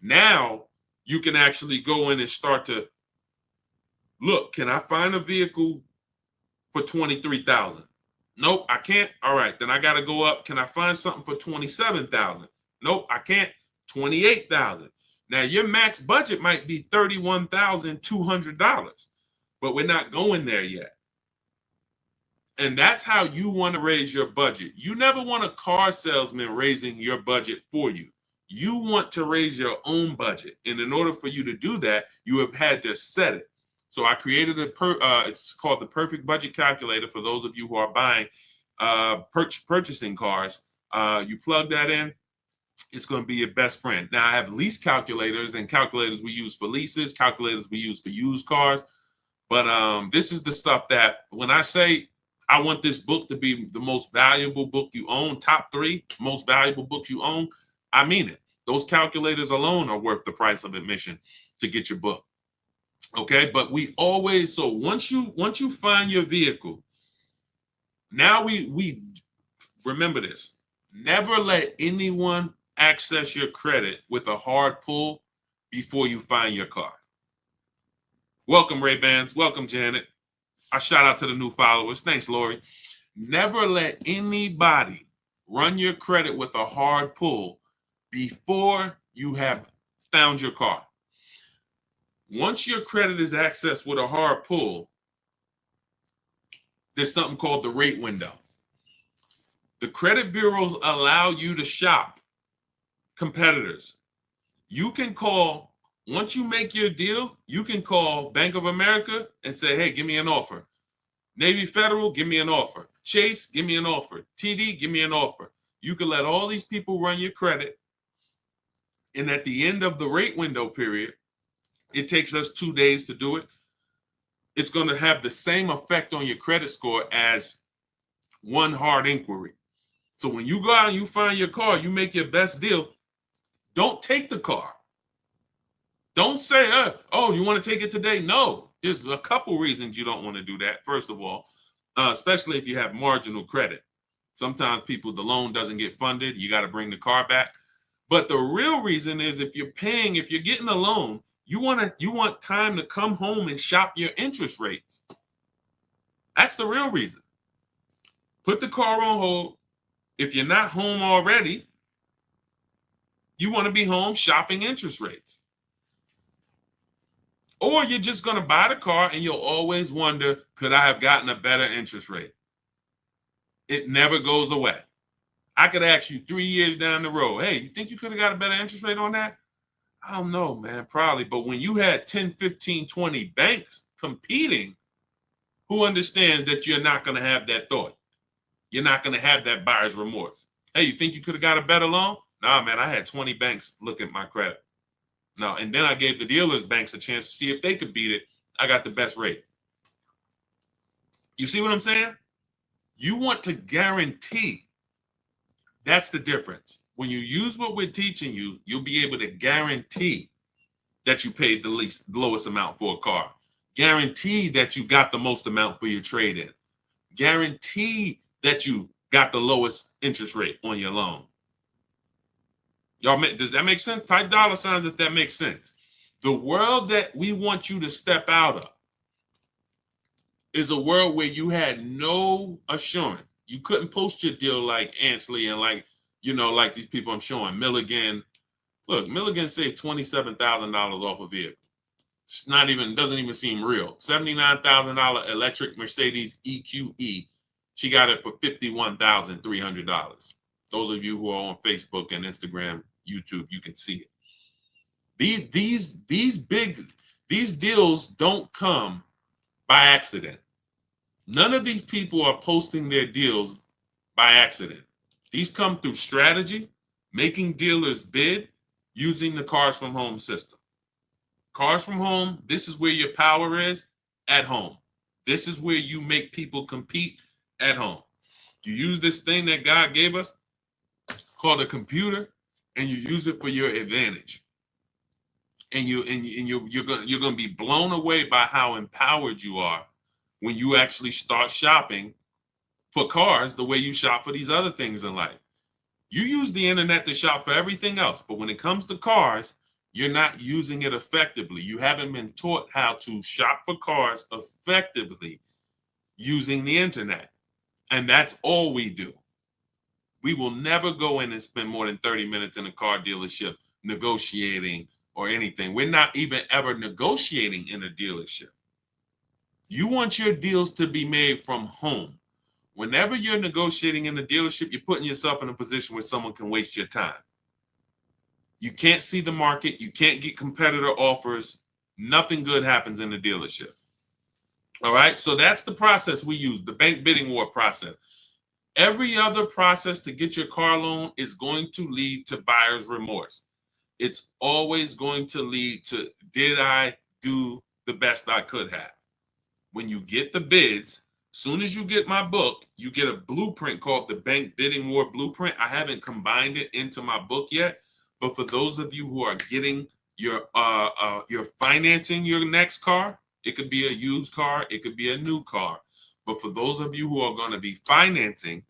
now you can actually go in and start to look, can I find a vehicle for $23,000? Nope, I can't. All right, then I got to go up. Can I find something for $27,000? Nope, I can't. $28,000. Now your max budget might be $31,200, but we're not going there yet. And that's how you want to raise your budget. You never want a car salesman raising your budget for you. You want to raise your own budget. And in order for you to do that, you have had to set it. So I created it's called the Perfect Budget Calculator for those of you who are buying, purchasing cars. You plug that in, it's going to be your best friend. Now I have lease calculators and calculators we use for leases, calculators we use for used cars. But this is the stuff that when I say I want this book to be the most valuable book you own, top 3 most valuable books you own, I mean it. Those calculators alone are worth the price of admission to get your book. Okay, but we always, so once you find your vehicle, now we remember this. Never let anyone access your credit with a hard pull before you find your car. Welcome, Ray-Bans. Welcome, Janet. I shout out to the new followers. Thanks, Lori. Never let anybody run your credit with a hard pull before you have found your car. Once your credit is accessed with a hard pull, there's something called the rate window. The credit bureaus allow you to shop competitors. You can call, once you make your deal, you can call Bank of America and say, hey, give me an offer. Navy Federal, give me an offer. Chase, give me an offer. TD, give me an offer. You can let all these people run your credit. And at the end of the rate window period, it takes us 2 days to do it. it's going to have the same effect on your credit score as one hard inquiry. So when you go out and you find your car, you make your best deal, don't take the car. Don't say, oh, you want to take it today? No, there's a couple reasons you don't want to do that. First of all, especially if you have marginal credit. Sometimes the loan doesn't get funded. You got to bring the car back. But the real reason is if you're getting a loan, you want time to come home and shop your interest rates. That's the real reason. Put the car on hold. If you're not home already, you want to be home shopping interest rates. Or you're just going to buy the car and you'll always wonder, could I have gotten a better interest rate? It never goes away. I could ask you 3 years down the road, hey, you think you could have got a better interest rate on that? I don't know, man, probably. But when you had 10, 15, 20 banks competing, who understands that you're not going to have that thought? You're not going to have that buyer's remorse. Hey, you think you could have got a better loan? Nah, man, I had 20 banks look at my credit. No, and then I gave the dealers banks a chance to see if they could beat it. I got the best rate. You see what I'm saying? You want to guarantee. That's the difference. When you use what we're teaching you, you'll be able to guarantee that you paid the lowest amount for a car. Guarantee that you got the most amount for your trade-in. Guarantee that you got the lowest interest rate on your loan. Y'all, does that make sense? Type dollar signs if that makes sense. The world that we want you to step out of is a world where you had no assurance. You couldn't post your deal like Ansley and like these people I'm showing. Milligan. Look, Milligan saved $27,000 off a vehicle. It's doesn't even seem real. $79,000 electric Mercedes EQE. She got it for $51,300. Those of you who are on Facebook and Instagram, YouTube, you can see it. These deals don't come by accident. None of these people are posting their deals by accident. These come through strategy, making dealers bid, using the Cars from Home system. Cars from Home, this is where your power is, at home. This is where you make people compete, at home. You use this thing that God gave us called a computer, and you use it for your advantage. And you're gonna be blown away by how empowered you are when you actually start shopping for cars the way you shop for these other things in life. You use the internet to shop for everything else, but when it comes to cars, you're not using it effectively. You haven't been taught how to shop for cars effectively using the internet. And that's all we do. We will never go in and spend more than 30 minutes in a car dealership negotiating or anything. We're not even ever negotiating in a dealership. You want your deals to be made from home. Whenever you're negotiating in a dealership, you're putting yourself in a position where someone can waste your time. You can't see the market. You can't get competitor offers. Nothing good happens in the dealership. All right, so that's the process we use, the bank bidding war process. Every other process to get your car loan is going to lead to buyer's remorse. It's always going to lead to, did I do the best I could have? When you get the bids, soon as you get my book, you get a blueprint called the Bank Bidding War Blueprint. I haven't combined it into my book yet, but for those of you who are getting you're financing your next car, it could be a used car, it could be a new car. But for those of you who are going to be financing,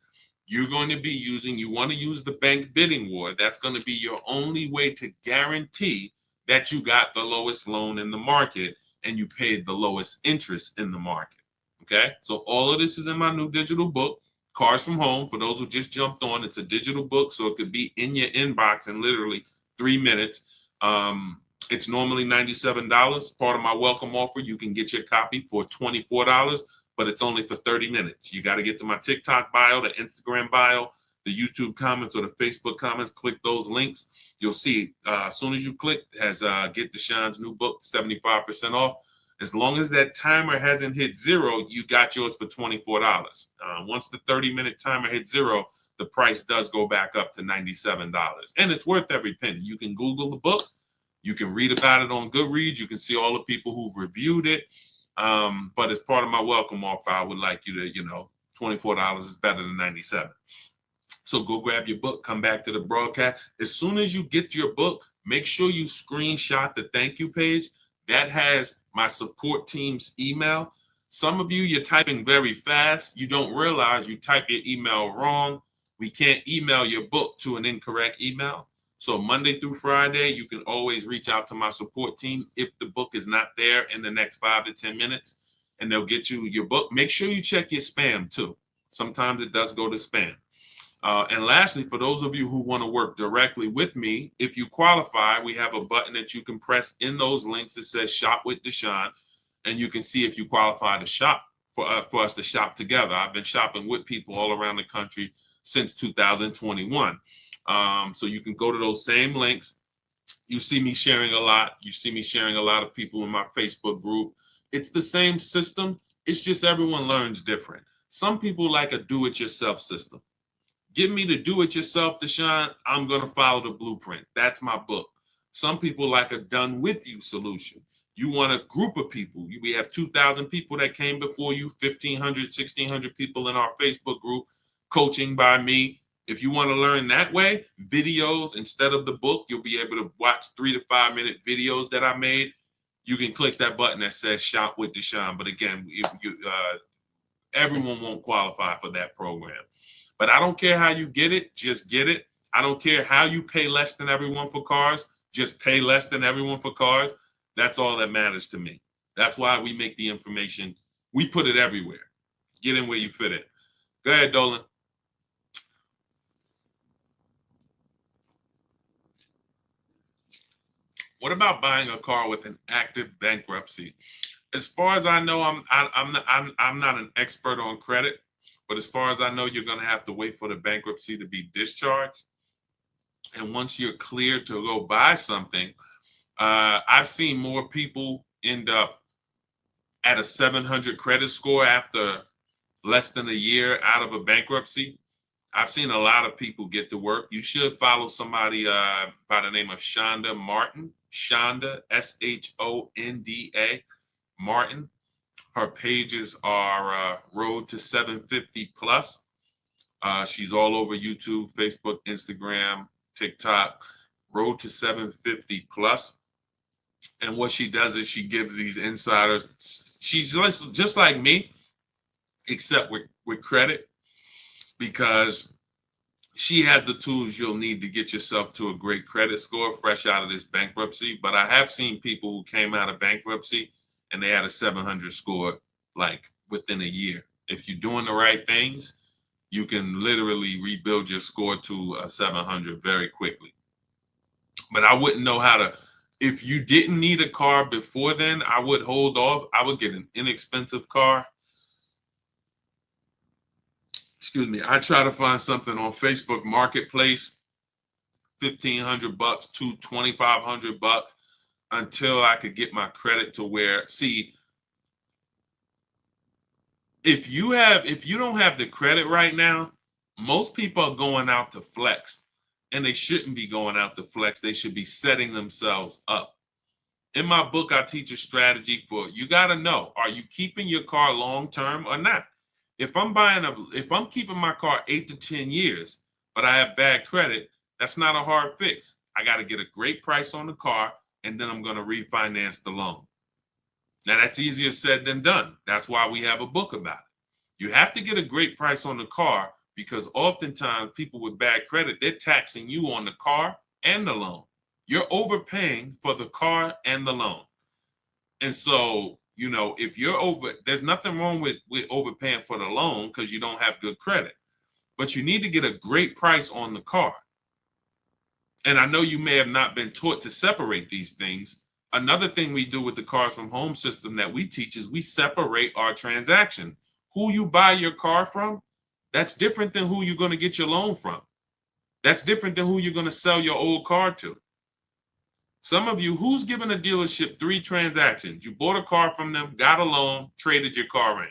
you want to use the Bank Bidding War. That's going to be your only way to guarantee that you got the lowest loan in the market and you paid the lowest interest in the market. Okay, so all of this is in my new digital book, Cars from Home. For those who just jumped on, it's a digital book, so it could be in your inbox in literally 3 minutes. It's normally $97. Part of my welcome offer, you can get your copy for $24, but it's only for 30 minutes. You got to get to my TikTok bio, the Instagram bio, the YouTube comments, or the Facebook comments. Click those links. You'll see as soon as you click, has Get Deshaun's new book, 75% off. As long as that timer hasn't hit 0, you got yours for $24. Once the 30-minute timer hits 0, the price does go back up to $97. And it's worth every penny. You can Google the book. You can read about it on Goodreads. You can see all the people who've reviewed it. But as part of my welcome offer, I would like you to, $24 is better than 97. So go grab your book, come back to the broadcast. As soon as you get your book, make sure you screenshot the thank you page. That has my support team's email. Some of you, you're typing very fast. You don't realize you type your email wrong. We can't email your book to an incorrect email. So Monday through Friday, you can always reach out to my support team if the book is not there in the next 5 to 10 minutes, and they'll get you your book. Make sure you check your spam too. Sometimes it does go to spam. And lastly, for those of you who want to work directly with me, if you qualify, we have a button that you can press in those links that says Shop with Deshaun, and you can see if you qualify to shop for us to shop together. I've been shopping with people all around the country since 2021. So you can go to those same links. You see me sharing a lot. You see me sharing a lot of people in my Facebook group. It's the same system. It's just everyone learns different. Some people like a do-it-yourself system. Give me the do-it-yourself, Deshaun. I'm going to follow the blueprint. That's my book. Some people like a done-with-you solution. You want a group of people. We have 2,000 people that came before you, 1,500, 1,600 people in our Facebook group, coaching by me. If you want to learn that way, videos instead of the book, you'll be able to watch 3 to 5 minute videos that I made. You can click that button that says Shop with Deshaun. But again, everyone won't qualify for that program. But I don't care how you get it, just get it. I don't care how you pay less than everyone for cars, just pay less than everyone for cars. That's all that matters to me. That's why we make the information. We put it everywhere. Get in where you fit it. Go ahead, Dolan. What about buying a car with an active bankruptcy? As far as I know, I'm not an expert on credit, but as far as I know, you're going to have to wait for the bankruptcy to be discharged. And once you're cleared to go buy something, I've seen more people end up at a 700 credit score after less than a year out of a bankruptcy. I've seen a lot of people get to work. You should follow somebody by the name of Shonda Martin. Shonda, Shonda Martin. Her pages are Road to 750 Plus. She's all over YouTube, Facebook, Instagram, TikTok. Road to 750 Plus. And what she does is she gives these insiders. She's just like me, except with credit, because she has the tools you'll need to get yourself to a great credit score fresh out of this bankruptcy. But I have seen people who came out of bankruptcy and they had a 700 score like within a year. If you're doing the right things, you can literally rebuild your score to a 700 very quickly. But I wouldn't know how to. If you didn't need a car before then, I would hold off. I would get an inexpensive car. Excuse me. I try to find something on Facebook Marketplace, $1,500 to $2,500 until I could get my credit to where. See, if you don't have the credit right now, most people are going out to flex, and they shouldn't be going out to flex. They should be setting themselves up. In my book, I teach a strategy for you. Got to know, are you keeping your car long term or not? If I'm keeping my car 8 to 10 years, but I have bad credit, that's not a hard fix. I got to get a great price on the car, and then I'm going to refinance the loan. Now that's easier said than done. That's why we have a book about it. You have to get a great price on the car, because oftentimes people with bad credit, they're taxing you on the car and the loan. You're overpaying for the car and the loan. And so, if you're there's nothing wrong with overpaying for the loan because you don't have good credit, but you need to get a great price on the car. And I know you may have not been taught to separate these things. Another thing we do with the Cars from Home system that we teach is we separate our transaction. Who you buy your car from, that's different than who you're going to get your loan from. That's different than who you're going to sell your old car to. Some of you, who's given a dealership 3 transactions? You bought a car from them, got a loan, traded your car in.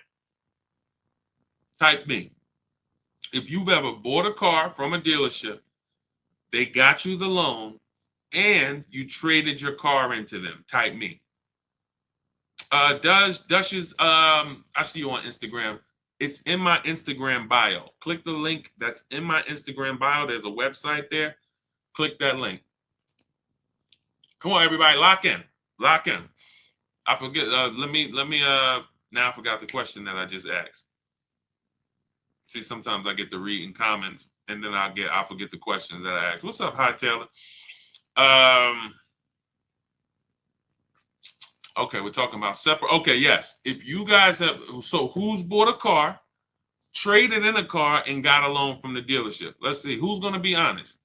Type me. If you've ever bought a car from a dealership, they got you the loan, and you traded your car into them, type me. Duchess, I see you on Instagram. It's in my Instagram bio. Click the link that's in my Instagram bio. There's a website there. Click that link. Come on, everybody, lock in. Lock in. I forget. Let me. Now I forgot the question that I just asked. See, sometimes I get to read in comments, and then I forget the questions that I asked. What's up, Hi Taylor? Okay, we're talking about separate. Okay, yes. If you guys have, so who's bought a car, traded in a car, and got a loan from the dealership? Let's see who's going to be honest.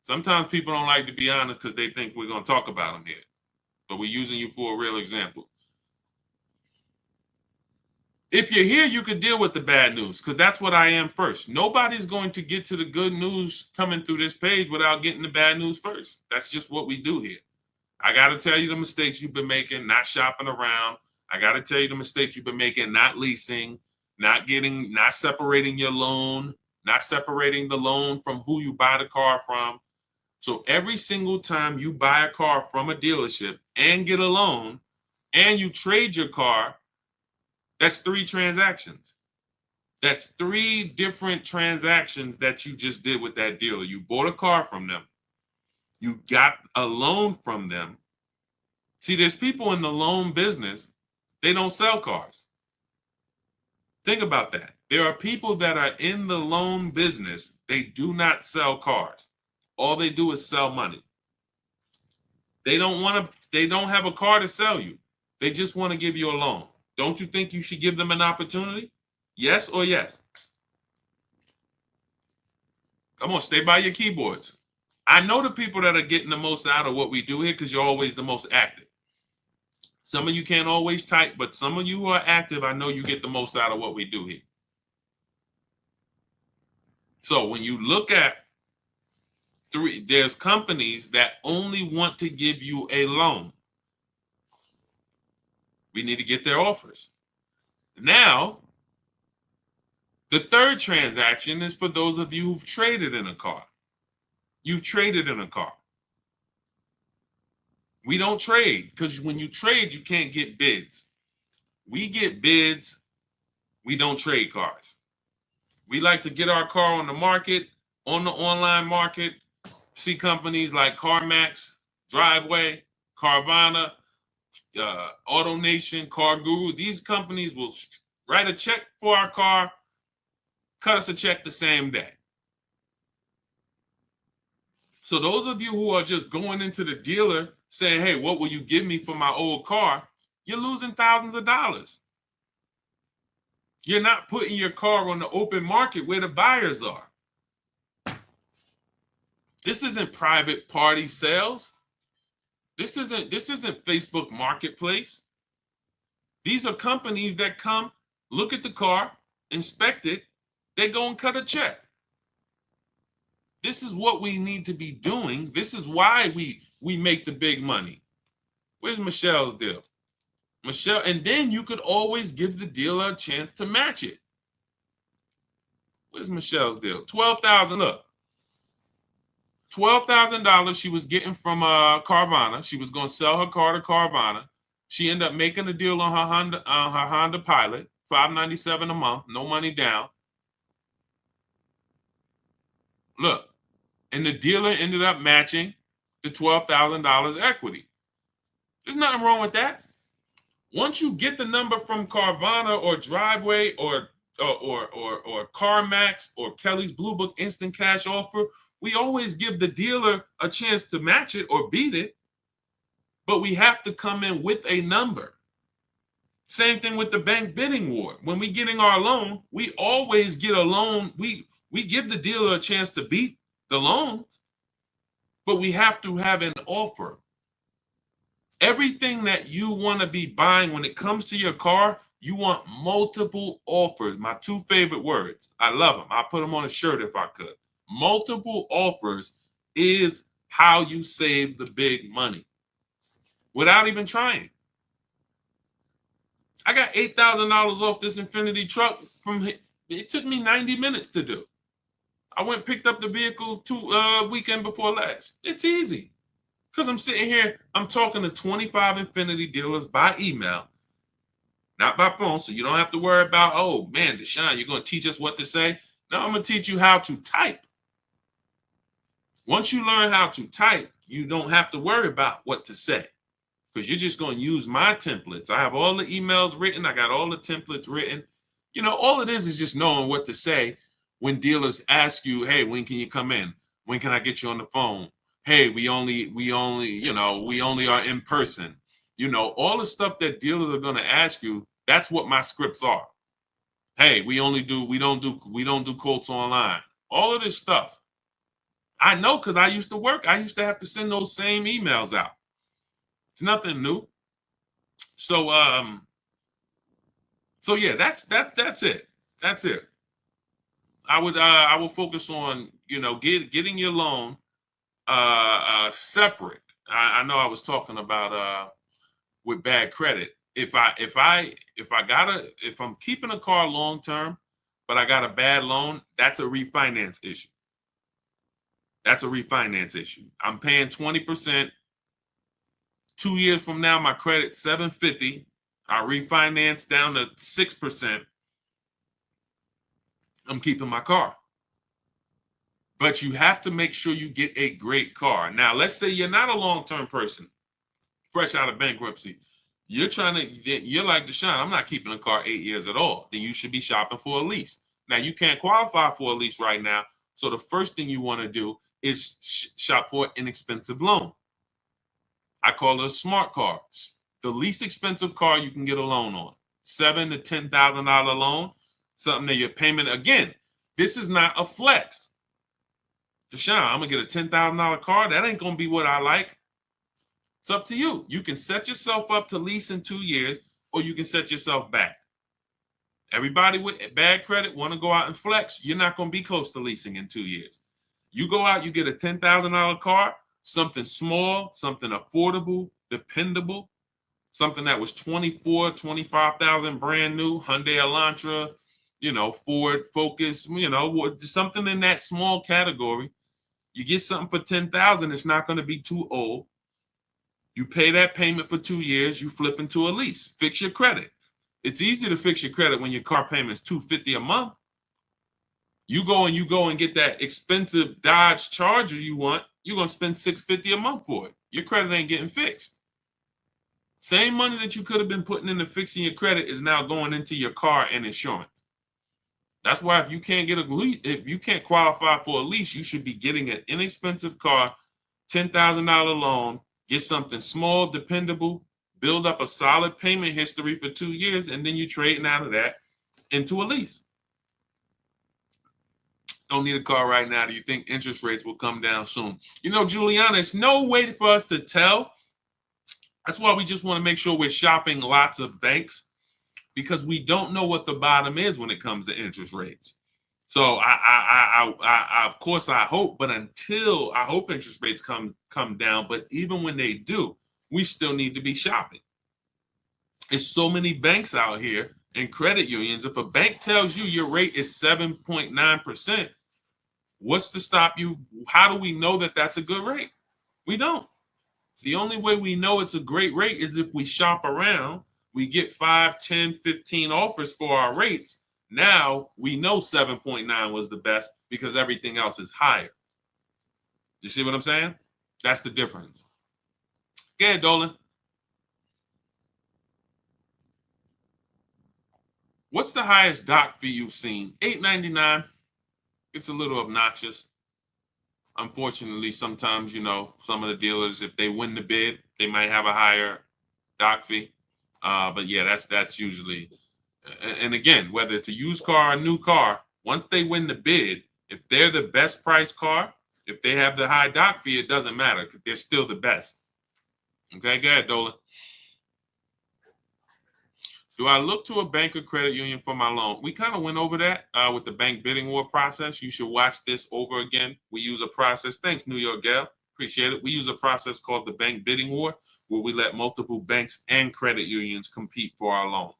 Sometimes people don't like to be honest because they think we're going to talk about them here, but we're using you for a real example. If you're here, you could deal with the bad news because that's what I am first. Nobody's going to get to the good news coming through this page without getting the bad news first. That's just what we do here. I got to tell you the mistakes you've been making, not shopping around. I got to tell you the mistakes you've been making, not leasing, not separating your loan, not separating the loan from who you buy the car from. So every single time you buy a car from a dealership and get a loan and you trade your car, that's 3 transactions. That's 3 different transactions that you just did with that dealer. You bought a car from them. You got a loan from them. See, there's people in the loan business, they don't sell cars. Think about that. There are people that are in the loan business, they do not sell cars. All they do is sell money. They don't have a car to sell you. They just want to give you a loan. Don't you think you should give them an opportunity? Yes or yes? Come on, stay by your keyboards. I know the people that are getting the most out of what we do here because you're always the most active. Some of you can't always type, but some of you who are active, I know you get the most out of what we do here. So when you look at there's companies that only want to give you a loan. We need to get their offers. Now, the third transaction is for those of you who've traded in a car. You've traded in a car. We don't trade because when you trade, you can't get bids. We get bids. We don't trade cars. We like to get our car on the market, on the online market, see companies like CarMax, Driveway, Carvana, AutoNation, Car Guru. These companies will write a check for our car, cut us a check the same day. So those of you who are just going into the dealer saying, hey, what will you give me for my old car? You're losing thousands of dollars. You're not putting your car on the open market where the buyers are. This isn't private party sales. This isn't Facebook Marketplace. These are companies that come, look at the car, inspect it, they go and cut a check. This is what we need to be doing. This is why we make the big money. Where's Michelle's deal? Michelle, and then you could always give the dealer a chance to match it. Where's Michelle's deal? $12,000. Look, $12,000 she was getting from Carvana. She was going to sell her car to Carvana. She ended up making a deal on her Honda Pilot, $597 a month, no money down. Look, and the dealer ended up matching the $12,000 equity. There's nothing wrong with that. Once you get the number from Carvana or Driveway or CarMax or Kelly's Blue Book Instant Cash Offer, we always give the dealer a chance to match it or beat it, but we have to come in with a number. Same thing with the bank bidding war. When we getting our loan, we always get a loan. We give the dealer a chance to beat the loan, but we have to have an offer. Everything that you want to be buying when it comes to your car, you want multiple offers. My 2 favorite words. I love them. I'll put them on a shirt if I could. Multiple offers is how you save the big money without even trying. I got $8,000 off this Infiniti truck it took me 90 minutes to do. I went and picked up the vehicle weekend before last. It's easy. Because I'm sitting here, I'm talking to 25 Infinity dealers by email, not by phone. So you don't have to worry about, oh man, Deshaun, you're going to teach us what to say. No, I'm going to teach you how to type. Once you learn how to type, you don't have to worry about what to say because you're just going to use my templates. I have all the emails written. I got all the templates written. You know, all it is just knowing what to say when dealers ask you, hey, when can you come in? When can I get you on the phone? Hey, we only are in person. You know, all the stuff that dealers are going to ask you, that's what my scripts are. Hey, we don't do quotes online. All of this stuff. I know because I used to work. I used to have to send those same emails out. It's nothing new. So yeah, that's it. That's it. I would focus on, you know, getting your loan separate. I know I was talking about with bad credit. If I'm keeping a car long term, but I got a bad loan, that's a refinance issue. That's a refinance issue. I'm paying 20%. 2 years from now, my credit's 750. I refinance down to 6%. I'm keeping my car. But you have to make sure you get a great car. Now, let's say you're not a long-term person, fresh out of bankruptcy. You're like, Deshaun, I'm not keeping a car 8 years at all. Then you should be shopping for a lease. Now, you can't qualify for a lease right now. So the first thing you want to do is shop for an inexpensive loan. I call it a smart car. The least expensive car you can get a loan on. $7,000 to $10,000 loan. Something that your payment, again, this is not a flex. Deshaun, I'm gonna get a $10,000 car. That ain't gonna be what I like. It's up to you. You can set yourself up to lease in 2 years, or you can set yourself back. Everybody with bad credit want to go out and flex. You're not gonna be close to leasing in 2 years. You go out, you get a $10,000 car, something small, something affordable, dependable, something that was 25,000 brand new, Hyundai Elantra, you know, Ford Focus, you know, something in that small category. You get something for 10,000, it's not going to be too old. You pay that payment for 2 years, you flip into a lease. Fix your credit. It's easy to fix your credit when your car payment is $250 a month. You go and get that expensive Dodge Charger you want, you're going to spend $650 a month for it. Your credit ain't getting fixed. Same money that you could have been putting into fixing your credit is now going into your car and insurance. That's why if you can't get a lease, if you can't qualify for a lease, you should be getting an inexpensive car, $10,000 loan, get something small, dependable, build up a solid payment history for 2 years, and then you trading out of that into a lease. Don't need a car right now. Do you think interest rates will come down soon? You know, Juliana, it's no way for us to tell. That's why we just want to make sure we're shopping lots of banks, because we don't know what the bottom is when it comes to interest rates. So I of course I hope, but until I hope interest rates come down, but even when they do, we still need to be shopping. There's so many banks out here and credit unions. If a bank tells you your rate is 7.9%, what's to stop you? How do we know that that's a good rate? We don't. The only way we know it's a great rate is if we shop around. We get 5, 10, 15 offers for our rates. Now we know 7.9 was the best because everything else is higher. You see what I'm saying? That's the difference. Go ahead, Dolan. What's the highest doc fee you've seen? $8.99. It's a little obnoxious. Unfortunately, sometimes, you know, some of the dealers, if they win the bid, they might have a higher doc fee. But yeah, that's usually, and again, whether it's a used car or a new car, once they win the bid, if they're the best priced car, if they have the high doc fee, it doesn't matter. They're still the best. Okay, go ahead, Dolan. Do I look to a bank or credit union for my loan? We kind of went over that with the bank bidding war process. You should watch this over again. We use a process. Thanks, New York Gal. Appreciate it. We use a process called the bank bidding war, where we let multiple banks and credit unions compete for our loan.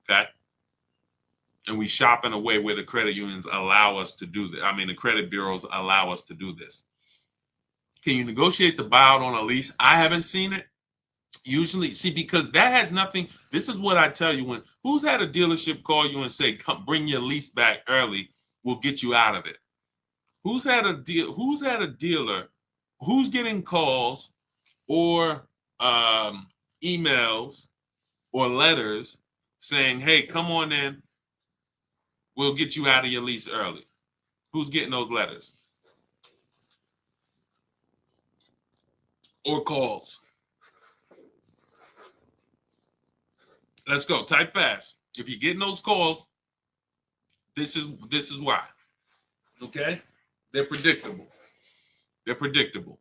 Okay. And we shop in a way where the credit unions allow us to do that. I mean, the credit bureaus allow us to do this. Can you negotiate the buyout on a lease? I haven't seen it. Usually, see, because that has nothing. This is what I tell you: when who's had a dealership call you and say, "Come, bring your lease back early. We'll get you out of it." Who's had a deal? Who's had a dealer? Who's getting calls or emails or letters saying, "Hey, come on in. We'll get you out of your lease early." Who's getting those letters or calls? Let's go. Type fast. If you're getting those calls, this is why. Okay? They're predictable. They're predictable.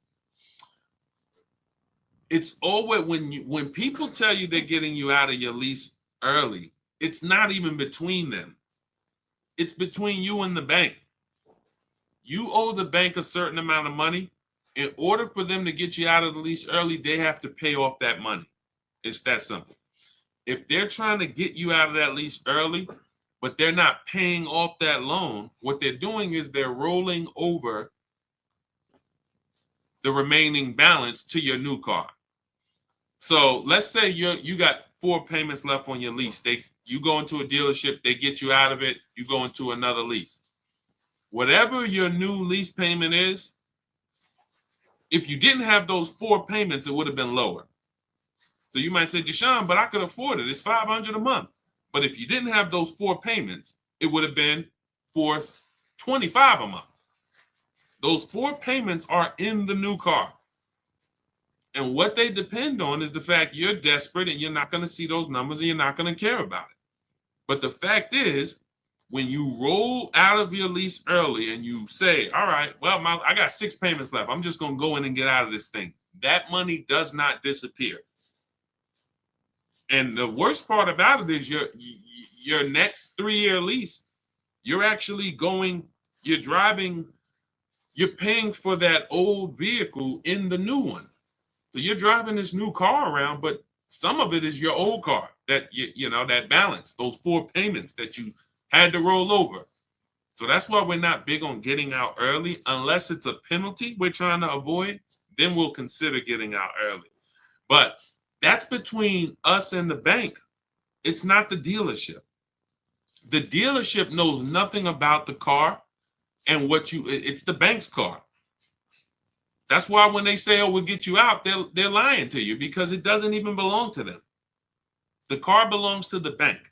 It's always when people tell you they're getting you out of your lease early, it's not even between them. It's between you and the bank. You owe the bank a certain amount of money. In order for them to get you out of the lease early, they have to pay off that money. It's that simple. If they're trying to get you out of that lease early, but they're not paying off that loan, what they're doing is they're rolling over the remaining balance to your new car. So let's say you got 4 payments left on your lease. You go into a dealership, they get you out of it, you go into another lease. Whatever your new lease payment is, if you didn't have those 4 payments, it would have been lower. So you might say, Deshaun, but I could afford it. It's $500 a month. But if you didn't have those 4 payments, it would have been $425 a month. Those 4 payments are in the new car. And what they depend on is the fact you're desperate and you're not going to see those numbers and you're not going to care about it. But the fact is, when you roll out of your lease early and you say, all right, well, I got 6 payments left. I'm just going to go in and get out of this thing. That money does not disappear. And the worst part about it is your next 3-year lease, you're actually you're paying for that old vehicle in the new one. So you're driving this new car around, but some of it is your old car that that balance, those 4 payments that you had to roll over. So that's why we're not big on getting out early unless it's a penalty we're trying to avoid. Then we'll consider getting out early. But that's between us and the bank. It's not the dealership. The dealership knows nothing about the car and it's the bank's car. That's why when they say, oh, we'll get you out, they're lying to you because it doesn't even belong to them. The car belongs to the bank.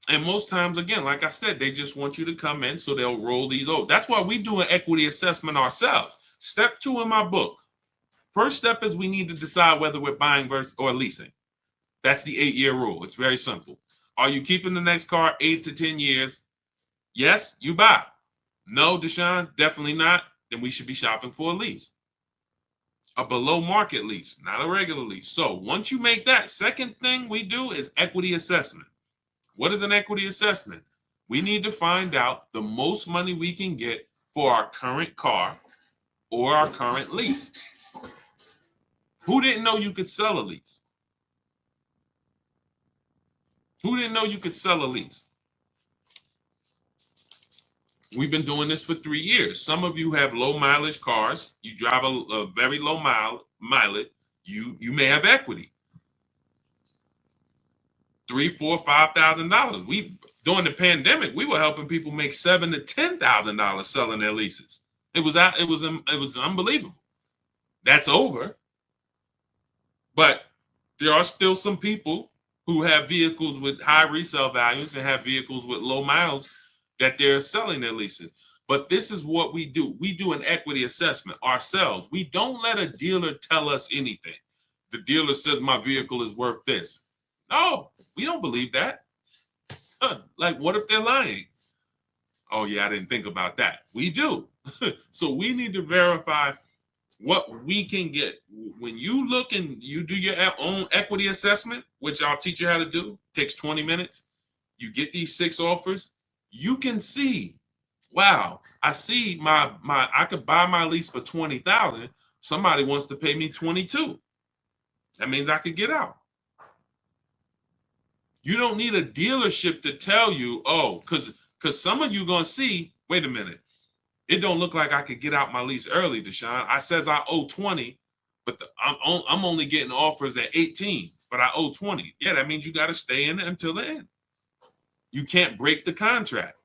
And most times, again, like I said, they just want you to come in, so they'll roll these over. That's why we do an equity assessment ourselves. Step 2 in my book. First step is we need to decide whether we're buying versus or leasing. That's the 8-year rule. It's very simple. Are you keeping the next car 8 to 10 years? Yes, you buy. No, Deshaun, definitely not. Then we should be shopping for a lease. A below market lease, not a regular lease. So once you make that, second thing we do is equity assessment. What is an equity assessment? We need to find out the most money we can get for our current car or our current lease. Who didn't know you could sell a lease? Who didn't know you could sell a lease? We've been doing this for 3 years. Some of you have low mileage cars. You drive a very low mileage. You may have equity. $3,000, $4,000, $5,000. During the pandemic, we were helping people make $7,000 to $10,000 selling their leases. It was unbelievable. That's over. But there are still some people who have vehicles with high resale values and have vehicles with low miles that they're selling their leases. But this is what we do. We do an equity assessment ourselves. We don't let a dealer tell us anything. The dealer says my vehicle is worth this. No, we don't believe that. Like, what if they're lying? Oh, yeah, I didn't think about that. We do. So we need to verify what we can get. When you look and you do your own equity assessment, which I'll teach you how to do, takes 20 minutes. You get these 6 offers. You can see, wow, I see I could buy my lease for $20,000. Somebody wants to pay me $22,000. That means I could get out. You don't need a dealership to tell you, oh, because some of you are going to see, wait a minute, It don't look like I could get out my lease early, Deshaun. I says I owe 20, but I'm only getting offers at 18, but I owe 20. Yeah, that means you got to stay in it until the end. You can't break the contract.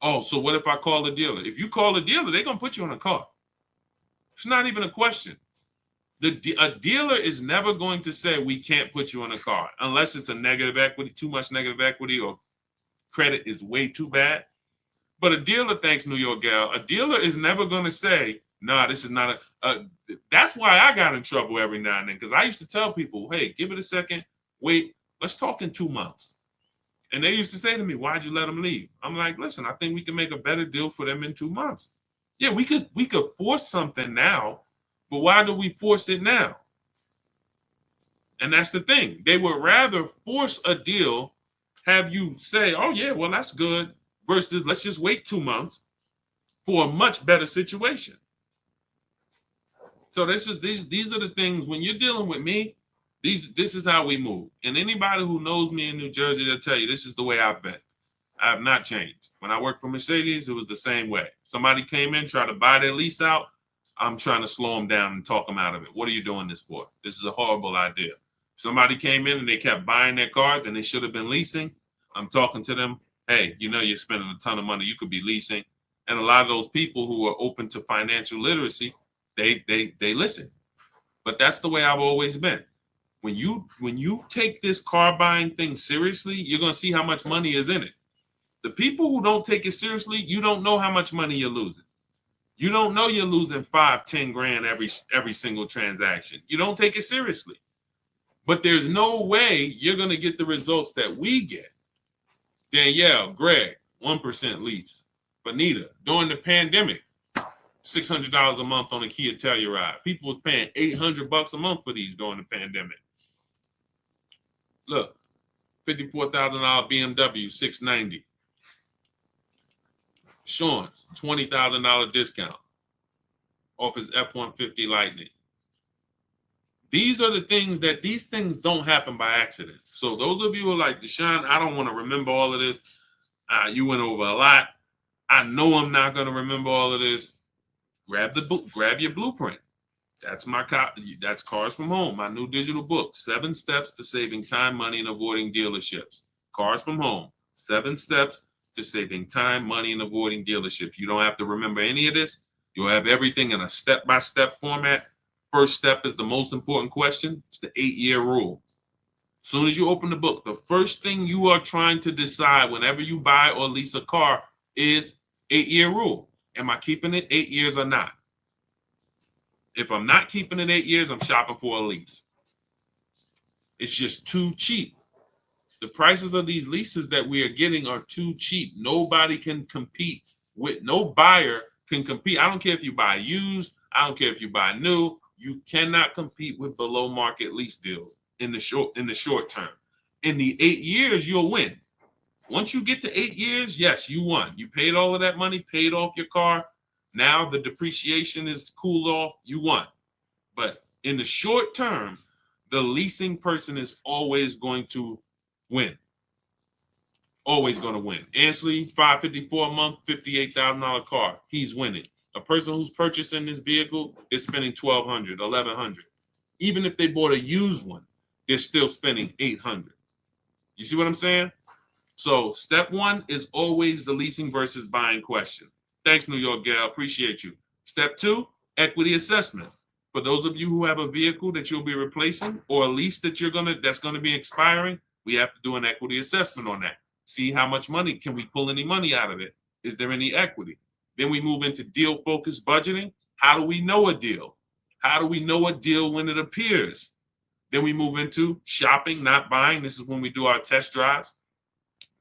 Oh, so what if I call the dealer? If you call the dealer, they're going to put you on a car. It's not even a question. A dealer is never going to say we can't put you on a car unless it's a negative equity, too much negative equity, or credit is way too bad. But a dealer, thanks New York Gal, a dealer is never going to say, nah, this is not that's why I got in trouble every now and then, because I used to tell people, hey, give it a second, wait, let's talk in 2 months. And they used to say to me, why'd you let them leave? I'm like, listen, I think we can make a better deal for them in 2 months. Yeah, we could force something now, but why do we force it now? And that's the thing. They would rather force a deal, have you say, oh yeah, well, that's good, versus let's just wait 2 months for a much better situation. So these are the things when you're dealing with me, this is how we move. And anybody who knows me in New Jersey, they'll tell you this is the way I've been. I have not changed. When I worked for Mercedes, it was the same way. Somebody came in, tried to buy their lease out, I'm trying to slow them down and talk them out of it. What are you doing this for? This is a horrible idea. Somebody came in and they kept buying their cars and they should have been leasing. I'm talking to them. Hey, you know you're spending a ton of money. You could be leasing. And a lot of those people who are open to financial literacy, they listen. But that's the way I've always been. When you take this car buying thing seriously, you're gonna see how much money is in it. The people who don't take it seriously, you don't know how much money you're losing. You don't know you're losing 5-10 grand every single transaction. You don't take it seriously. But there's no way you're gonna get the results that we get. Danielle, Greg, 1% lease. Bonita, during the pandemic, $600 a month on a Kia Telluride. People was paying $800 a month for these during the pandemic. Look, $54,000 BMW 690. Sean's $20,000 discount off his F-150 Lightning. These are the things these things don't happen by accident. So those of you who are like, Deshaun, I don't want to remember all of this. You went over a lot. I know I'm not going to remember all of this. Grab the book, grab your blueprint. That's that's Cars from Home, my new digital book, 7 steps to saving time, money, and avoiding dealerships. Cars from Home, 7 steps to saving time, money, and avoiding dealerships. You don't have to remember any of this. You'll have everything in a step-by-step format. First step is the most important question. It's the 8-year rule. As soon as you open the book, the first thing you are trying to decide whenever you buy or lease a car is 8-year rule. Am I keeping it 8 years or not? If I'm not keeping it 8 years, I'm shopping for a lease. It's just too cheap. The prices of these leases that we are getting are too cheap. Nobody can compete with, no buyer can compete. I don't care if you buy used, I don't care if you buy new, you cannot compete with below market lease deals in the short term. In the 8 years, you'll win. Once you get to 8 years, yes, you won. You paid all of that money, paid off your car. Now the depreciation is cooled off, you won. But in the short term, the leasing person is always going to win. Always going to win. Ansley, $554 a month, $58,000 car. He's winning. A person who's purchasing this vehicle is spending $1,200, $1,100. Even if they bought a used one, they're still spending $800. You see what I'm saying? So step 1 is always the leasing versus buying question. Thanks, New York Gal. Appreciate you. Step 2, equity assessment. For those of you who have a vehicle that you'll be replacing or a lease that that's gonna be expiring, we have to do an equity assessment on that. See how much money, can we pull any money out of it? Is there any equity? Then we move into deal-focused budgeting. How do we know a deal? How do we know a deal when it appears? Then we move into shopping, not buying. This is when we do our test drives.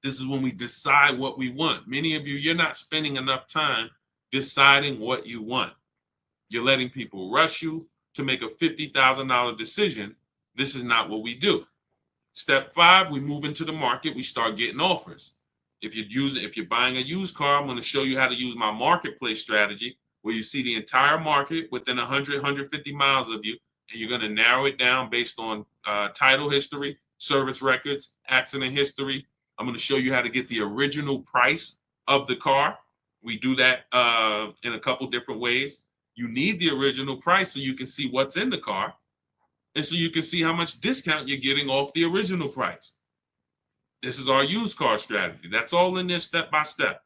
This is when we decide what we want. Many of you, you're not spending enough time deciding what you want. You're letting people rush you to make a $50,000 decision. This is not what we do. Step 5, we move into the market. We start getting offers. If you're buying a used car, I'm going to show you how to use my marketplace strategy, where you see the entire market within 100, 150 miles of you, and you're going to narrow it down based on title history, service records, accident history. I'm going to show you how to get the original price of the car, We do that in a couple different ways. You need the original price so you can see what's in the car, and so you can see how much discount you're getting off the original price. This is our used car strategy. That's all in there step by step.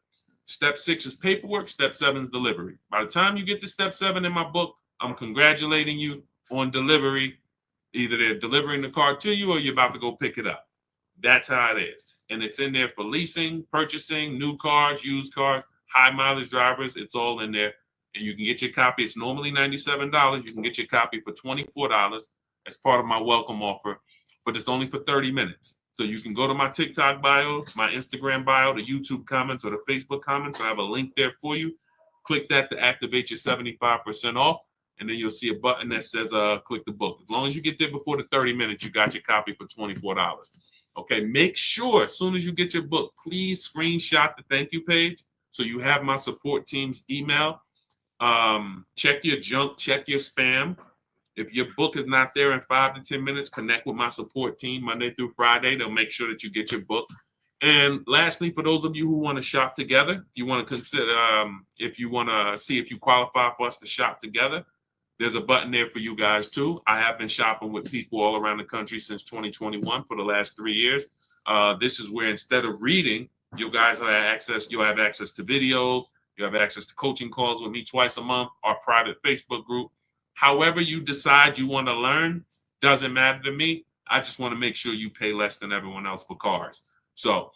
Step 6 is paperwork. Step 7 is delivery. By the time you get to step 7 in my book, I'm congratulating you on delivery. Either they're delivering the car to you or you're about to go pick it up. That's how it is. And it's in there for leasing, purchasing, new cars, used cars, high mileage drivers. It's all in there. And you can get your copy. It's normally $97. You can get your copy for $24 as part of my welcome offer, but it's only for 30 minutes. So you can go to my TikTok bio, my Instagram bio, the YouTube comments, or the Facebook comments. I have a link there for you. Click that to activate your 75% off. And then you'll see a button that says click the book. As long as you get there before the 30 minutes, you got your copy for $24. Okay, make sure as soon as you get your book, please screenshot the thank you page so you have my support team's email. Check your junk, check your spam. If your book is not there in 5 to 10 minutes, connect with my support team Monday through Friday. They'll make sure that you get your book. And lastly, for those of you who want to shop together, you want to consider, if you want to see if you qualify for us to shop together, there's a button there for you guys too. I have been shopping with people all around the country since 2021 for the last 3 years. This is where instead of reading, you guys have access. You'll have access to videos. You have access to coaching calls with me twice a month, our private Facebook group. However you decide you want to learn, doesn't matter to me. I just want to make sure you pay less than everyone else for cars. So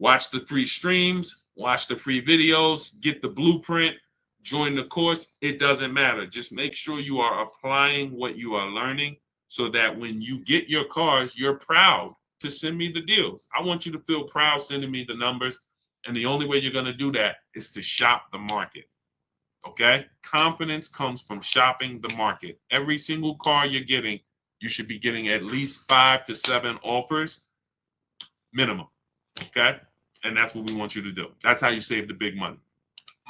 watch the free streams, watch the free videos, get the blueprint, join the course. It doesn't matter. Just make sure you are applying what you are learning so that when you get your cars, you're proud to send me the deals. I want you to feel proud sending me the numbers. And the only way you're going to do that is to shop the market. Okay? Confidence comes from shopping the market. Every single car you're getting, you should be getting at least 5 to 7 offers minimum. Okay? And that's what we want you to do. That's how you save the big money.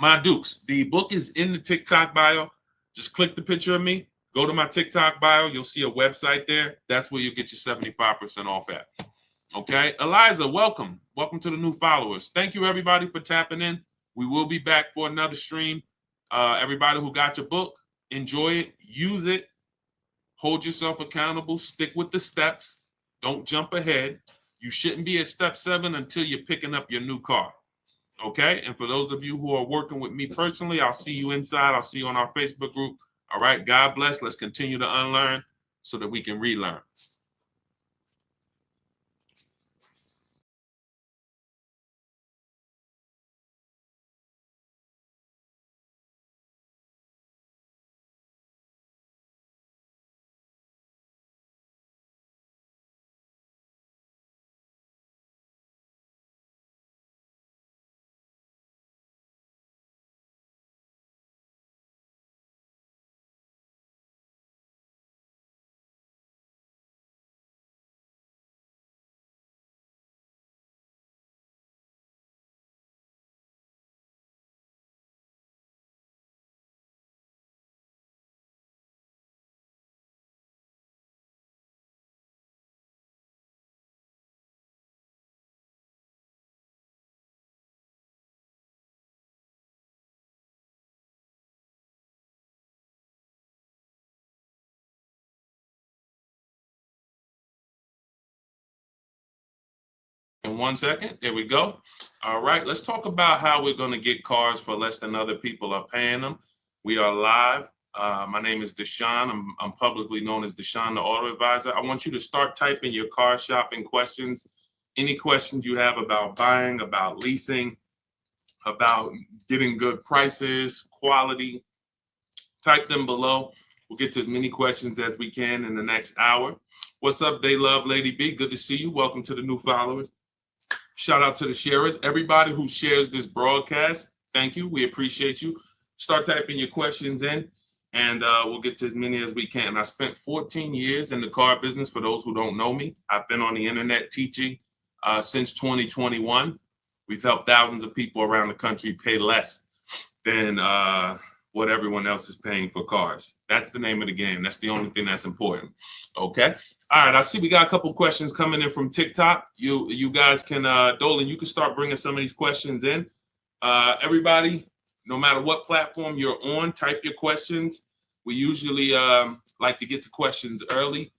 My Dukes, the book is in the TikTok bio. Just click the picture of me. Go to my TikTok bio. You'll see a website there. That's where you'll get your 75% off at. Okay? Eliza, welcome. Welcome to the new followers. Thank you, everybody, for tapping in. We will be back for another stream. Everybody who got your book, enjoy it, use it, hold yourself accountable, stick with the steps, don't jump ahead. You shouldn't be at step 7 until you're picking up your new car. Okay? And for those of you who are working with me personally, I'll see you inside. I'll see you on our Facebook group. All right? God bless. Let's continue to unlearn so that we can relearn. In 1 second, there we go. All right, let's talk about how we're going to get cars for less than other people are paying them. We are live. My name is Deshaun. I'm publicly known as Deshaun, the Auto Advisor. I want you to start typing your car shopping questions. Any questions you have about buying, about leasing, about getting good prices, quality, type them below. We'll get to as many questions as we can in the next hour. What's up, They Love Lady B? Good to see you. Welcome to the new followers. Shout out to the sharers. Everybody who shares this broadcast, thank you. We appreciate you. Start typing your questions in, and we'll get to as many as we can. I spent 14 years in the car business. For those who don't know me, I've been on the internet teaching since 2021. We've helped thousands of people around the country pay less than what everyone else is paying for cars. That's the name of the game. That's the only thing that's important. Okay. All right. I see we got a couple questions coming in from TikTok. You guys can, Dolan, you can start bringing some of these questions in. Everybody, no matter what platform you're on, type your questions. We usually like to get to questions early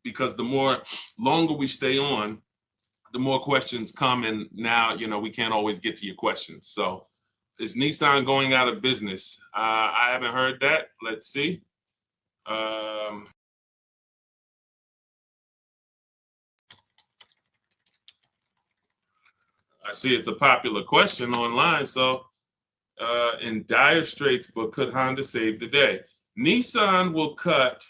because the more longer we stay on, the more questions come. And now, we can't always get to your questions. So is Nissan going out of business? I haven't heard that. Let's see. I see it's a popular question online. So in dire straits, but could Honda save the day? Nissan will cut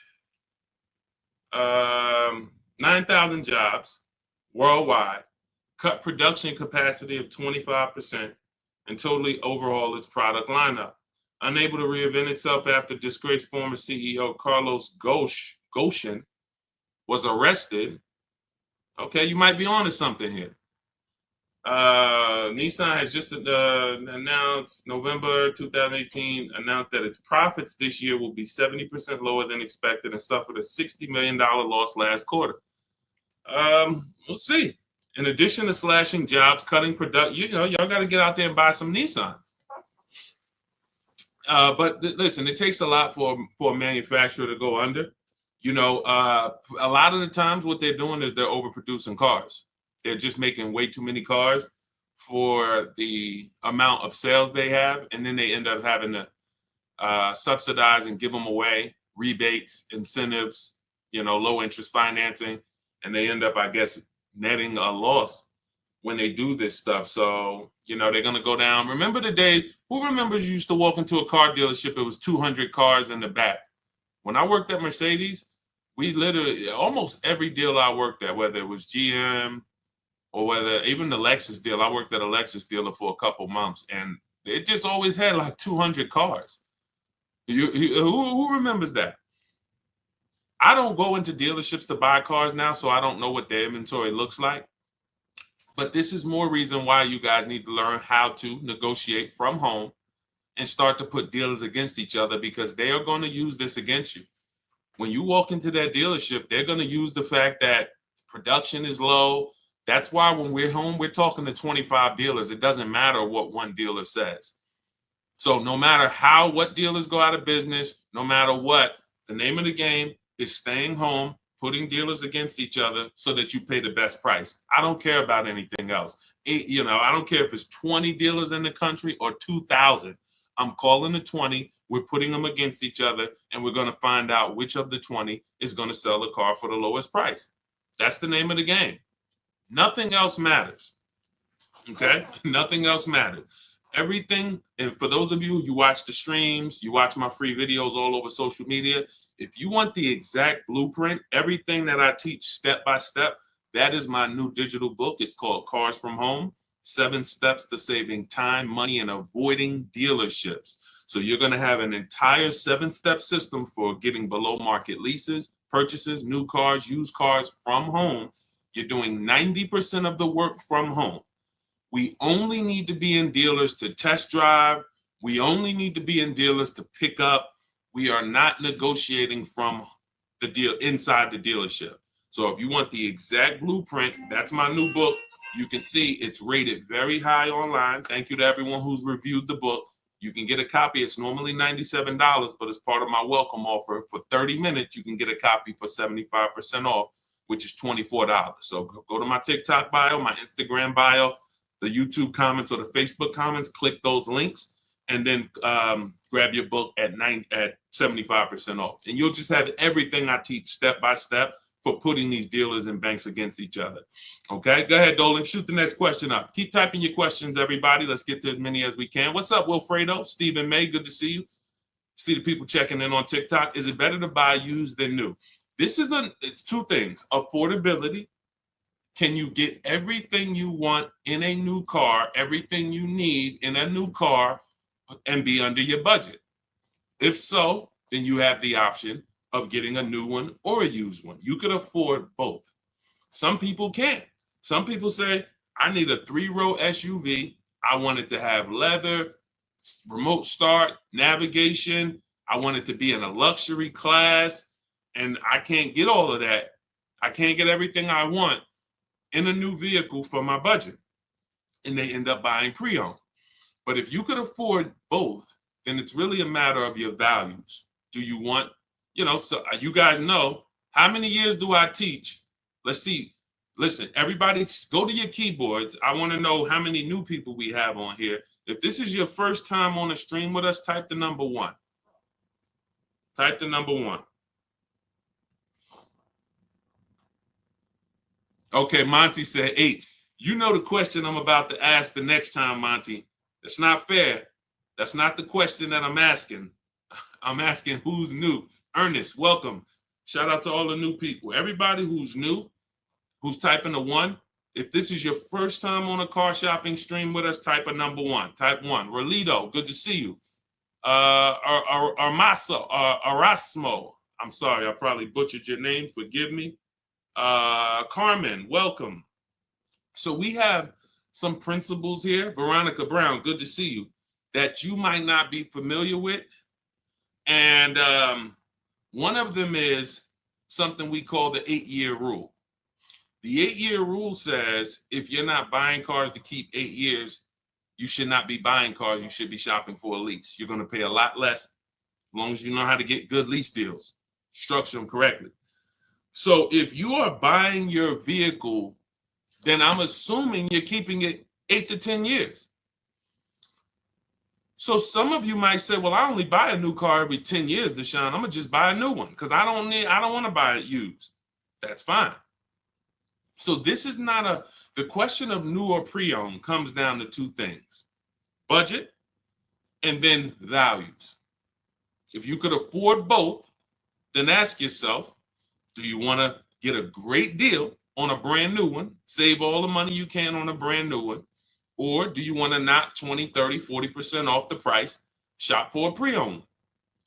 9,000 jobs worldwide, cut production capacity of 25%, and totally overhaul its product lineup. Unable to reinvent itself after disgraced former CEO Carlos Ghosn was arrested. Okay, you might be onto something here. Nissan has just announced, November 2018, announced that its profits this year will be 70% lower than expected and suffered a $60 million loss last quarter. We'll see. In addition to slashing jobs, cutting production, y'all got to get out there and buy some Nissans. But listen, it takes a lot for a manufacturer to go under. A lot of the times what they're doing is they're overproducing cars. They're just making way too many cars for the amount of sales they have, and then they end up having to subsidize and give them away, rebates, incentives, low interest financing, and they end up, I guess, netting a loss when they do this stuff. So, they're going to go down. Remember the days, who remembers you used to walk into a car dealership, it was 200 cars in the back. When I worked at Mercedes, we literally, almost every deal I worked at, whether it was GM, or whether even the Lexus deal, I worked at a Lexus dealer for a couple months, and it just always had like 200 cars. Who remembers that? I don't go into dealerships to buy cars now, so I don't know what their inventory looks like. But this is more reason why you guys need to learn how to negotiate from home and start to put dealers against each other, because they are going to use this against you. When you walk into that dealership, they're going to use the fact that production is low. That's why when we're home, we're talking to 25 dealers. It doesn't matter what one dealer says. So no matter what dealers go out of business, no matter what, the name of the game is staying home, putting dealers against each other so that you pay the best price. I don't care about anything else. I don't care if it's 20 dealers in the country or 2,000. I'm calling the 20. We're putting them against each other, and we're going to find out which of the 20 is going to sell the car for the lowest price. That's the name of the game. Nothing else matters. Okay? Nothing else matters. Everything, and for those of you who watch the streams, you watch my free videos all over social media, if you want the exact blueprint, everything that I teach step by step, that is my new digital book. It's called Cars from Home, 7 Steps to Saving Time, Money, and Avoiding Dealerships. So you're going to have an entire 7-step system for getting below market leases, purchases, new cars, used cars from home. You're doing 90% of the work from home. We only need to be in dealers to test drive. We only need to be in dealers to pick up. We are not negotiating from the deal inside the dealership. So if you want the exact blueprint, that's my new book. You can see it's rated very high online. Thank you to everyone who's reviewed the book. You can get a copy. It's normally $97, but as part of my welcome offer, for 30 minutes, you can get a copy for 75% off, which is $24. So go to my TikTok bio, my Instagram bio, the YouTube comments or the Facebook comments, click those links, and then grab your book at 75% off. And you'll just have everything I teach step by step for putting these dealers and banks against each other. Okay, go ahead, Dolan, shoot the next question up. Keep typing your questions, everybody. Let's get to as many as we can. What's up, Wilfredo? Stephen May, good to see you. See the people checking in on TikTok. Is it better to buy used than new? It's two things. Affordability. Can you get everything you want in a new car, everything you need in a new car, and be under your budget? If so, then you have the option of getting a new one or a used one. You could afford both. Some people can't. Some people say, I need a 3-row SUV. I want it to have leather, remote start, navigation. I want it to be in a luxury class. And I can't get all of that. I can't get everything I want in a new vehicle for my budget. And they end up buying pre-owned. But if you could afford both, then it's really a matter of your values. Do you want, so you guys know, how many years do I teach? Let's see. Listen, everybody go to your keyboards. I want to know how many new people we have on here. If this is your first time on the stream with us, type the number 1. Type the number 1. Okay, Monty said 8. You know the question I'm about to ask the next time, Monty. It's not fair. That's not the question that I'm asking. I'm asking who's new. Ernest, welcome. Shout out to all the new people. Everybody who's new, who's typing a 1. If this is your first time on a car shopping stream with us, type a number 1. Type 1. Rolito, good to see you. Erasmo. I'm sorry, I probably butchered your name. Forgive me. Carmen, welcome. So we have some principles here. Veronica Brown, good to see you, that you might not be familiar with. And one of them is something we call the 8-year rule. The 8-year rule says if you're not buying cars to keep 8 years, you should not be buying cars. You should be shopping for a lease. You're going to pay a lot less as long as you know how to get good lease deals, structure them correctly. So if you are buying your vehicle, then I'm assuming you're keeping it 8 to 10 years. So some of you might say, well, I only buy a new car every 10 years, Deshaun. I'm gonna just buy a new one because I don't want to buy it used. That's fine. So this is not the question of new or pre-owned comes down to 2 things: budget and then values. If you could afford both, then ask yourself, do you want to get a great deal on a brand new one, save all the money you can on a brand new one, or do you want to knock 20, 30, 40% off the price, shop for a pre-owned?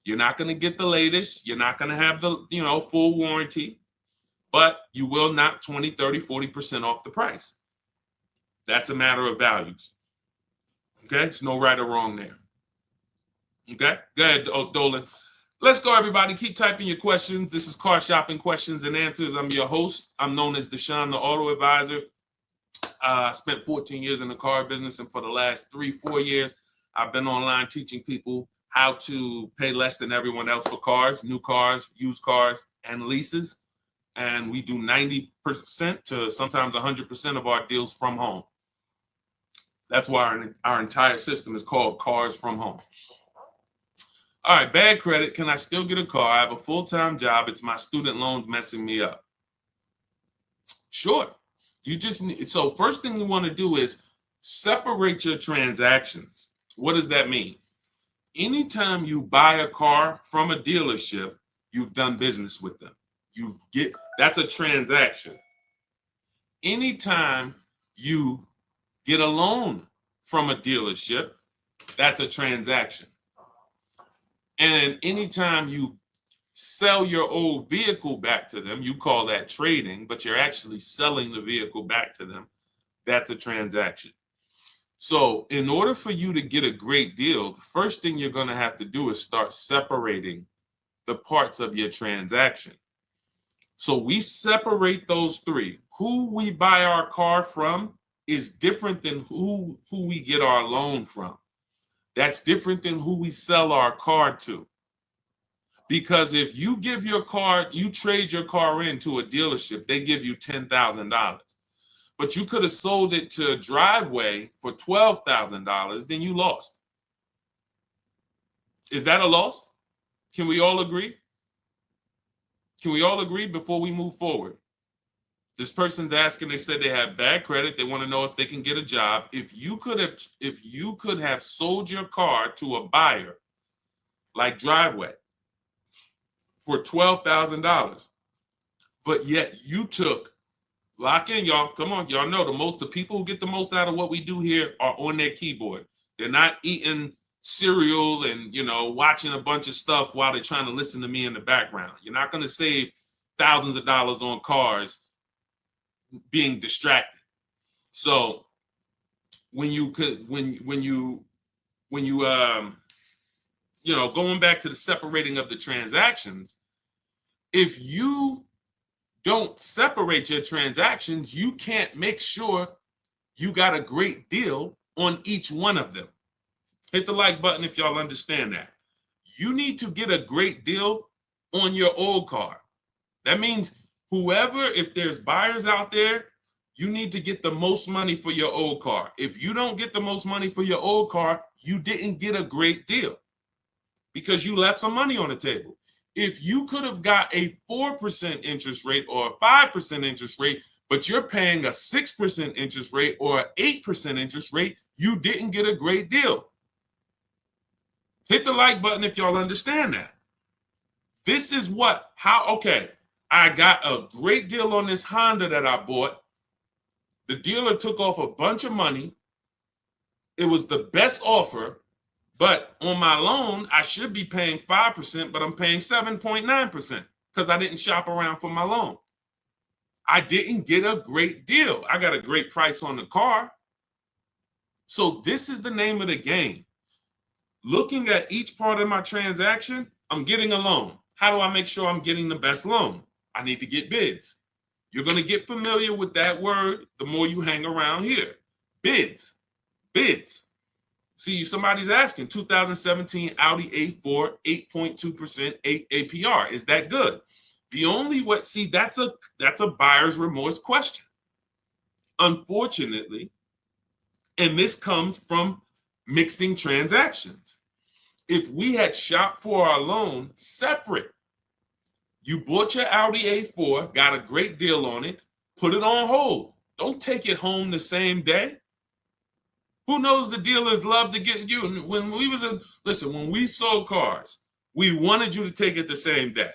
You're not going to get the latest. You're not going to have the, full warranty, but you will knock 20, 30, 40% off the price. That's a matter of values. Okay? There's no right or wrong there. Okay? Go ahead, Dolan. Let's go, everybody. Keep typing your questions. This is Car Shopping Questions and Answers. I'm your host. I'm known as Deshaun, the Auto Advisor. I spent 14 years in the car business, and for the last 3-4 years, I've been online teaching people how to pay less than everyone else for cars, new cars, used cars, and leases. And we do 90% to sometimes 100% of our deals from home. That's why our entire system is called Cars from Home. All right, bad credit. Can I still get a car? I have a full-time job. It's my student loans messing me up. Sure. You just need, so first thing you want to do is separate your transactions. What does that mean? Anytime you buy a car from a dealership, you've done business with them. That's a transaction. Anytime you get a loan from a dealership, that's a transaction. And anytime you sell your old vehicle back to them, you call that trading, but you're actually selling the vehicle back to them. That's a transaction. So in order for you to get a great deal, the first thing you're going to have to do is start separating the parts of your transaction. So we separate those 3. Who we buy our car from is different than who we get our loan from. That's different than who we sell our car to. Because if you trade your car into a dealership, they give you $10,000. But you could have sold it to Driveway for $12,000, then you lost. Is that a loss? Can we all agree? Can we all agree before we move forward? This person's asking, they said they have bad credit. They want to know if they can get a job. If you could have sold your car to a buyer like Driveway for $12,000, but yet you took, lock in, y'all. Come on, y'all know the people who get the most out of what we do here are on their keyboard. They're not eating cereal and watching a bunch of stuff while they're trying to listen to me in the background. You're not going to save thousands of dollars on cars being distracted. So when you going back to the separating of the transactions, if you don't separate your transactions, you can't make sure you got a great deal on each one of them. Hit the like button if y'all understand that. You need to get a great deal on your old car. That means whoever, if there's buyers out there, you need to get the most money for your old car. If you don't get the most money for your old car, you didn't get a great deal because you left some money on the table. If you could have got a 4% interest rate or a 5% interest rate, but you're paying a 6% interest rate or an 8% interest rate, you didn't get a great deal. Hit the like button if y'all understand that. This is okay, I got a great deal on this Honda that I bought. The dealer took off a bunch of money. It was the best offer, but on my loan, I should be paying 5%, but I'm paying 7.9% because I didn't shop around for my loan. I didn't get a great deal. I got a great price on the car. So this is the name of the game. Looking at each part of my transaction, I'm getting a loan. How do I make sure I'm getting the best loan? I need to get bids. You're going to get familiar with that word the more you hang around here. Bids. Bids. See, somebody's asking, 2017 Audi A4, 8.2% APR. Is that good? The only way, see, that's a buyer's remorse question. Unfortunately, and this comes from mixing transactions. If we had shopped for our loan separate, you bought your Audi A4, got a great deal on it, put it on hold. Don't take it home the same day. Who knows, the dealers love to get you. When we sold cars, we wanted you to take it the same day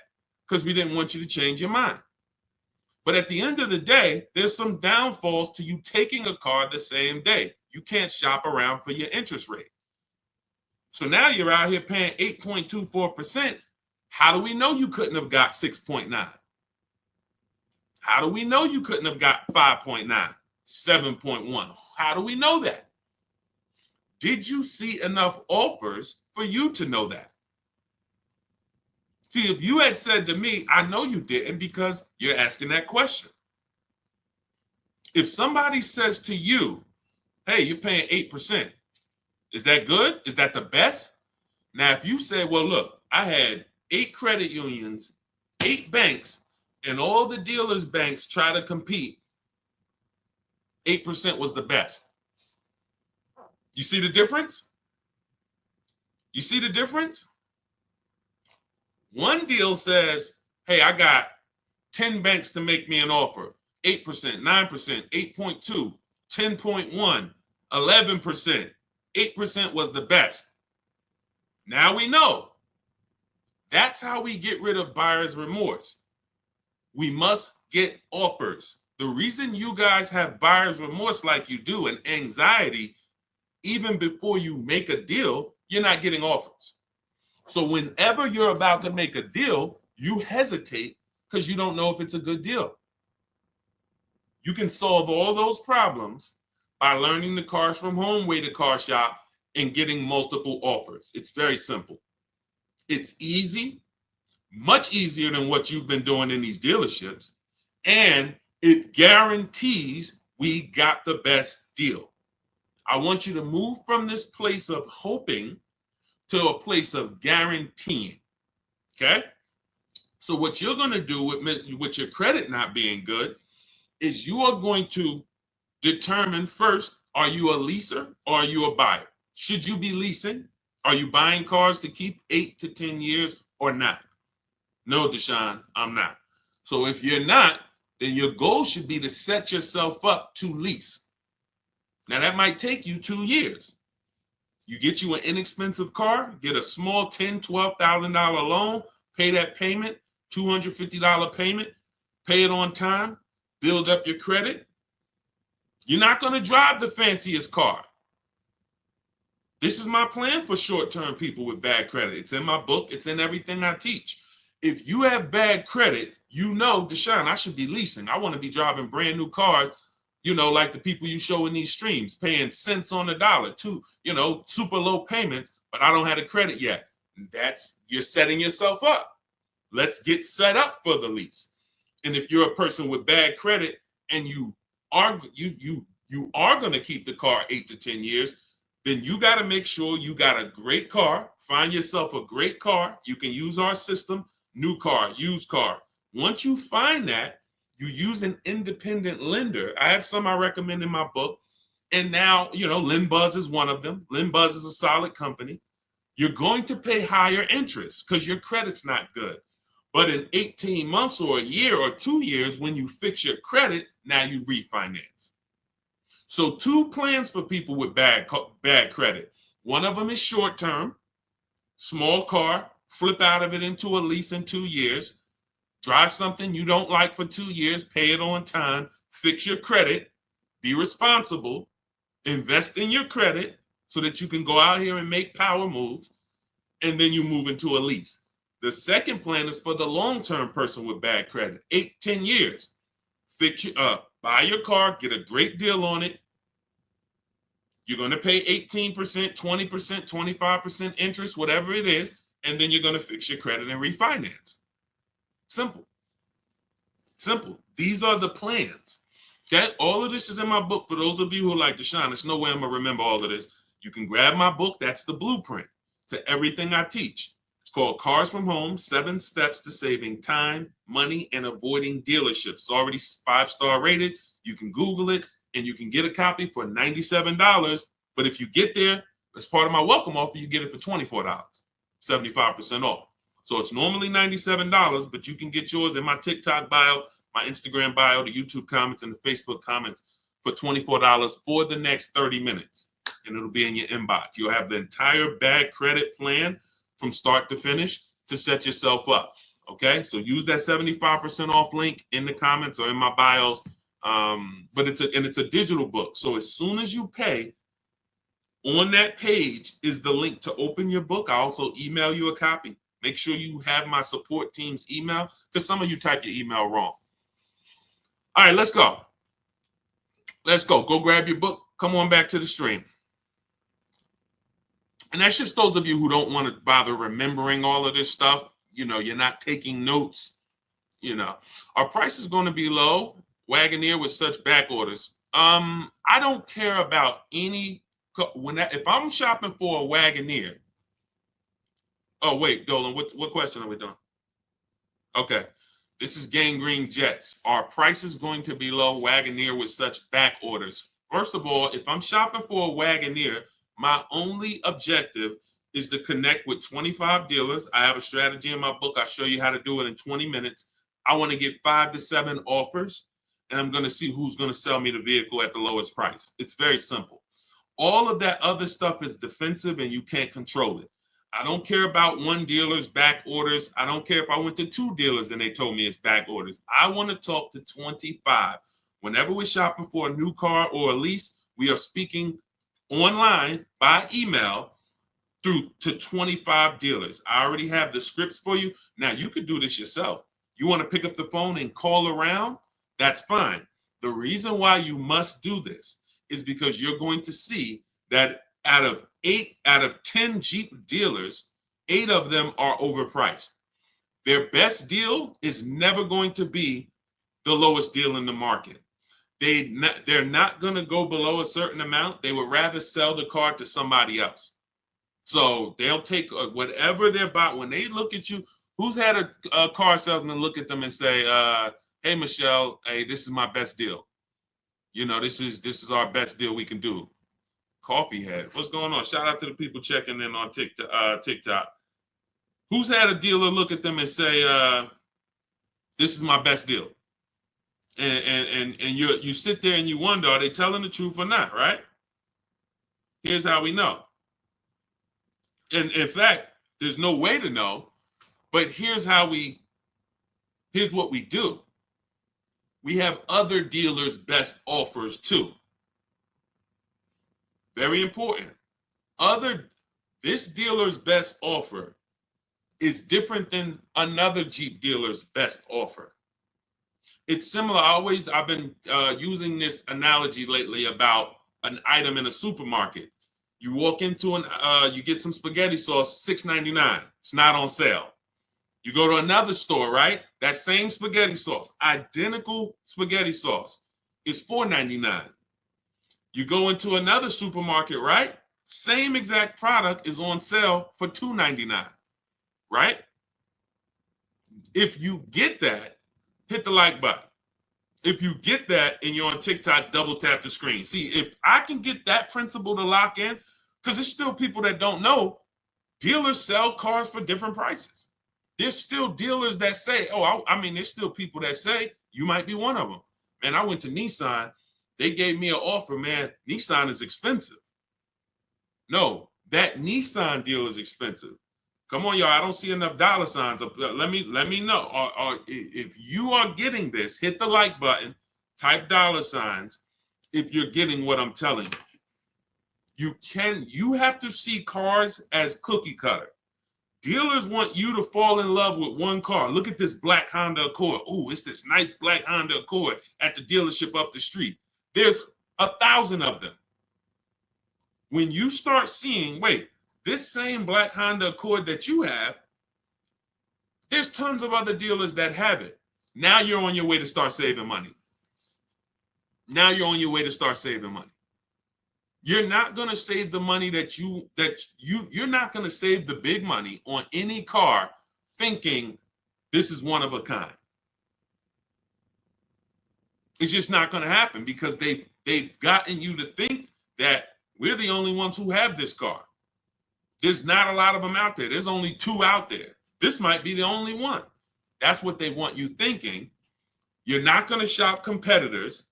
because we didn't want you to change your mind. But at the end of the day, there's some downfalls to you taking a car the same day. You can't shop around for your interest rate. So now you're out here paying 8.24%. How do we know you couldn't have got 6.9? How do we know you couldn't have got 5.9, 7.1? How do we know that? Did you see enough offers for you to know that? See, if you had said to me, I know you didn't because you're asking that question. If somebody says to you, hey, you're paying 8%, is that good? Is that the best? Now, if you say, well, look, I had 8 credit unions, 8 banks, and all the dealers' banks try to compete, 8% was the best. You see the difference? You see the difference? One deal says, hey, I got 10 banks to make me an offer. 8%, 9%, 8.2, 10.1, 11%. 8% was the best. Now we know. That's how we get rid of buyer's remorse. We must get offers. The reason you guys have buyer's remorse like you do and anxiety, even before you make a deal, you're not getting offers. So whenever you're about to make a deal, you hesitate because you don't know if it's a good deal. You can solve all those problems by learning the Cars from Home way to car shop and getting multiple offers. It's very simple. It's easy, much easier than what you've been doing in these dealerships, and it guarantees we got the best deal. I want you to move from this place of hoping to a place of guaranteeing. Okay? So what you're going to do with your credit not being good is you are going to determine first, are you a leaser or are you a buyer? Should you be leasing? Are you buying cars to keep 8 to 10 years or not? No, Deshaun, I'm not. So if you're not, then your goal should be to set yourself up to lease. Now that might take you 2 years. You get you an inexpensive car, get a small $10,000, $12,000 loan, pay that payment, $250 payment, pay it on time, build up your credit. You're not going to drive the fanciest car. This is my plan for short-term people with bad credit. It's in my book. It's in everything I teach. If you have bad credit, you know, Deshaun, I should be leasing. I want to be driving brand new cars, you know, like the people you show in these streams, paying cents on the dollar, super low payments, but I don't have the credit yet. You're setting yourself up. Let's get set up for the lease. And if you're a person with bad credit and you are going to keep the car 8 to 10 years, then you got to make sure you got a great car. Find yourself a great car. You can use our system, new car, used car. Once you find that, you use an independent lender. I have some I recommend in my book. And now, LendBuzz is one of them. LendBuzz is a solid company. You're going to pay higher interest because your credit's not good. But in 18 months or a year or 2 years, when you fix your credit, now you refinance. So 2 plans for people with bad credit. One of them is short term, small car, flip out of it into a lease in 2 years, drive something you don't like for 2 years, pay it on time, fix your credit, be responsible, invest in your credit so that you can go out here and make power moves, and then you move into a lease. The second plan is for the long-term person with bad credit, 8-10 years. Fix your buy your car, get a great deal on it. You're going to pay 18%, 20%, 25% interest, whatever it is, and then you're going to fix your credit and refinance. Simple. Simple. These are the plans. Okay? All of this is in my book. For those of you who like Deshaun, there's no way I'm going to remember all of this. You can grab my book. That's the blueprint to everything I teach. It's called Cars from Home, 7 Steps to Saving Time, Money, and Avoiding Dealerships. It's already 5-star rated. You can Google it, and you can get a copy for $97. But if you get there, as part of my welcome offer, you get it for $24, 75% off. So it's normally $97, but you can get yours in my TikTok bio, my Instagram bio, the YouTube comments, and the Facebook comments for $24 for the next 30 minutes. And it'll be in your inbox. You'll have the entire bad credit plan from start to finish to set yourself up. Okay, so use that 75% off link in the comments or in my bios. But it's a digital book. So as soon as you pay, on that page is the link to open your book. I also email you a copy. Make sure you have my support team's email because some of you type your email wrong. All right, let's go. Let's go. Go grab your book. Come on back to the stream. And that's just those of you who don't want to bother remembering all of this stuff. You're not taking notes. Our price is going to be low. Wagoneer with such back orders. I don't care about any. If I'm shopping for a Wagoneer. Oh, wait, Dolan, what question are we doing? Okay. This is Gangrene Jets. Our price is going to be low. Wagoneer with such back orders. First of all, if I'm shopping for a Wagoneer, my only objective is to connect with 25 dealers. I have a strategy in my book. I'll show you how to do it in 20 minutes. I want to get 5 to 7 offers, and I'm going to see who's going to sell me the vehicle at the lowest price. It's very simple. All of that other stuff is defensive, and you can't control it. I don't care about one dealer's back orders. I don't care if I went to 2 dealers and they told me it's back orders. I want to talk to 25. Whenever we're shopping for a new car or a lease, we are speaking online by email through to 25 dealers. I already have the scripts for you. Now you could do this yourself. You want to pick up the phone and call around? That's fine. The reason why you must do this is because you're going to see that out of 10 Jeep dealers, 8 of them are overpriced. Their best deal is never going to be the lowest deal in the market. They're not going to go below a certain amount. They would rather sell the car to somebody else. So they'll take whatever they're buying. When they look at you, who's had a car salesman look at them and say, hey, Michelle, hey, this is my best deal. This is our best deal we can do. Coffee head. What's going on? Shout out to the people checking in on TikTok. Who's had a dealer look at them and say, this is my best deal? And you sit there and you wonder, are they telling the truth or not, right? Here's how we know. And in fact, there's no way to know, but here's what we do. We have other dealers' best offers too. Very important. This dealer's best offer is different than another Jeep dealer's best offer. It's similar. I've been using this analogy lately about an item in a supermarket. You walk into you get some spaghetti sauce, $6.99. It's not on sale. You go to another store, right? That same spaghetti sauce, identical spaghetti sauce, is $4.99. You go into another supermarket, right? Same exact product is on sale for $2.99, right? If you get that, hit the like button. If you get that and you're on TikTok, double tap the screen. See, if I can get that principle to lock in, because there's still people that don't know, dealers sell cars for different prices. There's still dealers that say, oh, I mean, there's still people that say, you might be one of them. Man, I went to Nissan. They gave me an offer, man. Nissan is expensive. No, that Nissan deal is expensive. Come on, y'all. I don't see enough dollar signs up. Let me know. Or if you are getting this, hit the like button, type dollar signs if you're getting what I'm telling you. You have to see cars as cookie cutter. Dealers want you to fall in love with one car. Look at this black Honda Accord. Oh, it's this nice black Honda Accord at the dealership up the street. There's 1,000 of them. When you start seeing, wait, this same black Honda Accord that you have, there's tons of other dealers that have it. Now you're on your way to start saving money. Now you're on your way to start saving money. You're not going to save the money you're not going to save the big money on any car thinking this is one of a kind. It's just not going to happen because they've gotten you to think that we're the only ones who have this car. There's not a lot of them out there. There's only 2 out there. This might be the only one. That's what they want you thinking. You're not going to shop competitors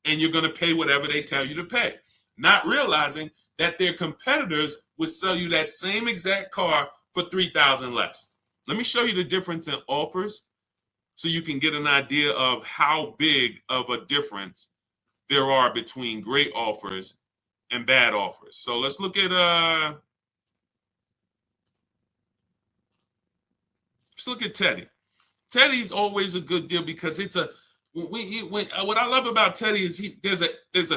and you're going to pay whatever they tell you to pay. Not realizing that their competitors would sell you that same exact car for $3,000 less. Let me show you the difference in offers so you can get an idea of how big of a difference there are between great offers and bad offers. So let's look at Teddy. Teddy's always a good deal because it's a what I love about Teddy is there's a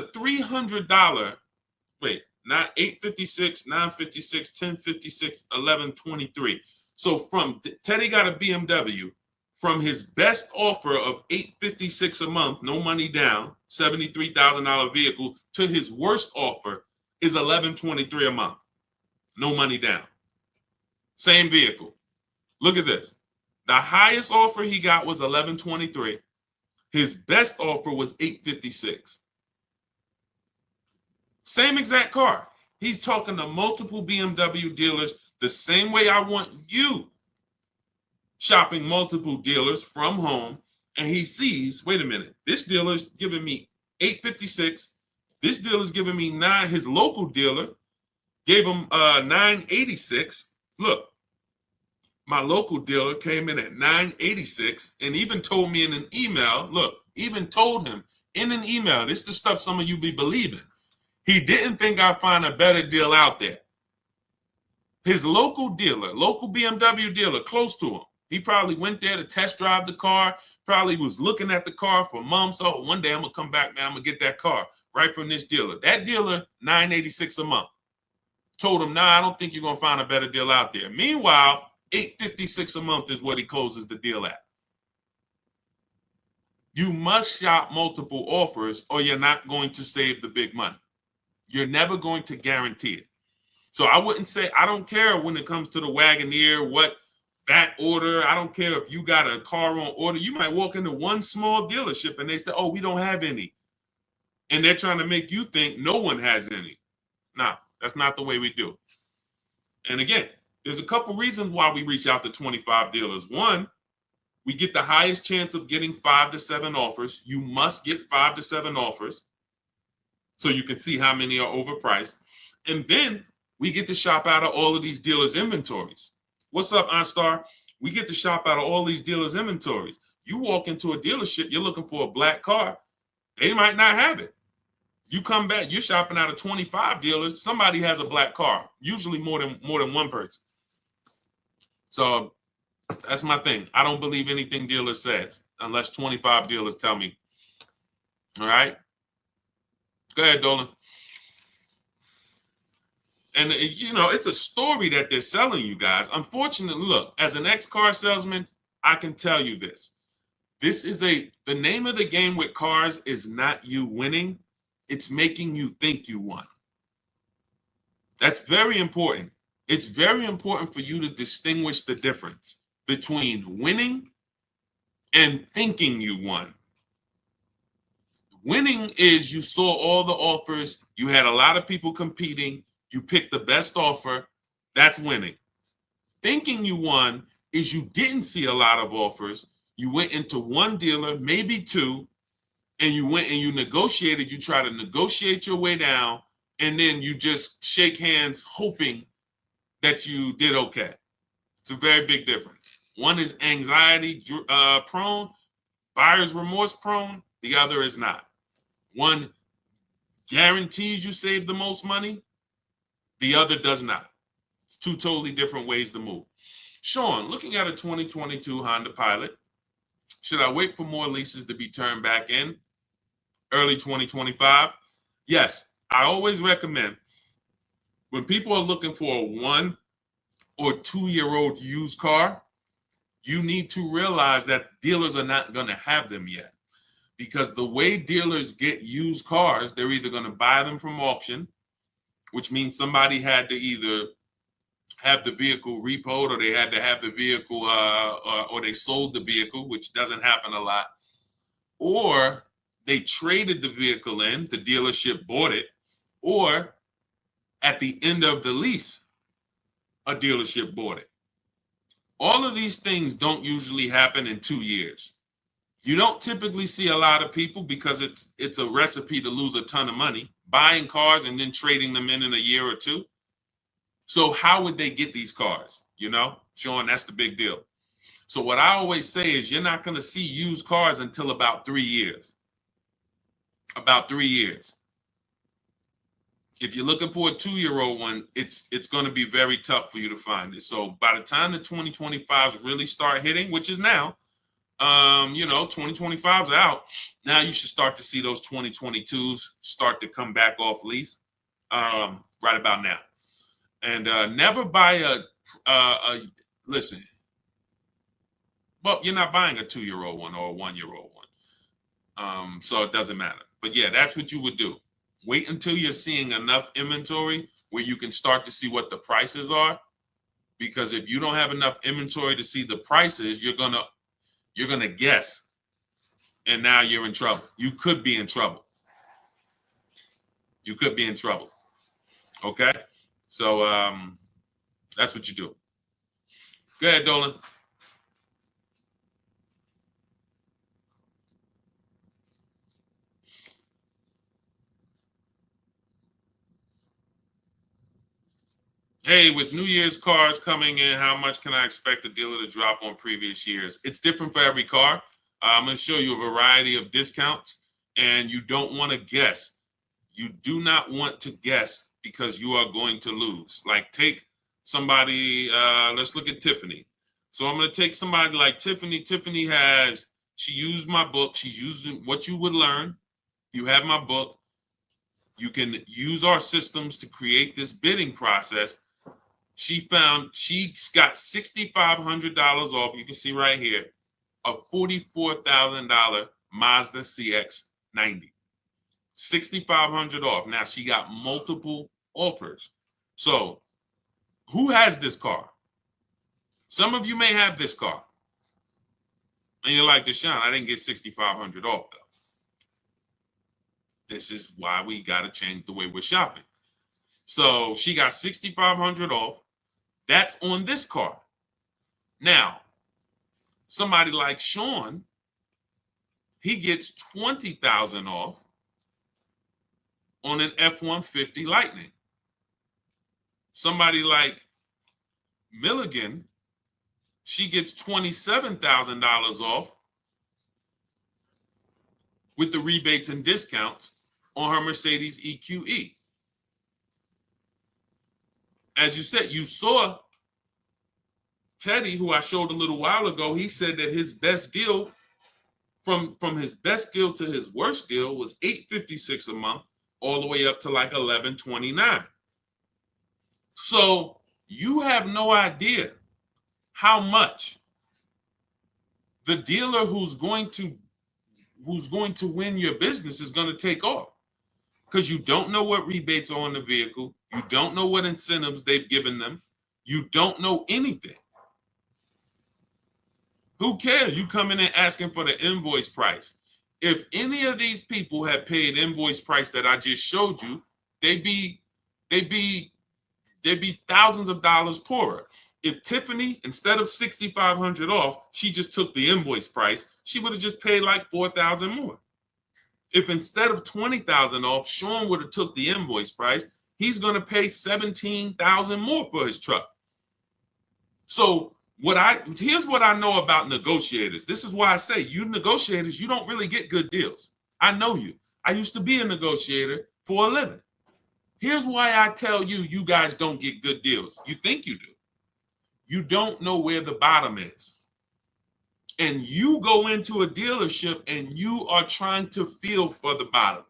$300, wait, not 856, 956, 1056, 1123. So from Teddy got a BMW from his best offer of $856 a month, no money down, $73,000 vehicle, to his worst offer is $1123 a month, no money down. Same vehicle. Look at this. The highest offer he got was $1123. His best offer was $856. Same exact car. He's talking to multiple BMW dealers the same way I want you shopping multiple dealers from home. And he sees, wait a minute, this dealer's giving me $856. This dealer's giving me $9. His local dealer gave him $986. Look. My local dealer came in at $986 and even told me in an email, look, even told him in an email, this is the stuff some of you be believing. He didn't think I'd find a better deal out there. His local dealer, local BMW dealer close to him, he probably went there to test drive the car, probably was looking at the car for months. Oh, one day I'm going to come back, man, I'm going to get that car right from this dealer. That dealer, $986 a month. Told him, nah, I don't think you're going to find a better deal out there. Meanwhile, $856 a month is what he closes the deal at. You must shop multiple offers or you're not going to save the big money. You're never going to guarantee it. So I wouldn't say, I don't care when it comes to the Wagoneer, what back order. I don't care if you got a car on order. You might walk into one small dealership and they say, oh, we don't have any. And they're trying to make you think no one has any. No, that's not the way we do it. And again, there's a couple reasons why we reach out to 25 dealers. One, we get the highest chance of getting 5 to 7 offers. You must get 5 to 7 offers so you can see how many are overpriced. And then we get to shop out of all of these dealers' inventories. What's up, OnStar? We get to shop out of all these dealers' inventories. You walk into a dealership, you're looking for a black car. They might not have it. You come back, you're shopping out of 25 dealers. Somebody has a black car, usually more than one person. So that's my thing. I don't believe anything dealer says unless 25 dealers tell me. All right. Go ahead, Dolan. And, you know, it's a story that they're selling you guys. Unfortunately, look, as an ex-car salesman, I can tell you this. The name of the game with cars is not you winning. It's making you think you won. That's very important. It's very important for you to distinguish the difference between winning and thinking you won. Winning is you saw all the offers, you had a lot of people competing, you picked the best offer. That's winning. Thinking you won is you didn't see a lot of offers. You went into one dealer, maybe two, and you went and you negotiated. You try to negotiate your way down, and then you just shake hands hoping that you did okay. It's a very big difference. One is anxiety prone, buyer's remorse prone. The other is not. One guarantees you save the most money. The other does not. It's two totally different ways to move. Sean, looking at a 2022 Honda Pilot, should I wait for more leases to be turned back in early 2025? Yes, I always recommend when people are looking for a 1 or 2-year-old used car, you need to realize that dealers are not going to have them yet. Because the way dealers get used cars, they're either going to buy them from auction, which means somebody had to either have the vehicle repoed, or they had to have the vehicle, or they sold the vehicle, which doesn't happen a lot, or they traded the vehicle in, the dealership bought it, or at the end of the lease, a dealership bought it. All of these things don't usually happen in 2 years. You don't typically see a lot of people, because it's a recipe to lose a ton of money, buying cars and then trading them in a year or two. So how would they get these cars? You know, Sean, that's the big deal. So what I always say is you're not going to see used cars until about 3 years. About 3 years. If you're looking for a 2-year-old one, it's going to be very tough for you to find it. So by the time the 2025s really start hitting, which is now, 2025's out. Now you should start to see those 2022s start to come back off lease right about now. And never buy listen, well, you're not buying a 2-year-old one or a 1-year-old one. So it doesn't matter. But yeah, that's what you would do. Wait until you're seeing enough inventory where you can start to see what the prices are. Because if you don't have enough inventory to see the prices, you're gonna guess. And now you're in trouble. You could be in trouble. You could be in trouble. Okay? So that's what you do. Go ahead, Dolan. Hey, with New Year's cars coming in, how much can I expect the dealer to drop on previous years? It's different for every car. I'm going to show you a variety of discounts, and you don't want to guess. You do not want to guess, because you are going to lose. Like, take somebody, let's look at Tiffany. So I'm going to take somebody like Tiffany. Tiffany she used my book. She's using What You Would Learn. You have my book. You can use our systems to create this bidding process. She got $6,500 off. You can see right here, a $44,000 Mazda CX-90. $6,500 off. Now she got multiple offers. So who has this car? Some of you may have this car. And you're like, Deshaun, I didn't get $6,500 off though. This is why we got to change the way we're shopping. So she got $6,500 off. That's on this car. Now, somebody like Sean, he gets $20,000 off on an F-150 Lightning. Somebody like Milligan, she gets $27,000 off with the rebates and discounts on her Mercedes EQE. As you said, you saw Teddy, who I showed a little while ago. He said that his best deal, from his best deal to his worst deal, was $856 a month, all the way up to like $1129. So you have no idea how much the dealer who's going to win your business is going to take off. because you don't know what rebates are on the vehicle. You don't know what incentives they've given them. You don't know anything. Who cares? You come in and asking for the invoice price. If any of these people had paid invoice price that I just showed you, they'd be thousands of dollars poorer. If Tiffany, instead of $6,500 off, she just took the invoice price, she would have just paid like $4,000 more. If instead of $20,000 off, Sean would have took the invoice price, he's going to pay $17,000 more for his truck. So here's what I know about negotiators. This is why I say, you negotiators, you don't really get good deals. I know you. I used to be a negotiator for a living. Here's why I tell you, you guys don't get good deals. You think you do. You don't know where the bottom is. And you go into a dealership and you are trying to feel for the bottom,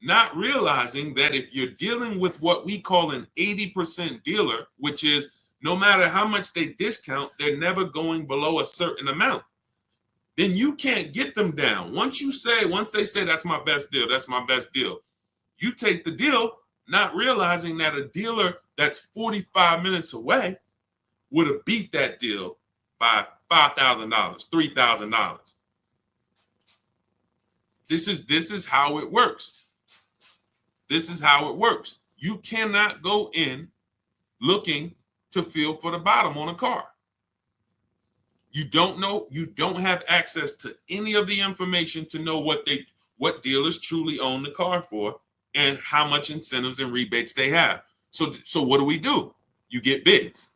not realizing that if you're dealing with what we call an 80% dealer, which is no matter how much they discount, they're never going below a certain amount, then you can't get them down. Once they say that's my best deal, that's my best deal, you take the deal, not realizing that a dealer that's 45 minutes away would have beat that deal by $5,000, $3,000. This is how it works. This is how it works. You cannot go in looking to feel for the bottom on a car. You don't know, you don't have access to any of the information to know what dealers truly own the car for and how much incentives and rebates they have. So what do? You get bids.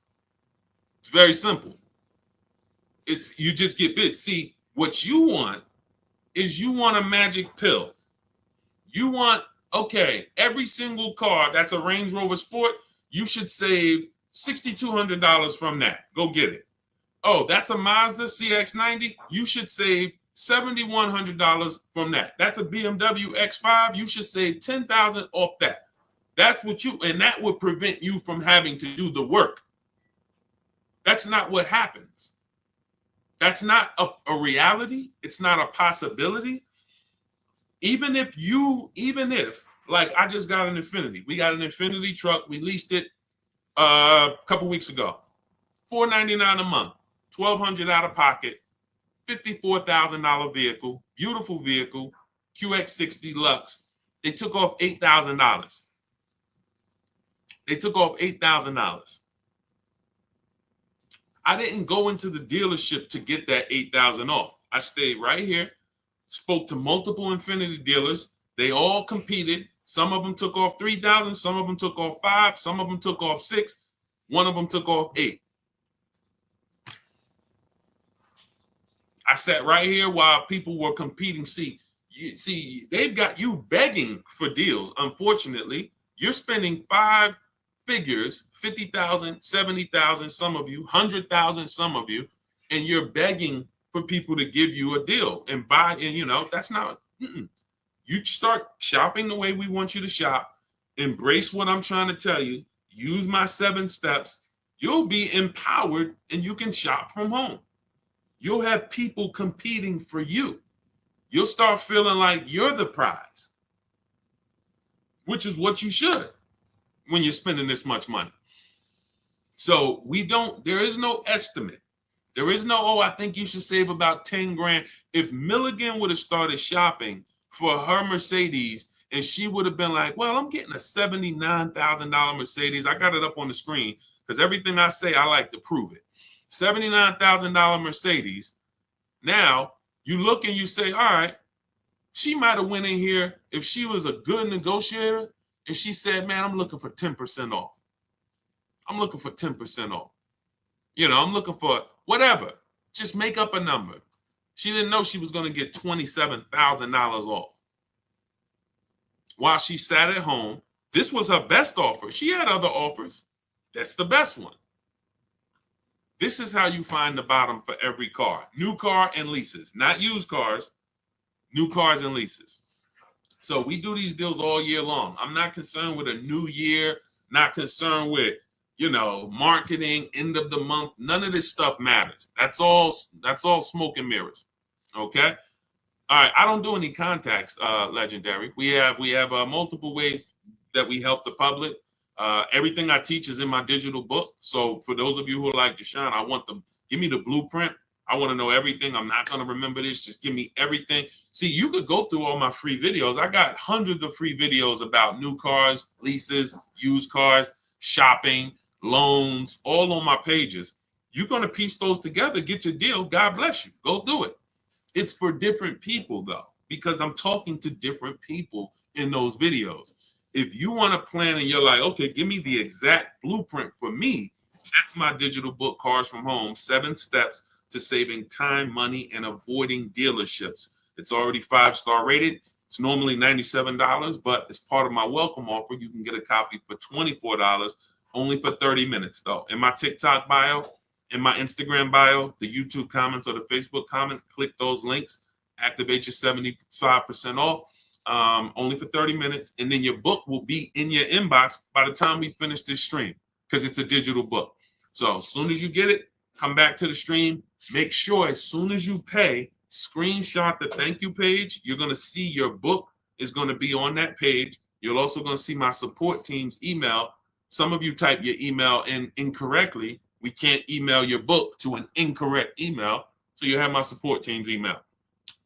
It's very simple. You just get bids. See, what you want is you want a magic pill. You want, okay, every single car that's a Range Rover Sport, you should save $6,200 from that. Go get it. Oh, that's a Mazda CX-90. You should save $7,100 from that. That's a BMW X5. You should save $10,000 off that. That's what and that would prevent you from having to do the work. That's not what happens. That's not a reality. It's not a possibility. Even if, like I just got an Infiniti. We got an Infiniti truck. We leased it a couple weeks ago. $499 a month, $1,200 out of pocket, $54,000 vehicle, beautiful vehicle, QX60 Lux. They took off $8,000. They took off $8,000. I didn't go into the dealership to get that $8,000 off. I stayed right here, spoke to multiple Infiniti dealers. They all competed. Some of them took off $3,000. Some of them took off $5,000. Some of them took off $6,000. One of them took off $8,000. I sat right here while people were competing. See, they've got you begging for deals. Unfortunately, you're spending 5 figures, 50,000, 70,000, some of you, 100,000, some of you, and you're begging for people to give you a deal and buy. And that's not. You start shopping the way we want you to shop. Embrace what I'm trying to tell you. Use my 7 steps. You'll be empowered and you can shop from home. You'll have people competing for you. You'll start feeling like you're the prize, which is what you should when you're spending this much money. So there is no estimate. There is no, I think you should save about 10 grand. If Milligan would have started shopping for her Mercedes and she would have been like, well, I'm getting a $79,000 Mercedes. I got it up on the screen because everything I say, I like to prove it. $79,000 Mercedes. Now you look and you say, all right, she might have went in here if she was a good negotiator and she said, man, I'm looking for 10% off. I'm looking for 10% off. I'm looking for whatever. Just make up a number. She didn't know she was going to get $27,000 off. While she sat at home, this was her best offer. She had other offers. That's the best one. This is how you find the bottom for every car. New car and leases, not used cars, new cars and leases. So we do these deals all year long. I'm not concerned with a new year, not concerned with, marketing, end of the month. None of this stuff matters. That's all smoke and mirrors. Okay? All right, I don't do any contacts, Legendary. We have multiple ways that we help the public. Everything I teach is in my digital book. So for those of you who are like Deshaun, I want them, give me the blueprint. I want to know everything. I'm not going to remember this. Just give me everything. See, you could go through all my free videos. I got hundreds of free videos about new cars, leases, used cars, shopping, loans, all on my pages. You're going to piece those together, get your deal. God bless you. Go do it. It's for different people though, because I'm talking to different people in those videos. If you want to plan and you're like, okay, give me the exact blueprint for me, that's my digital book, Cars from Home, 7 Steps to Saving Time, Money, and Avoiding Dealerships. It's already 5-star rated. It's normally $97, but as part of my welcome offer, you can get a copy for $24, only for 30 minutes though. In my TikTok bio, in my Instagram bio, the YouTube comments or the Facebook comments, click those links, activate your 75% off, only for 30 minutes. And then your book will be in your inbox by the time we finish this stream, because it's a digital book. So as soon as you get it, come back to the stream. Make sure as soon as you pay, screenshot the thank you page. You're going to see your book is going to be on that page. You're also going to see my support team's email. Some of you type your email in incorrectly. We can't email your book to an incorrect email. So you have my support team's email.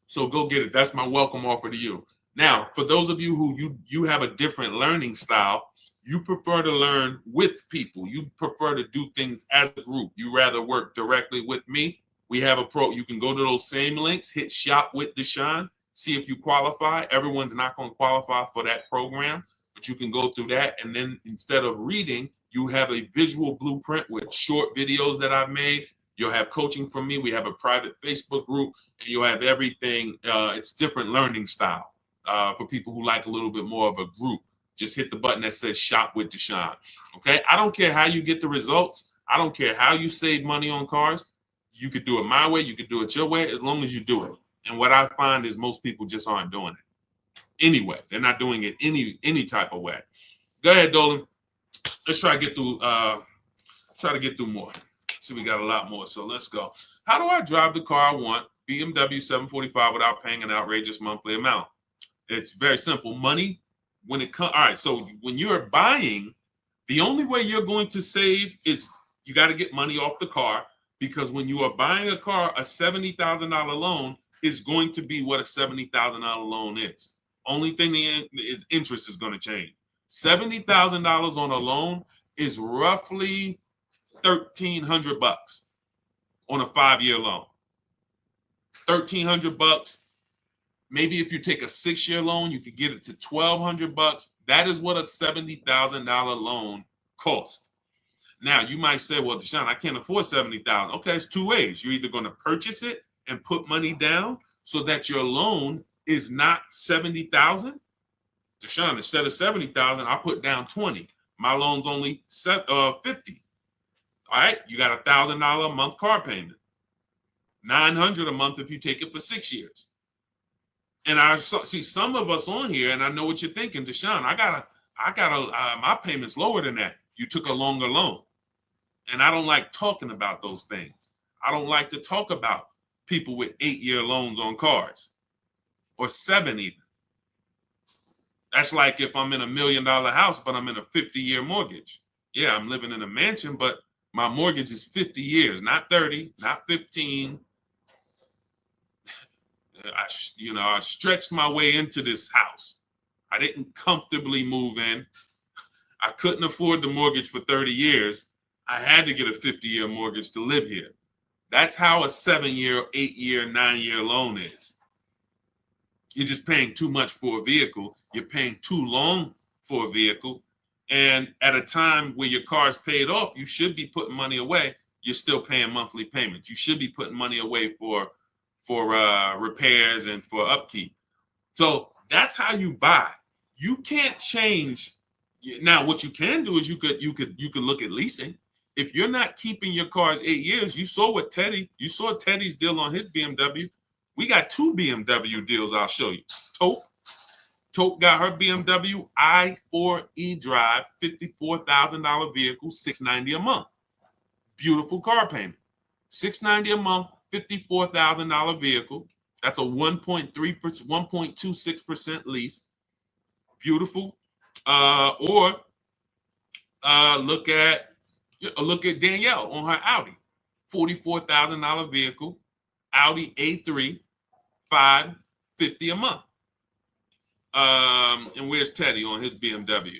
So go get it. That's my welcome offer to you. Now, for those of you who you have a different learning style, you prefer to learn with people. You prefer to do things as a group. You rather work directly with me. We have a pro. You can go to those same links, hit shop with Deshaun, see if you qualify. Everyone's not going to qualify for that program, but you can go through that. And then instead of reading, you have a visual blueprint with short videos that I've made. You'll have coaching from me. We have a private Facebook group, and you'll have everything. It's different learning style for people who like a little bit more of a group. Just hit the button that says shop with Deshaun. Okay. I don't care how you get the results. I don't care how you save money on cars. You could do it my way. You could do it your way, as long as you do it. And what I find is most people just aren't doing it anyway. They're not doing it any type of way. Go ahead, Dolan. Let's try to get through more. See, we got a lot more, so let's go. How do I drive the car I want, BMW 745, without paying an outrageous monthly amount? It's very simple. Money, when it comes, all right, so when you're buying, the only way you're going to save is you got to get money off the car, because when you are buying a car, a $70,000 loan is going to be what a $70,000 loan is. Only thing is interest is going to change. $70,000 on a loan is roughly $1,300 on a 5-year loan. $1,300. Maybe if you take a 6-year loan, you could get it to $1,200. That is what a $70,000 loan costs. Now you might say, well, Deshaun, I can't afford $70,000. Okay, it's 2 ways. You're either going to purchase it and put money down so that your loan is not $70,000. Deshaun, instead of $70,000, I put down $20,000. My loan's only $50,000. All right, you got $1,000 a month car payment, $900 a month if you take it for 6 years. And I see some of us on here, and I know what you're thinking, Deshaun. My payment's lower than that. You took a longer loan, and I don't like talking about those things. I don't like to talk about people with 8-year loans on cars, or 7 even. That's like if I'm in a $1 million house, but I'm in a 50-year mortgage. Yeah, I'm living in a mansion, but my mortgage is 50 years, not 30, not 15. I stretched my way into this house. I didn't comfortably move in. I couldn't afford the mortgage for 30 years. I had to get a 50-year mortgage to live here. That's how a 7-year, 8-year, 9-year loan is. You're just paying too much for a vehicle. You're paying too long for a vehicle. And at a time where your car's paid off, you should be putting money away. You're still paying monthly payments. You should be putting money away for repairs and for upkeep. So that's how you buy. You can't change. Now, what you can do is you could look at leasing. If you're not keeping your cars 8 years, you saw Teddy's deal on his BMW. We got 2 BMW deals I'll show you. Tope got her BMW i4 eDrive, $54,000 vehicle, $690 a month. Beautiful car payment. $690 a month, $54,000 vehicle. That's a 1.3%, 1.26% lease. Beautiful. Or look at Danielle on her Audi, $44,000 vehicle, Audi A3, $550 a month. And where's Teddy on his BMW?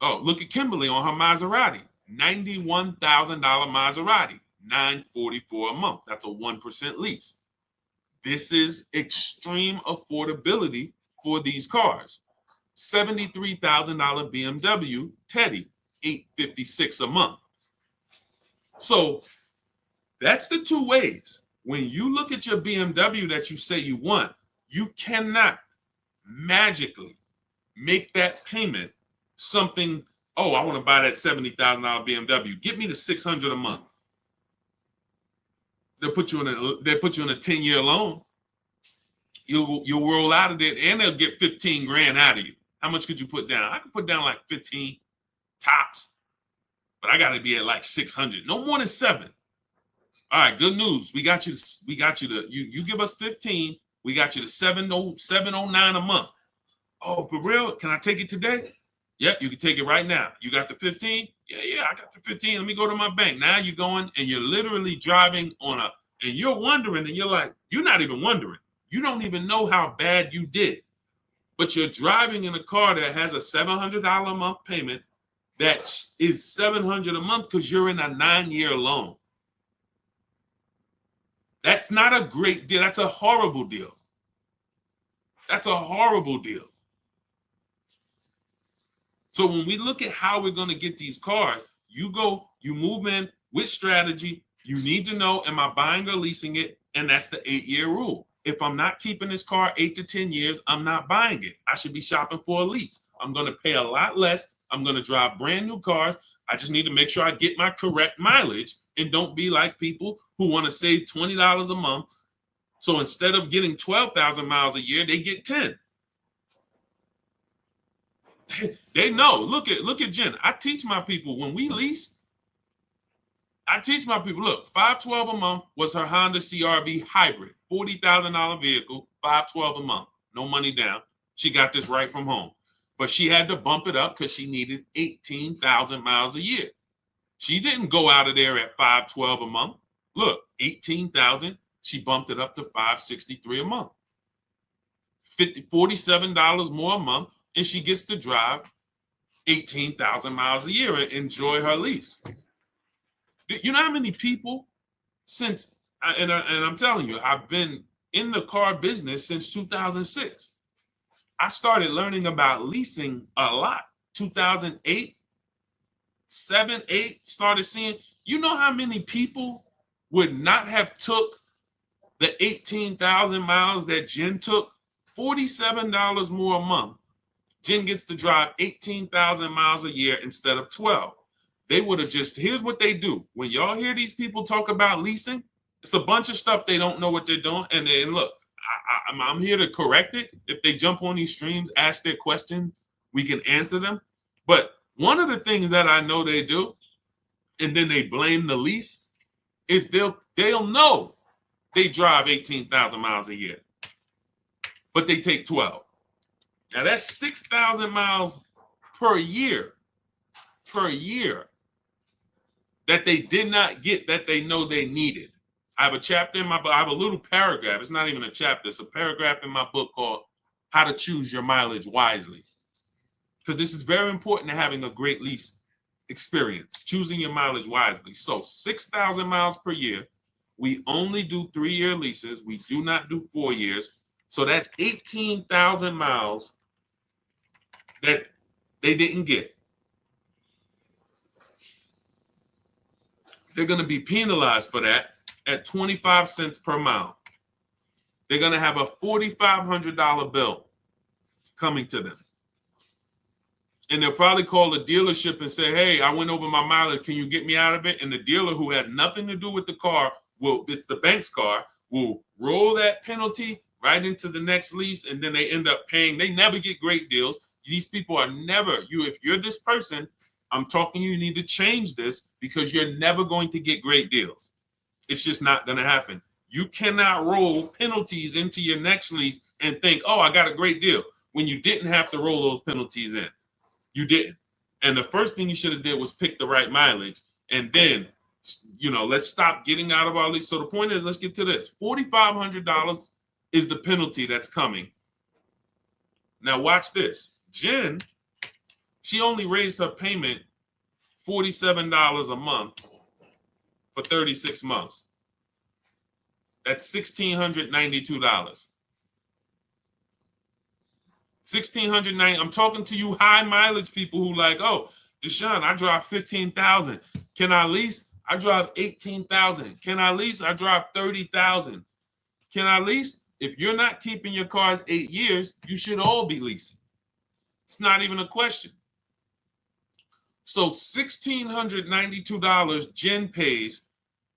Oh, look at Kimberly on her Maserati, $91,000 Maserati, $944 a month. That's a 1% lease. This is extreme affordability for these cars. $73,000 BMW Teddy, $856 a month. So that's the two ways. When you look at your BMW that you say you want, you cannot magically make that payment something, oh, I want to buy that $70,000 BMW. Get me the $600 a month. They'll put you in a 10-year loan. You'll roll out of it, and they'll get 15 grand out of you. How much could you put down? I could put down like 15 tops, but I got to be at like 600. No more than 7. All right, good news. We got you to you give us 15. We got you to 709 a month. Oh, for real? Can I take it today? Yep, you can take it right now. You got the 15? Yeah, I got the 15. Let me go to my bank. Now you're going and you're literally driving and you're wondering, and you're like, you're not even wondering. You don't even know how bad you did. But you're driving in a car that has a $700 a month payment that is $700 a month because you're in a 9-year loan. That's not a great deal. That's a horrible deal. That's a horrible deal. So when we look at how we're going to get these cars, you move in with strategy. You need to know, am I buying or leasing it? And that's the 8-year rule. If I'm not keeping this car 8 to 10 years, I'm not buying it. I should be shopping for a lease. I'm going to pay a lot less. I'm going to drive brand new cars. I just need to make sure I get my correct mileage and don't be like people who want to save $20 a month. So instead of getting 12,000 miles a year, they get 10. They know. Look at Jen. I teach my people when we lease. I teach my people, look, $512 a month was her Honda CRV hybrid, $40,000 vehicle, $512 a month, no money down. She got this right from home, but she had to bump it up because she needed 18,000 miles a year. She didn't go out of there at $512 a month. Look, 18,000. She bumped it up to $563 a month, $47 more a month, and she gets to drive 18,000 miles a year and enjoy her lease. You know how many people and I'm telling you, I've been in the car business since 2006. I started learning about leasing a lot. 2008, 7, 8, started seeing, you know how many people would not have took the 18,000 miles that Jen took? $47 more a month. Jen gets to drive 18,000 miles a year instead of 12. They would have here's what they do. When y'all hear these people talk about leasing, it's a bunch of stuff they don't know what they're doing. And then look, I'm here to correct it. If they jump on these streams, ask their questions, we can answer them. But one of the things that I know they do, and then they blame the lease, is they'll know they drive 18,000 miles a year, but they take 12. Now that's 6,000 miles per year that they did not get that they know they needed. I have a chapter in my book. I have a little paragraph. It's not even a chapter. It's a paragraph in my book called How to Choose Your Mileage Wisely. Because this is very important to having a great lease experience, choosing your mileage wisely. So 6,000 miles per year. We only do 3-year leases. We do not do 4 years. So that's 18,000 miles that they didn't get. They're going to be penalized for that at 25 cents per mile. They're going to have a $4,500 bill coming to them. And they'll probably call the dealership and say, hey, I went over my mileage. Can you get me out of it? And the dealer, who has nothing to do with the car, it's the bank's car, will roll that penalty right into the next lease. And then they end up paying. They never get great deals. These people are never, if you're this person, I'm talking you need to change this because you're never going to get great deals. It's just not going to happen. You cannot roll penalties into your next lease and think, oh, I got a great deal, when you didn't have to roll those penalties in. You didn't. And the first thing you should have did was pick the right mileage. And then, let's stop getting out of our lease. So the point is, let's get to this. $4,500 is the penalty that's coming. Now watch this. Jen, she only raised her payment $47 a month for 36 months. That's $1,692. $1,690. I'm talking to you high mileage people who like, oh, Deshaun, I drive 15,000. Can I lease? I drive 18,000. Can I lease? I drive 30,000. Can I lease? If you're not keeping your cars 8 years, you should all be leasing. It's not even a question. So $1,692 Jen pays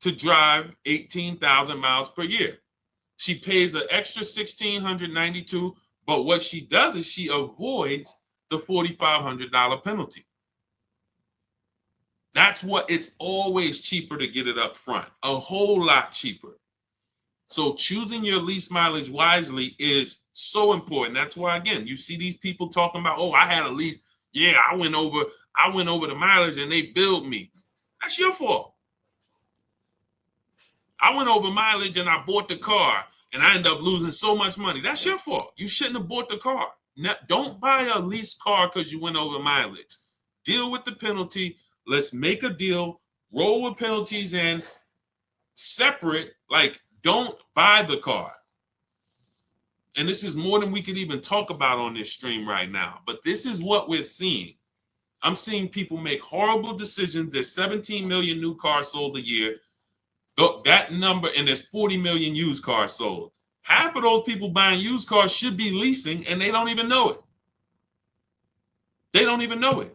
to drive 18,000 miles per year. She pays an extra $1,692, but what she does is she avoids the $4,500 penalty. That's what, it's always cheaper to get it up front, a whole lot cheaper. So choosing your lease mileage wisely is so important. That's why, again, you see these people talking about, oh, I had a lease. Yeah, I went over the mileage and they billed me. That's your fault. I went over mileage and I bought the car and I ended up losing so much money. That's your fault. You shouldn't have bought the car. Now, don't buy a leased car because you went over mileage. Deal with the penalty. Let's make a deal. Roll with penalties in separate. Like, don't buy the car. And this is more than we could even talk about on this stream right now. But this is what we're seeing. I'm seeing people make horrible decisions. There's 17 million new cars sold a year. That number, and there's 40 million used cars sold. Half of those people buying used cars should be leasing, and they don't even know it. They don't even know it.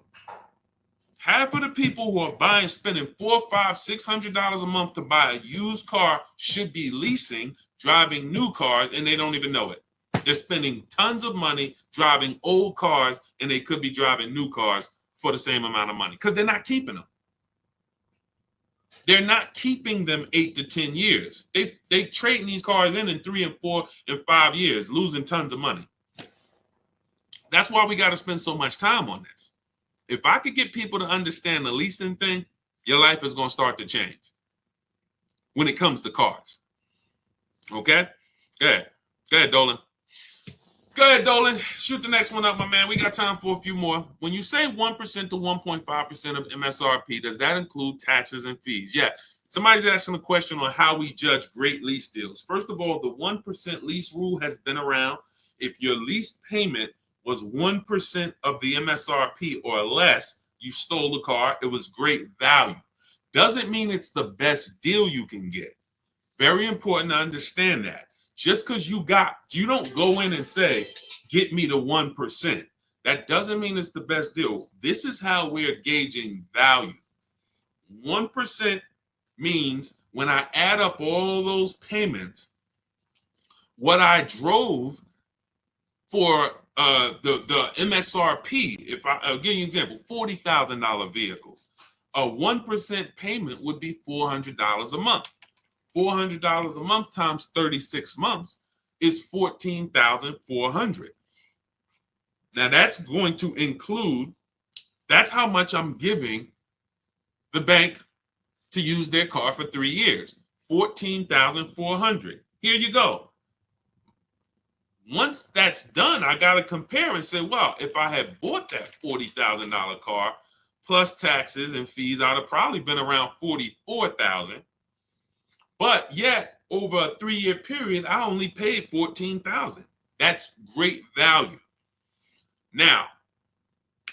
Half of the people who are buying, spending $400, $500, $600 a month to buy a used car should be leasing, driving new cars, and they don't even know it. They're spending tons of money driving old cars, and they could be driving new cars for the same amount of money because they're not keeping them. They're not keeping them 8 to 10 years. They trading these cars in 3 and 4 and 5 years, losing tons of money. That's why we got to spend so much time on this. If I could get people to understand the leasing thing, your life is going to start to change when it comes to cars. Okay? Go ahead. Go ahead, Dolan. Go ahead, Dolan. Shoot the next one up, my man. We got time for a few more. When you say 1% to 1.5% of MSRP, does that include taxes and fees? Yeah. Somebody's asking a question on how we judge great lease deals. First of all, the 1% lease rule has been around. If your lease payment was 1% of the MSRP or less, you stole the car, it was great value. Doesn't mean it's the best deal you can get. Very important to understand that. Just because you don't go in and say, get me to 1%. That doesn't mean it's the best deal. This is how we're gauging value. 1% means when I add up all those payments, what I drove for the MSRP, if I'll give you an example, $40,000 vehicle, a 1% payment would be $400 a month. $400 a month times 36 months is $14,400. Now that's going to include, that's how much I'm giving the bank to use their car for 3 years, $14,400. Here you go. Once that's done, I got to compare and say, well, if I had bought that $40,000 car plus taxes and fees, I'd have probably been around $44,000. But yet, over a 3-year period, I only paid $14,000. That's great value. Now,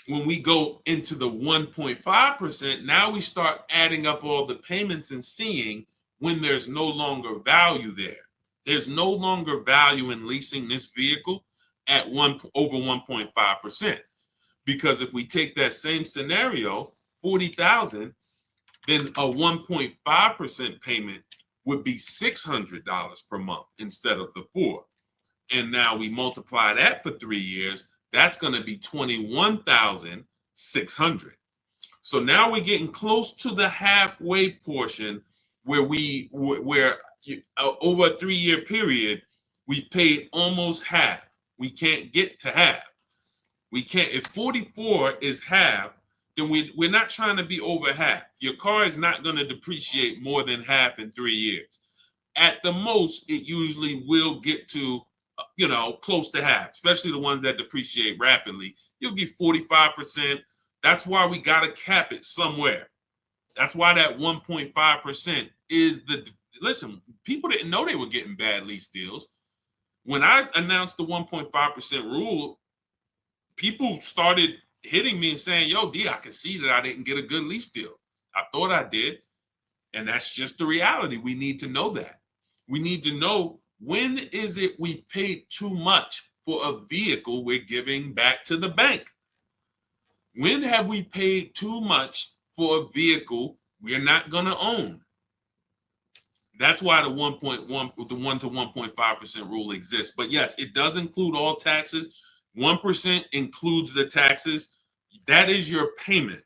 when we go into the 1.5%, now we start adding up all the payments and seeing when there's no longer value there. There's no longer value in leasing this vehicle at over 1.5%. Because if we take that same scenario, $40,000, then a 1.5% payment would be $600 per month instead of the $400. And now we multiply that for 3 years, that's going to be $21,600. So now we're getting close to the halfway portion where over a 3-year period, we paid almost half. We can't get to half. We can't. If 44 is half, then we're not trying to be over half. Your car is not going to depreciate more than half in 3 years. At the most, it usually will get to, close to half, especially the ones that depreciate rapidly. You'll get 45%. That's why we got to cap it somewhere. That's why that 1.5% is listen, people didn't know they were getting bad lease deals. When I announced the 1.5% rule, people started hitting me and saying, yo, D, I can see that I didn't get a good lease deal. I thought I did. And that's just the reality. We need to know that. We need to know, when is it we paid too much for a vehicle we're giving back to the bank? When have we paid too much for a vehicle we're not going to own? That's why the 1 to 1.5% rule exists. But yes, it does include all taxes. 1% includes the taxes. That is your payment.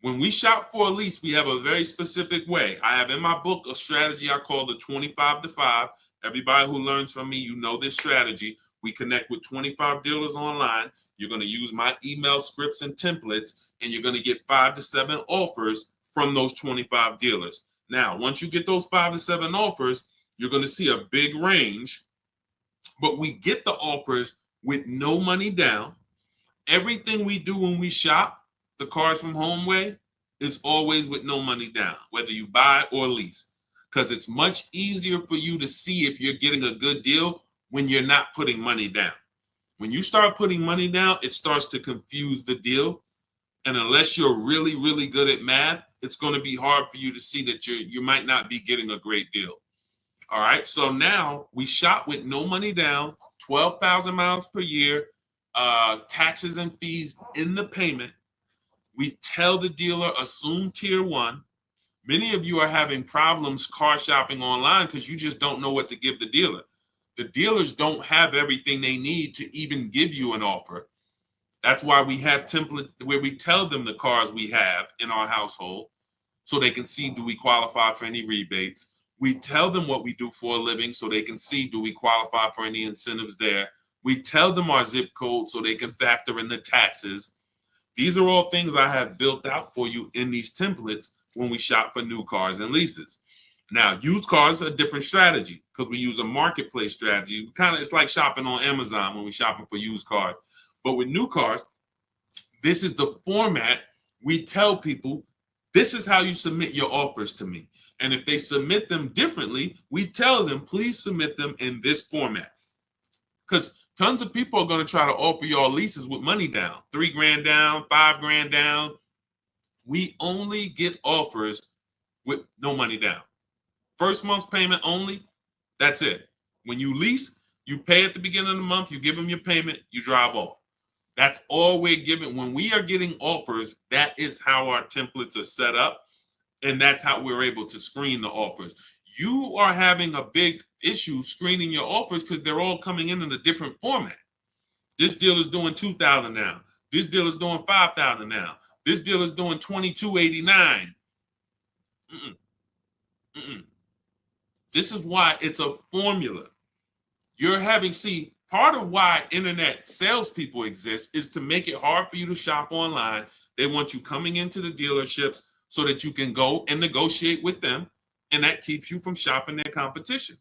When we shop for a lease, we have a very specific way. I have in my book a strategy I call the 25 to 5. Everybody who learns from me, you know this strategy. We connect with 25 dealers online. You're going to use my email scripts and templates, and you're going to get 5 to 7 offers from those 25 dealers. Now, once you get those 5 to 7 offers, you're going to see a big range, but we get the offers with no money down. Everything we do when we shop, the Cars from Home way, is always with no money down, whether you buy or lease, because it's much easier for you to see if you're getting a good deal when you're not putting money down. When you start putting money down, it starts to confuse the deal. And unless you're really, really good at math, it's going to be hard for you to see that you might not be getting a great deal. All right. So now we shop with no money down, 12,000 miles per year, taxes and fees in the payment. We tell the dealer, assume tier 1. Many of you are having problems car shopping online because you just don't know what to give the dealer. The dealers don't have everything they need to even give you an offer. That's why we have templates where we tell them the cars we have in our household so they can see, do we qualify for any rebates? We tell them what we do for a living so they can see, do we qualify for any incentives there? We tell them our zip code so they can factor in the taxes. These are all things I have built out for you in these templates when we shop for new cars and leases. Now, used cars are a different strategy because we use a marketplace strategy. It's like shopping on Amazon when we're shopping for used cars. But with new cars, this is the format. We tell people, this is how you submit your offers to me. And if they submit them differently, we tell them, please submit them in this format. Because tons of people are going to try to offer y'all leases with money down, $3,000 down, $5,000 down. We only get offers with no money down. First month's payment only, that's it. When you lease, you pay at the beginning of the month, you give them your payment, you drive off. That's all we're giving. When we are getting offers, that is how our templates are set up, and that's how we're able to screen the offers. You are having a big issue screening your offers because they're all coming in a different format. This deal is doing $2,000 now. This deal is doing $5,000 now. This deal is doing $2,289. This is why it's a formula. Part of why internet salespeople exist is to make it hard for you to shop online. They want you coming into the dealerships so that you can go and negotiate with them, and that keeps you from shopping their competition.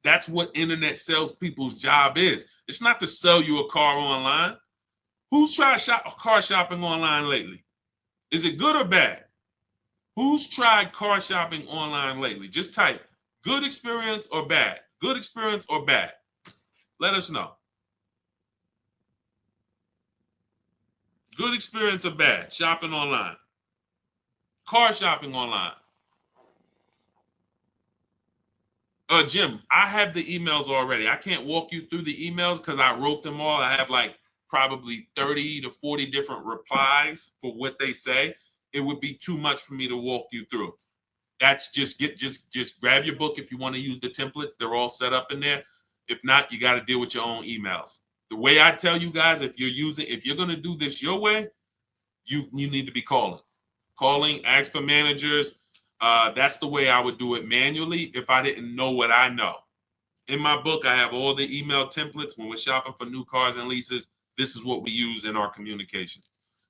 That's what internet salespeople's job is. It's not to sell you a car online. Who's tried car shopping online lately? Is it good or bad? Who's tried car shopping online lately? Just type good experience or bad. Good experience or bad. Let us know. Good experience or bad shopping online. Car shopping online. Jim, I have the emails already. I can't walk you through the emails because I wrote them all. I have like probably 30 to 40 different replies for what they say. It would be too much for me to walk you through. That's just grab your book if you want to use the templates. They're all set up in there. If not, you got to deal with your own emails. The way I tell you guys, if you're going to do this your way, you need to be calling, ask for managers. That's the way I would do it manually if I didn't know what I know. In my book, I have all the email templates. When we're shopping for new cars and leases, this is what we use in our communication.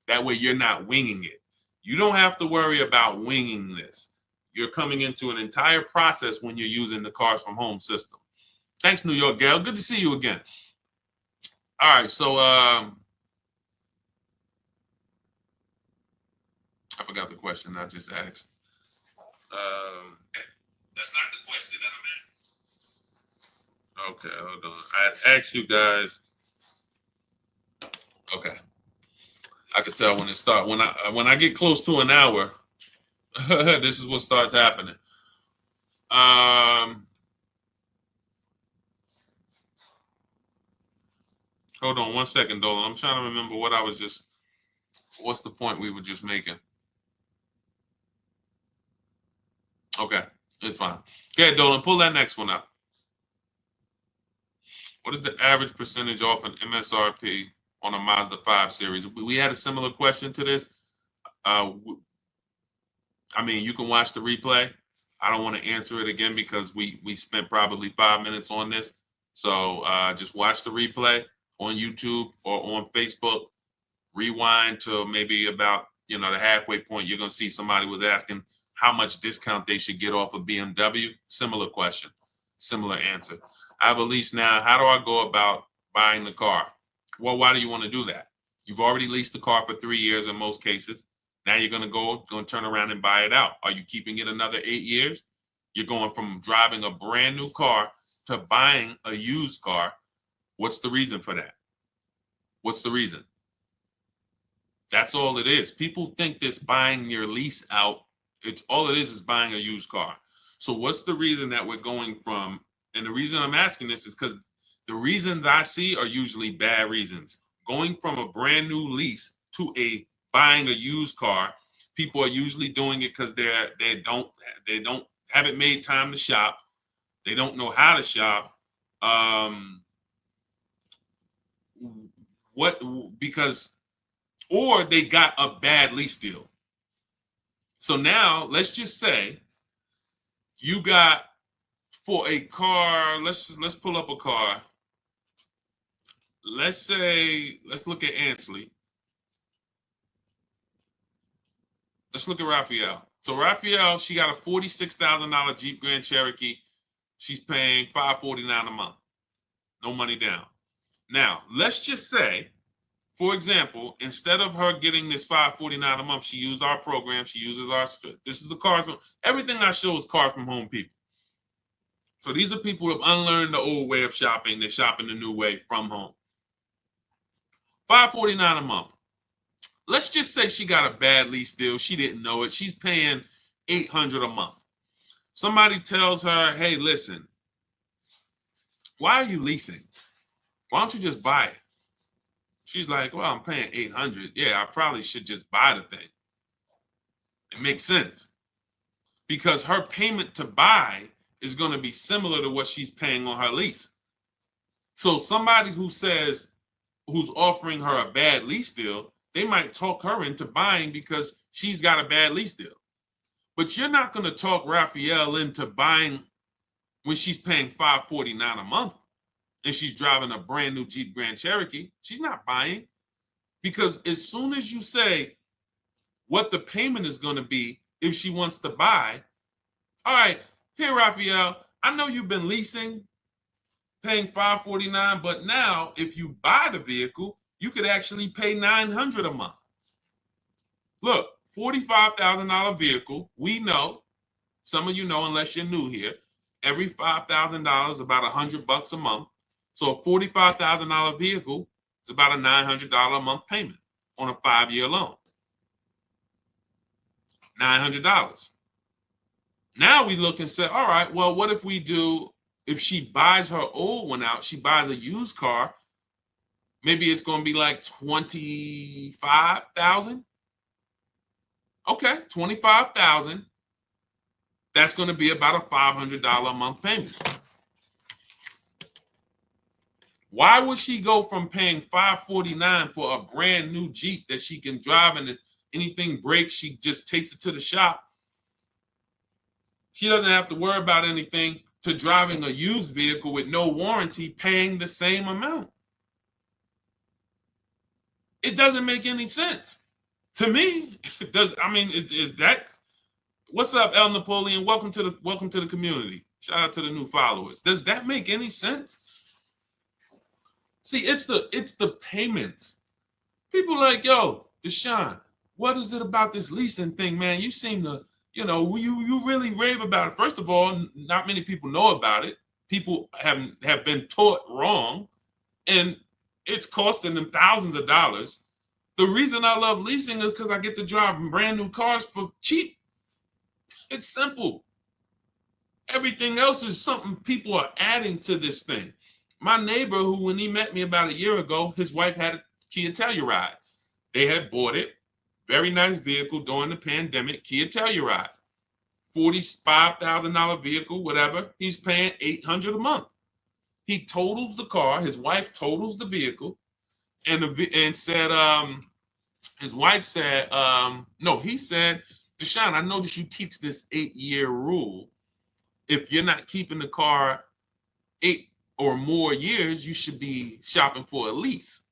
That way you're not winging it. You don't have to worry about winging this. You're coming into an entire process when you're using the Cars from Home system. Thanks, New York Gail. Good to see you again. All right, so I forgot the question I just asked. That's not the question that I'm asking. Okay, hold on. I asked you guys. Okay, I could tell when it starts. When I get close to an hour, this is what starts happening. Hold on one second, Dolan. I'm trying to remember what I was just. What's the point we were just making? Okay, it's fine. Okay, Dolan, pull that next one up. What is the average percentage off an MSRP on a Mazda 5 Series? We had a similar question to this. I mean, you can watch the replay. I don't want to answer it again because we spent probably 5 minutes on this. So just watch the replay on YouTube or on Facebook. Rewind to maybe about the halfway point. You're gonna see somebody was asking how much discount they should get off of BMW. Similar question, similar answer. I have a lease now. How do I go about buying the car? Well, why do you want to do that? You've already leased the car for 3 years in most cases. Now you're going to turn around and buy it out. Are you keeping it another 8 years? You're going from driving a brand new car to buying a used car. What's the reason for that? What's the reason? That's all it is. People think this buying your lease out, it's all it is buying a used car. So what's the reason that we're going from, and the reason I'm asking this is because the reasons I see are usually bad reasons. Going from a brand new lease to buying a used car, people are usually doing it because they haven't made time to shop. They don't know how to shop. Or they got a bad lease deal. So now let's just say you got for a car, let's pull up a car. Let's look at Ansley. Let's look at Raphael. So Raphael, she got a $46,000 Jeep Grand Cherokee. She's paying $549 a month. No money down. Now, let's just say, for example, instead of her getting this $549 a month, she used our program. She uses our, this is the Cars from, everything I show is Cars from Home people. So these are people who have unlearned the old way of shopping. They're shopping the new way from home. $549 a month. Let's just say she got a bad lease deal. She didn't know it. She's paying $800 a month. Somebody tells her, hey, listen, why are you leasing? Why don't you just buy it? She's like, well, I'm paying $800. Yeah, I probably should just buy the thing. It makes sense because her payment to buy is going to be similar to what she's paying on her lease. So somebody who's offering her a bad lease deal, they might talk her into buying because she's got a bad lease deal. But you're not going to talk Raphael into buying when she's paying $549 a month and she's driving a brand new Jeep Grand Cherokee. She's not buying because as soon as you say what the payment is going to be if she wants to buy, all right, here, Raphael, I know you've been leasing, paying $549, but now if you buy the vehicle, you could actually pay $900 a month. Look, $45,000 vehicle. We know, some of you know, unless you're new here, every $5,000 is about $100 a month. So a $45,000 vehicle is about a $900 a month payment on a 5-year loan. $900. Now we look and say, all right, well, what if we do, if she buys her old one out, she buys a used car, maybe it's going to be like $25,000. Okay, $25,000. That's going to be about a $500 a month payment. Why would she go from paying $549 for a brand new Jeep that she can drive and if anything breaks, she just takes it to the shop? She doesn't have to worry about anything to driving a used vehicle with no warranty paying the same amount. It doesn't make any sense. To me, it does. I mean, is that what's up, El Napoleon? Welcome to the community. Shout out to the new followers. Does that make any sense? See, it's the payments. People like, yo, Deshaun, what is it about this leasing thing, man? You seem to, you really rave about it. First of all, not many people know about it. People have been taught wrong, and it's costing them thousands of dollars. The reason I love leasing is because I get to drive brand new cars for cheap. It's simple. Everything else is something people are adding to this thing. My neighbor, who when he met me about a year ago, his wife had a Kia Telluride. They had bought it. Very nice vehicle during the pandemic, Kia Telluride. $45,000 vehicle, whatever. He's paying $800 a month. He totals the car. His wife totals the vehicle, and said, his wife said, no, he said, Deshaun, I noticed you teach this 8-year rule. If you're not keeping the car 8 or more years, you should be shopping for a lease.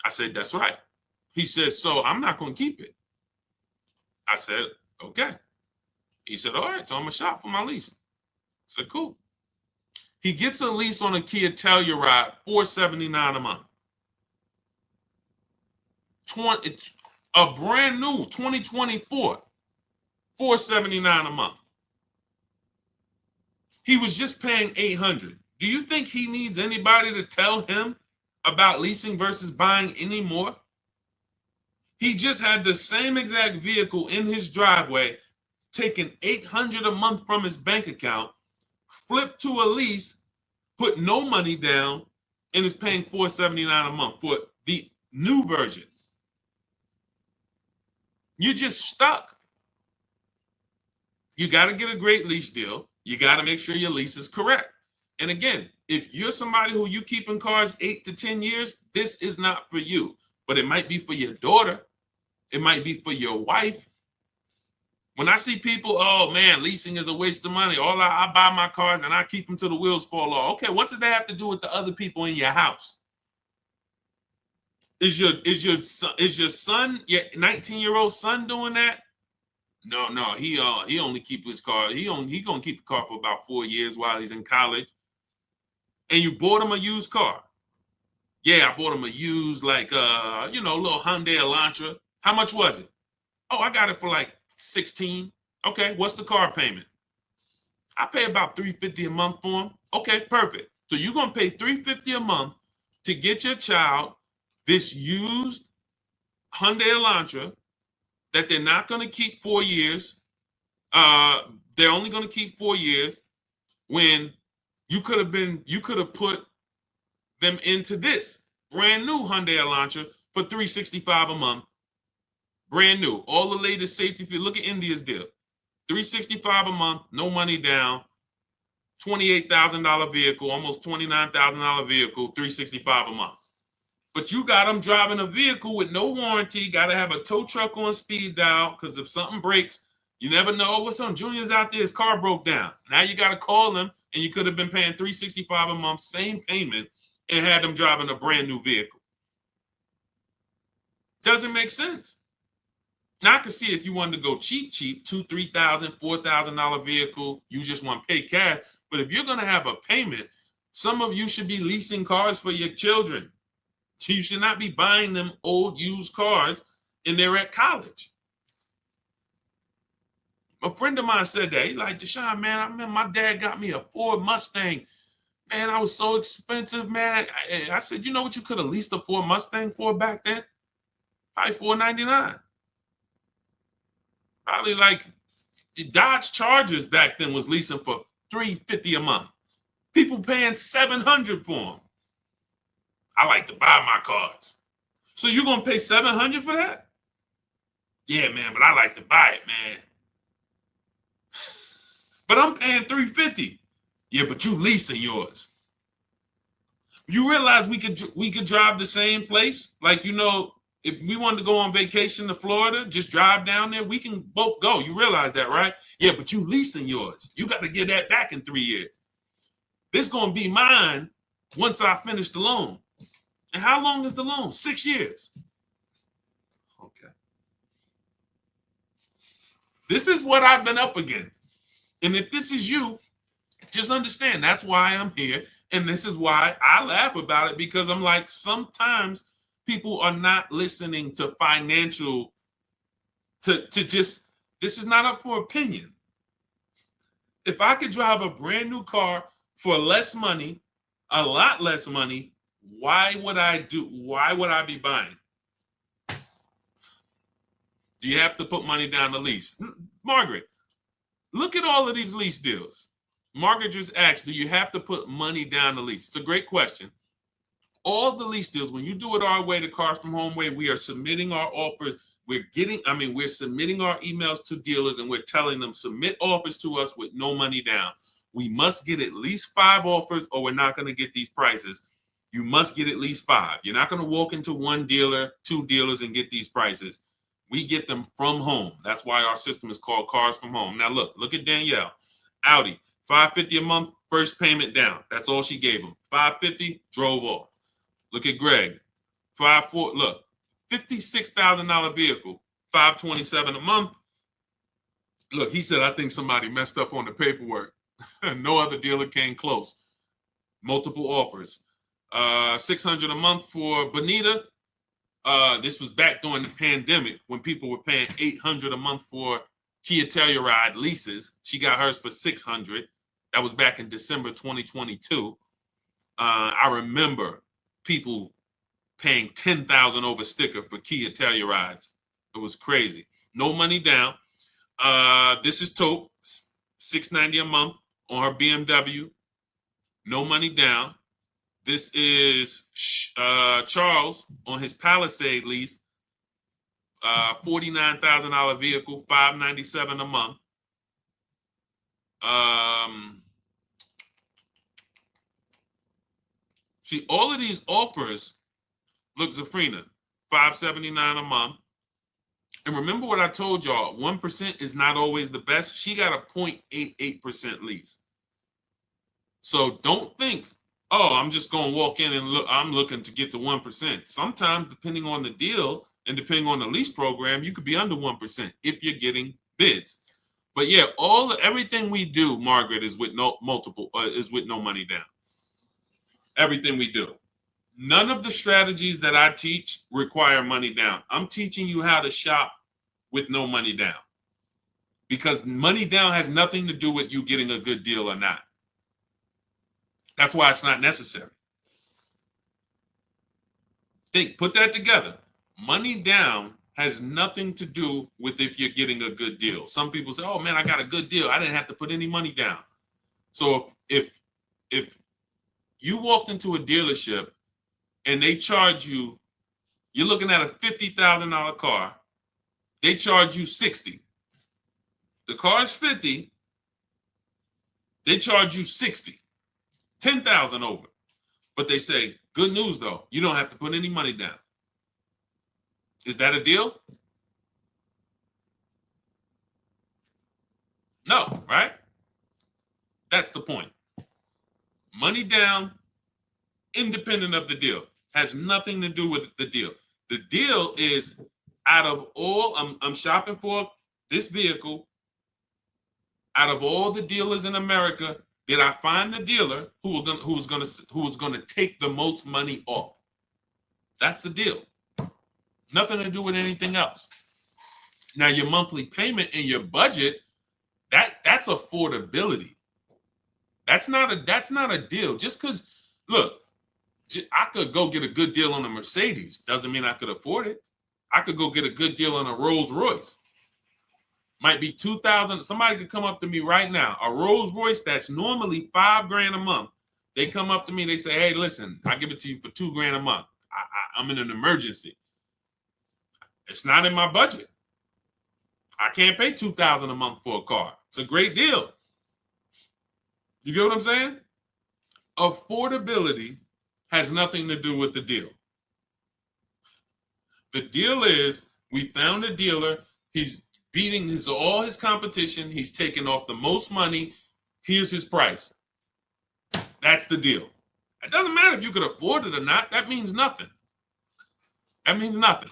I said, that's right. He said, so I'm not going to keep it. I said, okay. He said, all right, so I'm going to shop for my lease. I said, cool. He gets a lease on a Kia Telluride, $479 a month. A brand new 2024, $479 a month. He was just paying $800. Do you think he needs anybody to tell him about leasing versus buying anymore? He just had the same exact vehicle in his driveway, taking $800 a month from his bank account, flipped to a lease, put no money down, and is paying $479 a month for the new version. You're just stuck. You got to get a great lease deal. You got to make sure your lease is correct. And again, if you're somebody who you keep in cars 8 to 10 years, this is not for you. But it might be for your daughter. It might be for your wife. When I see people, oh man, leasing is a waste of money. I buy my cars and I keep them till the wheels fall off. Okay, what does that have to do with the other people in your house? Is your son, your 19-year-old son doing that? No, he only keep his car. He gonna keep the car for about 4 years while he's in college. And you bought him a used car. Yeah, I bought him a used, like little Hyundai Elantra. How much was it? Oh, I got it for like 16. Okay, what's the car payment? I pay about $350 a month for him. Okay, perfect. So you're gonna pay $350 a month to get your child this used Hyundai Elantra that they're not gonna keep 4 years. They're only gonna keep 4 years when you could have put them into this brand new Hyundai Elantra for $365 a month. Brand new, all the latest safety. If you look at India's deal, $365 a month, no money down, $28,000 vehicle, almost $29,000 vehicle, $365 a month. But you got them driving a vehicle with no warranty. Got to have a tow truck on speed dial because if something breaks, you never know. What's on? Junior's out there, his car broke down. Now you got to call them, and you could have been paying $365 a month, same payment, and had them driving a brand new vehicle. Doesn't make sense. Now I can see if you wanted to go cheap, $2,000, $3,000, $4,000 vehicle, you just want to pay cash. But if you're going to have a payment, some of you should be leasing cars for your children. You should not be buying them old used cars and they're at college. A friend of mine said that. He's like, Deshaun, man, I remember my dad got me a Ford Mustang. Man, I was so expensive, man. I said, you know what you could have leased a Ford Mustang for back then? Probably $499. Probably like the Dodge Chargers back then was leasing for $350 a month. People paying $700 for them. I like to buy my cars. So you're gonna pay $700 for that? Yeah, man, but I like to buy it, man. But I'm paying $350. Yeah, but you leasing yours. You realize we could drive the same place? Like, If we wanted to go on vacation to Florida, just drive down there, we can both go. You realize that, right? Yeah, but you leasing yours. You got to get that back in 3 years. This is going to be mine once I finish the loan. And how long is the loan? 6 years. Okay. This is what I've been up against. And if this is you, just understand that's why I'm here. And this is why I laugh about it, because I'm like, sometimes people are not listening to financial, to just, this is not up for opinion. If I could drive a brand new car for less money, a lot less money, why would I be buying? Do you have to put money down the lease? Margaret, look at all of these lease deals. Margaret just asked, do you have to put money down the lease? It's a great question. All the lease deals, when you do it our way, the Cars from Home way, we are submitting our offers. We're submitting our emails to dealers, and we're telling them, submit offers to us with no money down. We must get at least 5 offers, or we're not going to get these prices. You must get at least 5. You're not going to walk into one dealer, 2 dealers, and get these prices. We get them from home. That's why our system is called Cars from Home. Now look at Danielle. Audi, $550 a month, first payment down. That's all she gave him. $550, drove off. Look at Greg. Look, $56,000 vehicle, $527 a month. Look, he said, I think somebody messed up on the paperwork. No other dealer came close. Multiple offers. $600 a month for Bonita. This was back during the pandemic when people were paying $800 a month for Kia Telluride leases. She got hers for $600. That was back in December 2022. I remember people paying $10,000 over sticker for Kia Tellurides. It was crazy. No money down. This is Taupe, $690 a month on her BMW. No money down. This is Charles on his Palisade lease, $49,000 vehicle, $597 a month. See, all of these offers, look, Zafrina, $579 a month. And remember what I told y'all, 1% is not always the best. She got a 0.88% lease. So don't think, oh, I'm just going to walk in and look, I'm looking to get the 1%. Sometimes, depending on the deal and depending on the lease program, you could be under 1% if you're getting bids. But yeah, everything we do, Margaret, is with no money down. Everything we do. None of the strategies that I teach require money down. I'm teaching you how to shop with no money down, because money down has nothing to do with you getting a good deal or not. That's why it's not necessary. Put that together. Money down has nothing to do with if you're getting a good deal. Some people say, oh man, I got a good deal. I didn't have to put any money down. So if you walked into a dealership and they charge you, you're looking at a $50,000 car, they charge you $60,000. The car's $50,000, they charge you $60,000, $10,000 over. But they say, good news though, you don't have to put any money down. Is that a deal? No, right? That's the point. Money down, independent of the deal, has nothing to do with the deal. The deal is, out of all, I'm shopping for this vehicle. Out of all the dealers in America, did I find the dealer who was going to take the most money off? That's the deal. Nothing to do with anything else. Now, your monthly payment and your budget, that's affordability. That's not a deal. Just because, look, I could go get a good deal on a Mercedes. Doesn't mean I could afford it. I could go get a good deal on a Rolls Royce. Might be $2,000. Somebody could come up to me right now. A Rolls Royce that's normally $5,000 a month. They come up to me and they say, hey, listen, I give it to you for $2,000 a month. I'm in an emergency. It's not in my budget. I can't pay $2,000 a month for a car. It's a great deal. You get what I'm saying? Affordability has nothing to do with the deal. The deal is we found a dealer. He's beating all his competition. He's taking off the most money. Here's his price. That's the deal. It doesn't matter if you could afford it or not. That means nothing. That means nothing.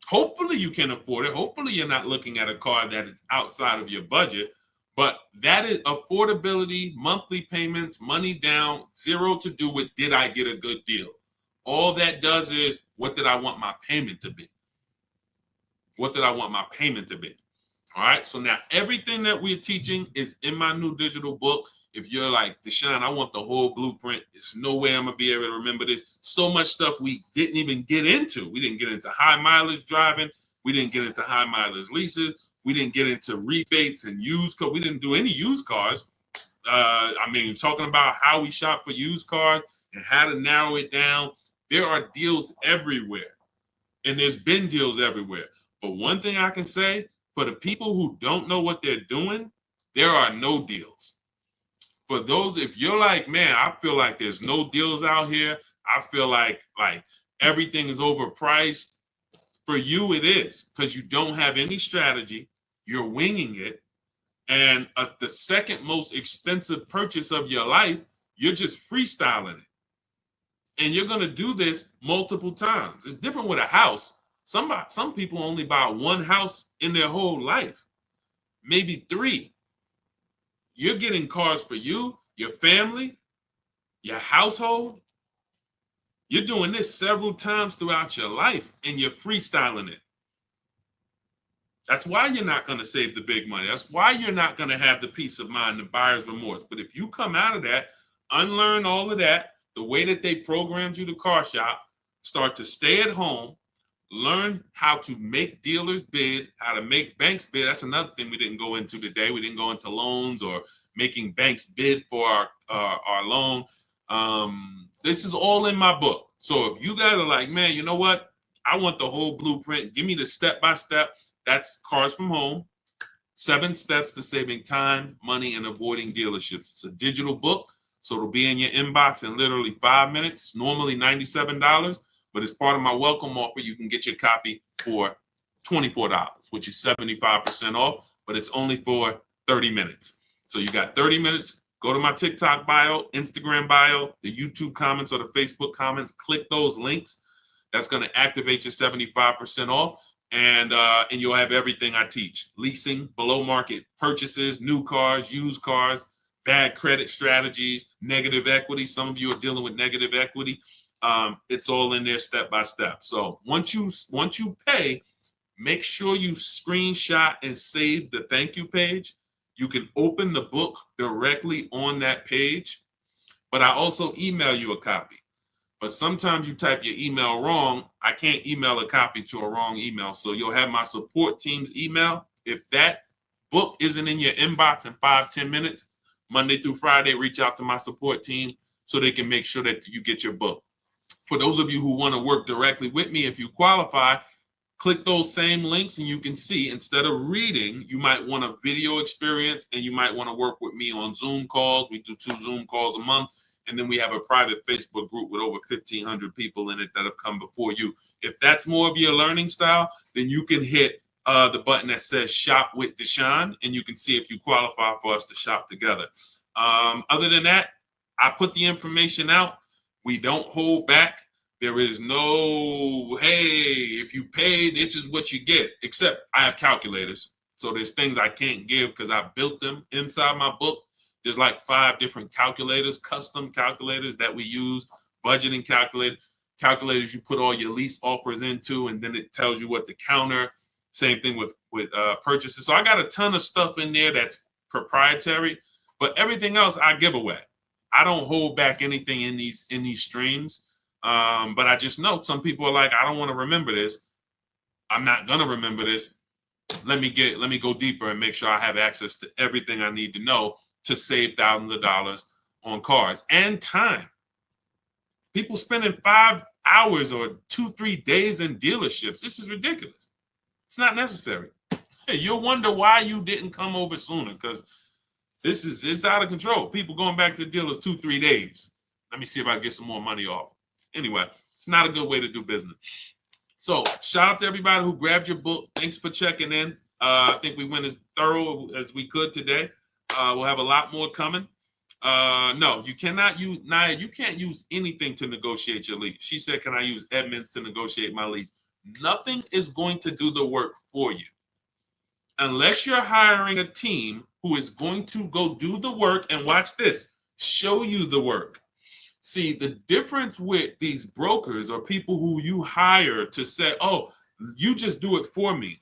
Hopefully you can afford it. Hopefully you're not looking at a car that is outside of your budget. But that is affordability, monthly payments, money down, zero to do with did I get a good deal. All that does is what did I want my payment to be? What did I want my payment to be? All right. So now everything that we're teaching is in my new digital book. If you're like, Deshaun, I want the whole blueprint. There's no way I'm going to be able to remember this. So much stuff we didn't even get into. We didn't get into high mileage driving. We didn't get into high mileage leases. We didn't get into rebates and used cars. We didn't do any used cars. Talking about how we shop for used cars and how to narrow it down. There are deals everywhere. And there's been deals everywhere. But one thing I can say, for the people who don't know what they're doing, there are no deals. For those, if you're like, man, I feel like there's no deals out here. I feel like everything is overpriced. For you, it is, because you don't have any strategy. You're winging it. And the second most expensive purchase of your life, you're just freestyling it. And you're going to do this multiple times. It's different with a house. Some people only buy one house in their whole life, maybe 3. You're getting cars for you, your family, your household. You're doing this several times throughout your life, and you're freestyling it. That's why you're not going to save the big money. That's why you're not going to have the peace of mind, the buyer's remorse. But if you come out of that, unlearn all of that, the way that they programmed you to car shop, start to stay at home, learn how to make dealers bid, how to make banks bid. That's another thing we didn't go into today. We didn't go into loans or making banks bid for our loan. This is all in my book. So if you guys are like, man, you know what? I want the whole blueprint. Give me the step-by-step. That's Cars from Home. 7 steps to saving time, money, and avoiding dealerships. It's a digital book, so it'll be in your inbox in literally 5 minutes, normally $97. But as part of my welcome offer, you can get your copy for $24, which is 75% off, but it's only for 30 minutes. So you got 30 minutes. Go to my TikTok bio, Instagram bio, the YouTube comments or the Facebook comments. Click those links. That's going to activate your 75% off. And you'll have everything I teach. Leasing, below market purchases, new cars, used cars, bad credit strategies, negative equity. Some of you are dealing with negative equity. It's all in there step by step. So once you pay, make sure you screenshot and save the thank you page. You can open the book directly on that page, but I also email you a copy. But sometimes you type your email wrong. I can't email a copy to a wrong email. So you'll have my support team's email. If that book isn't in your inbox in 5-10 minutes, Monday through Friday, reach out to my support team so they can make sure that you get your book. For those of you who want to work directly with me, if you qualify, click those same links and you can see, instead of reading, you might want a video experience and you might want to work with me on Zoom calls. We do 2 Zoom calls a month. And then we have a private Facebook group with over 1,500 people in it that have come before you. If that's more of your learning style, then you can hit the button that says Shop with Deshaun, and you can see if you qualify for us to shop together. Other than that, I put the information out. We don't hold back. There is no, hey, if you pay, this is what you get, except I have calculators. So there's things I can't give because I built them inside my book. There's like 5 different calculators, custom calculators that we use, budgeting calculators you put all your lease offers into, and then it tells you what to counter. Same thing with purchases. So I got a ton of stuff in there that's proprietary, but everything else I give away. I don't hold back anything in these streams. But I just know some people are like, I don't want to remember this. I'm not gonna remember this. Let me go deeper and make sure I have access to everything I need to know to save thousands of dollars on cars and time. People spending 5 hours or 2-3 days in dealerships. This is ridiculous. It's not necessary. Hey, you'll wonder why you didn't come over sooner, because it's out of control. People going back to the dealers 2-3 days. Let me see if I can get some more money off. Anyway, it's not a good way to do business. So shout out to everybody who grabbed your book. Thanks for checking in. I think we went as thorough as we could today. We'll have a lot more coming. No, you cannot use, Naya, you can't use anything to negotiate your lease. She said, can I use Edmunds to negotiate my lease? Nothing is going to do the work for you. Unless you're hiring a team who is going to go do the work and watch this, show you the work. See, the difference with these brokers or people who you hire to say, oh, you just do it for me,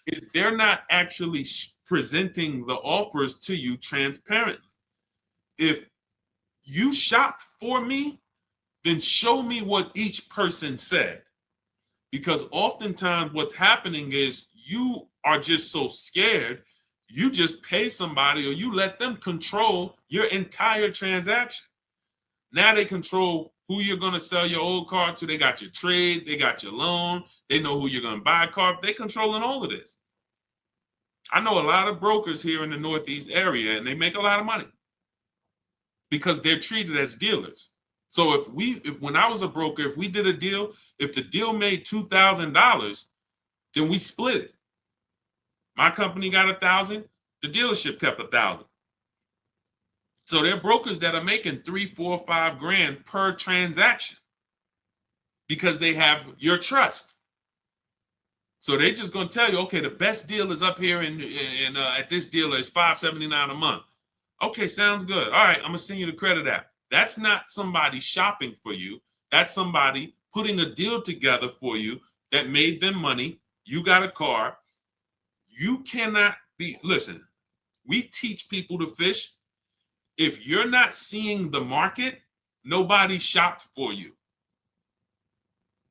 is they're not actually presenting the offers to you transparently. If you shopped for me, then show me what each person said. Because oftentimes what's happening is you are just so scared, you just pay somebody or you let them control your entire transaction. Now they control who you're going to sell your old car to. They got your trade, they got your loan, they know who you're going to buy a car. They're controlling all of this. I know a lot of brokers here in the Northeast area, and they make a lot of money because they're treated as dealers. So if when I was a broker, if we did a deal, if the deal made $2,000, then we split it. My company got 1,000, the dealership kept 1,000. So there are brokers that are making 3, 4, 5 grand per transaction because they have your trust. So they're just going to tell you, okay, the best deal is up here at this dealer is $579 a month. Okay, sounds good. All right, I'm going to send you the credit app. That's not somebody shopping for you. That's somebody putting a deal together for you that made them money. You got a car. You cannot listen, we teach people to fish. If you're not seeing the market, nobody shopped for you.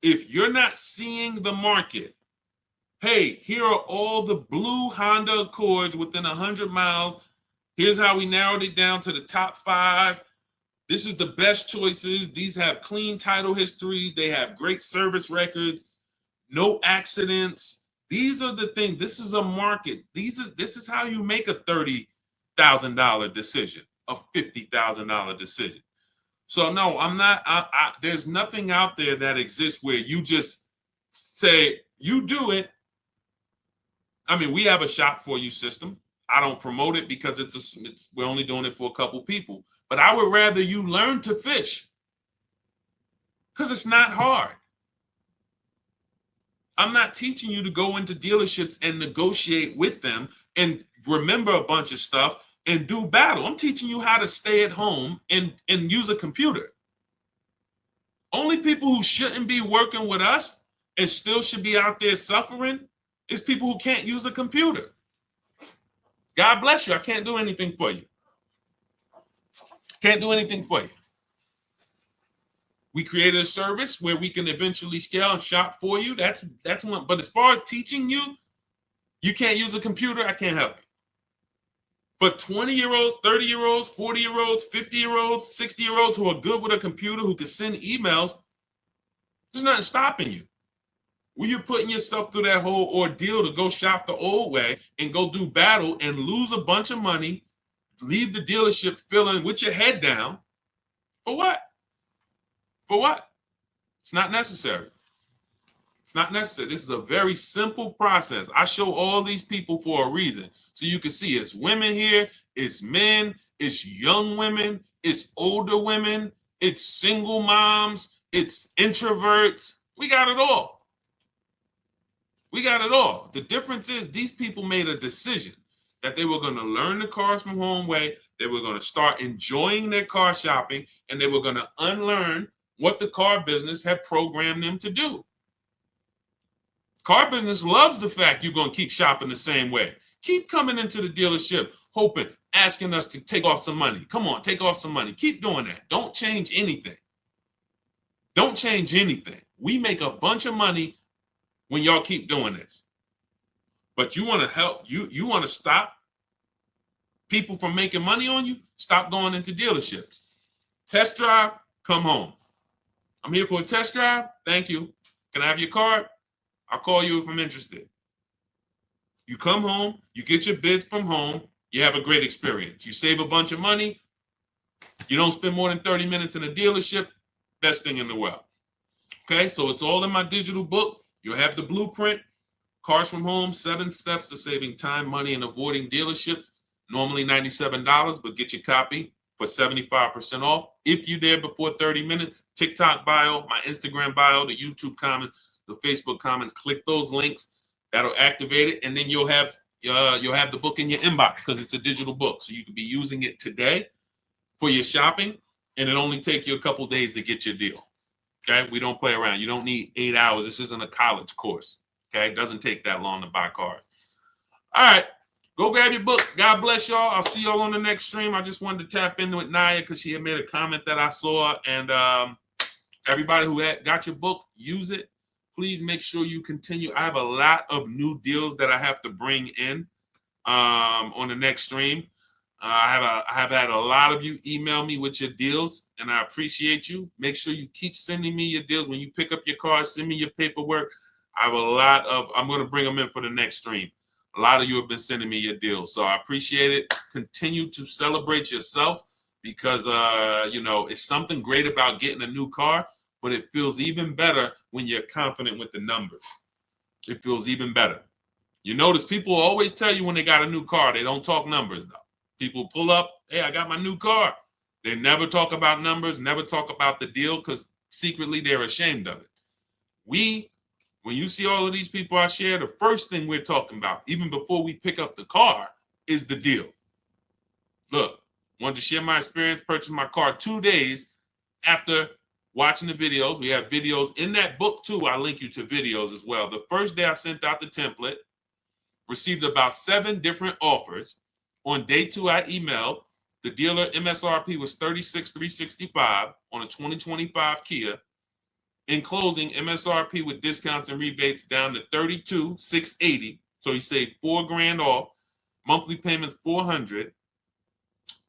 If you're not seeing the market, hey, here are all the blue Honda Accords within 100 miles. Here's how we narrowed it down to the top 5. This is the best choices. These have clean title histories. They have great service records, no accidents. These are the things. This is a market. This is how you make a $30,000 decision, a $50,000 decision. So no, I'm not. There's nothing out there that exists where you just say you do it. I mean, we have a shop for you system. I don't promote it because we're only doing it for a couple people. But I would rather you learn to fish because it's not hard. I'm not teaching you to go into dealerships and negotiate with them and remember a bunch of stuff and do battle. I'm teaching you how to stay at home and use a computer. Only people who shouldn't be working with us and still should be out there suffering is people who can't use a computer. God bless you. I can't do anything for you. Can't do anything for you. We created a service where we can eventually scale and shop for you. That's one. But as far as teaching you, you can't use a computer. I can't help you. But 20-year-olds, 30-year-olds, 40-year-olds, 50-year-olds, 60-year-olds who are good with a computer, who can send emails, there's nothing stopping you. Well, you're putting yourself through that whole ordeal to go shop the old way and go do battle and lose a bunch of money, leave the dealership feeling with your head down. For what? For what? It's not necessary. It's not necessary. This is a very simple process. I show all these people for a reason. So you can see it's women here, it's men, it's young women, it's older women, it's single moms, it's introverts. We got it all. We got it all. The difference is these people made a decision that they were going to learn the cars from home way. They were going to start enjoying their car shopping, and they were going to unlearn what the car business had programmed them to do. Car business loves the fact you're going to keep shopping the same way. Keep coming into the dealership, hoping, asking us to take off some money. Come on, take off some money. Keep doing that. Don't change anything. Don't change anything. We make a bunch of money when y'all keep doing this. But you want to help, you want to stop people from making money on you? Stop going into dealerships. Test drive, come home. I'm here for a test drive. Thank you. Can I have your card? I'll call you if I'm interested. You come home, you get your bids from home, you have a great experience. You save a bunch of money. You don't spend more than 30 minutes in a dealership. Best thing in the world. Okay, so it's all in my digital book. You'll have the blueprint, Cars from Home, 7 steps to saving time, money, and avoiding dealerships. Normally $97, but get your copy for 75% off. If you're there before 30 minutes, TikTok bio, my Instagram bio, the YouTube comments, the Facebook comments, click those links. That'll activate it, and then you'll have the book in your inbox because it's a digital book. So you can be using it today for your shopping, and it only take you a couple days to get your deal. Okay, we don't play around. You don't need 8 hours. This isn't a college course. Okay, it doesn't take that long to buy cars. All right, go grab your book. God bless y'all. I'll see y'all on the next stream. I just wanted to tap in with Naya because she had made a comment that I saw. And everybody who got your book, use it. Please make sure you continue. I have a lot of new deals that I have to bring in on the next stream. I have had a lot of you email me with your deals, and I appreciate you. Make sure you keep sending me your deals. When you pick up your car, send me your paperwork. I have a lot of, I'm going to bring them in for the next stream. A lot of you have been sending me your deals, so I appreciate it. Continue to celebrate yourself because, you know, it's something great about getting a new car, but it feels even better when you're confident with the numbers. It feels even better. You notice people always tell you when they got a new car, they don't talk numbers, though. People pull up, hey, I got my new car. They never talk about numbers, never talk about the deal because secretly they're ashamed of it. When you see all of these people I share, the first thing we're talking about, even before we pick up the car, is the deal. Look, wanted to share my experience, purchased my car 2 days after watching the videos. We have videos in that book too. I link you to videos as well. The first day I sent out the template, received about 7 different offers. On day 2, I emailed. The dealer MSRP was $36,365 on a 2025 Kia. In closing, MSRP with discounts and rebates down to $32,680. So he saved $4,000 off. Monthly payments $400.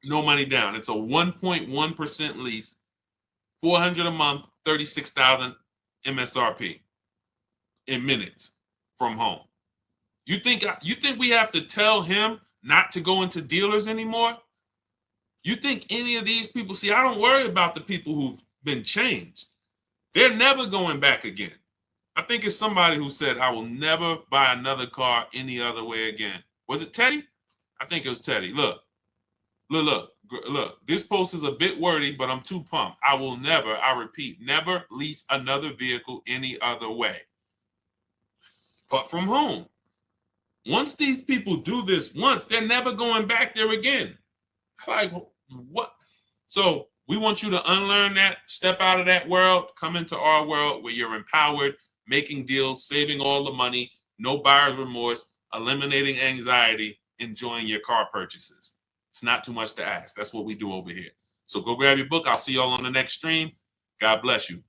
No money down. It's a 1.1% lease. $400 a month, $36,000 MSRP in minutes from home. You think we have to tell him not to go into dealers anymore? You think any of these people, see, I don't worry about the people who've been changed. They're never going back again. I think it's somebody who said, I will never buy another car any other way again. Was it Teddy? I think it was Teddy. Look. This post is a bit wordy, but I'm too pumped. I will never, I repeat, never lease another vehicle any other way but from home. Once these people do this once, they're never going back there again. Like, what? So we want you to unlearn that, step out of that world, come into our world where you're empowered, making deals, saving all the money, no buyer's remorse, eliminating anxiety, enjoying your car purchases. It's not too much to ask. That's what we do over here. So go grab your book. I'll see y'all on the next stream. God bless you.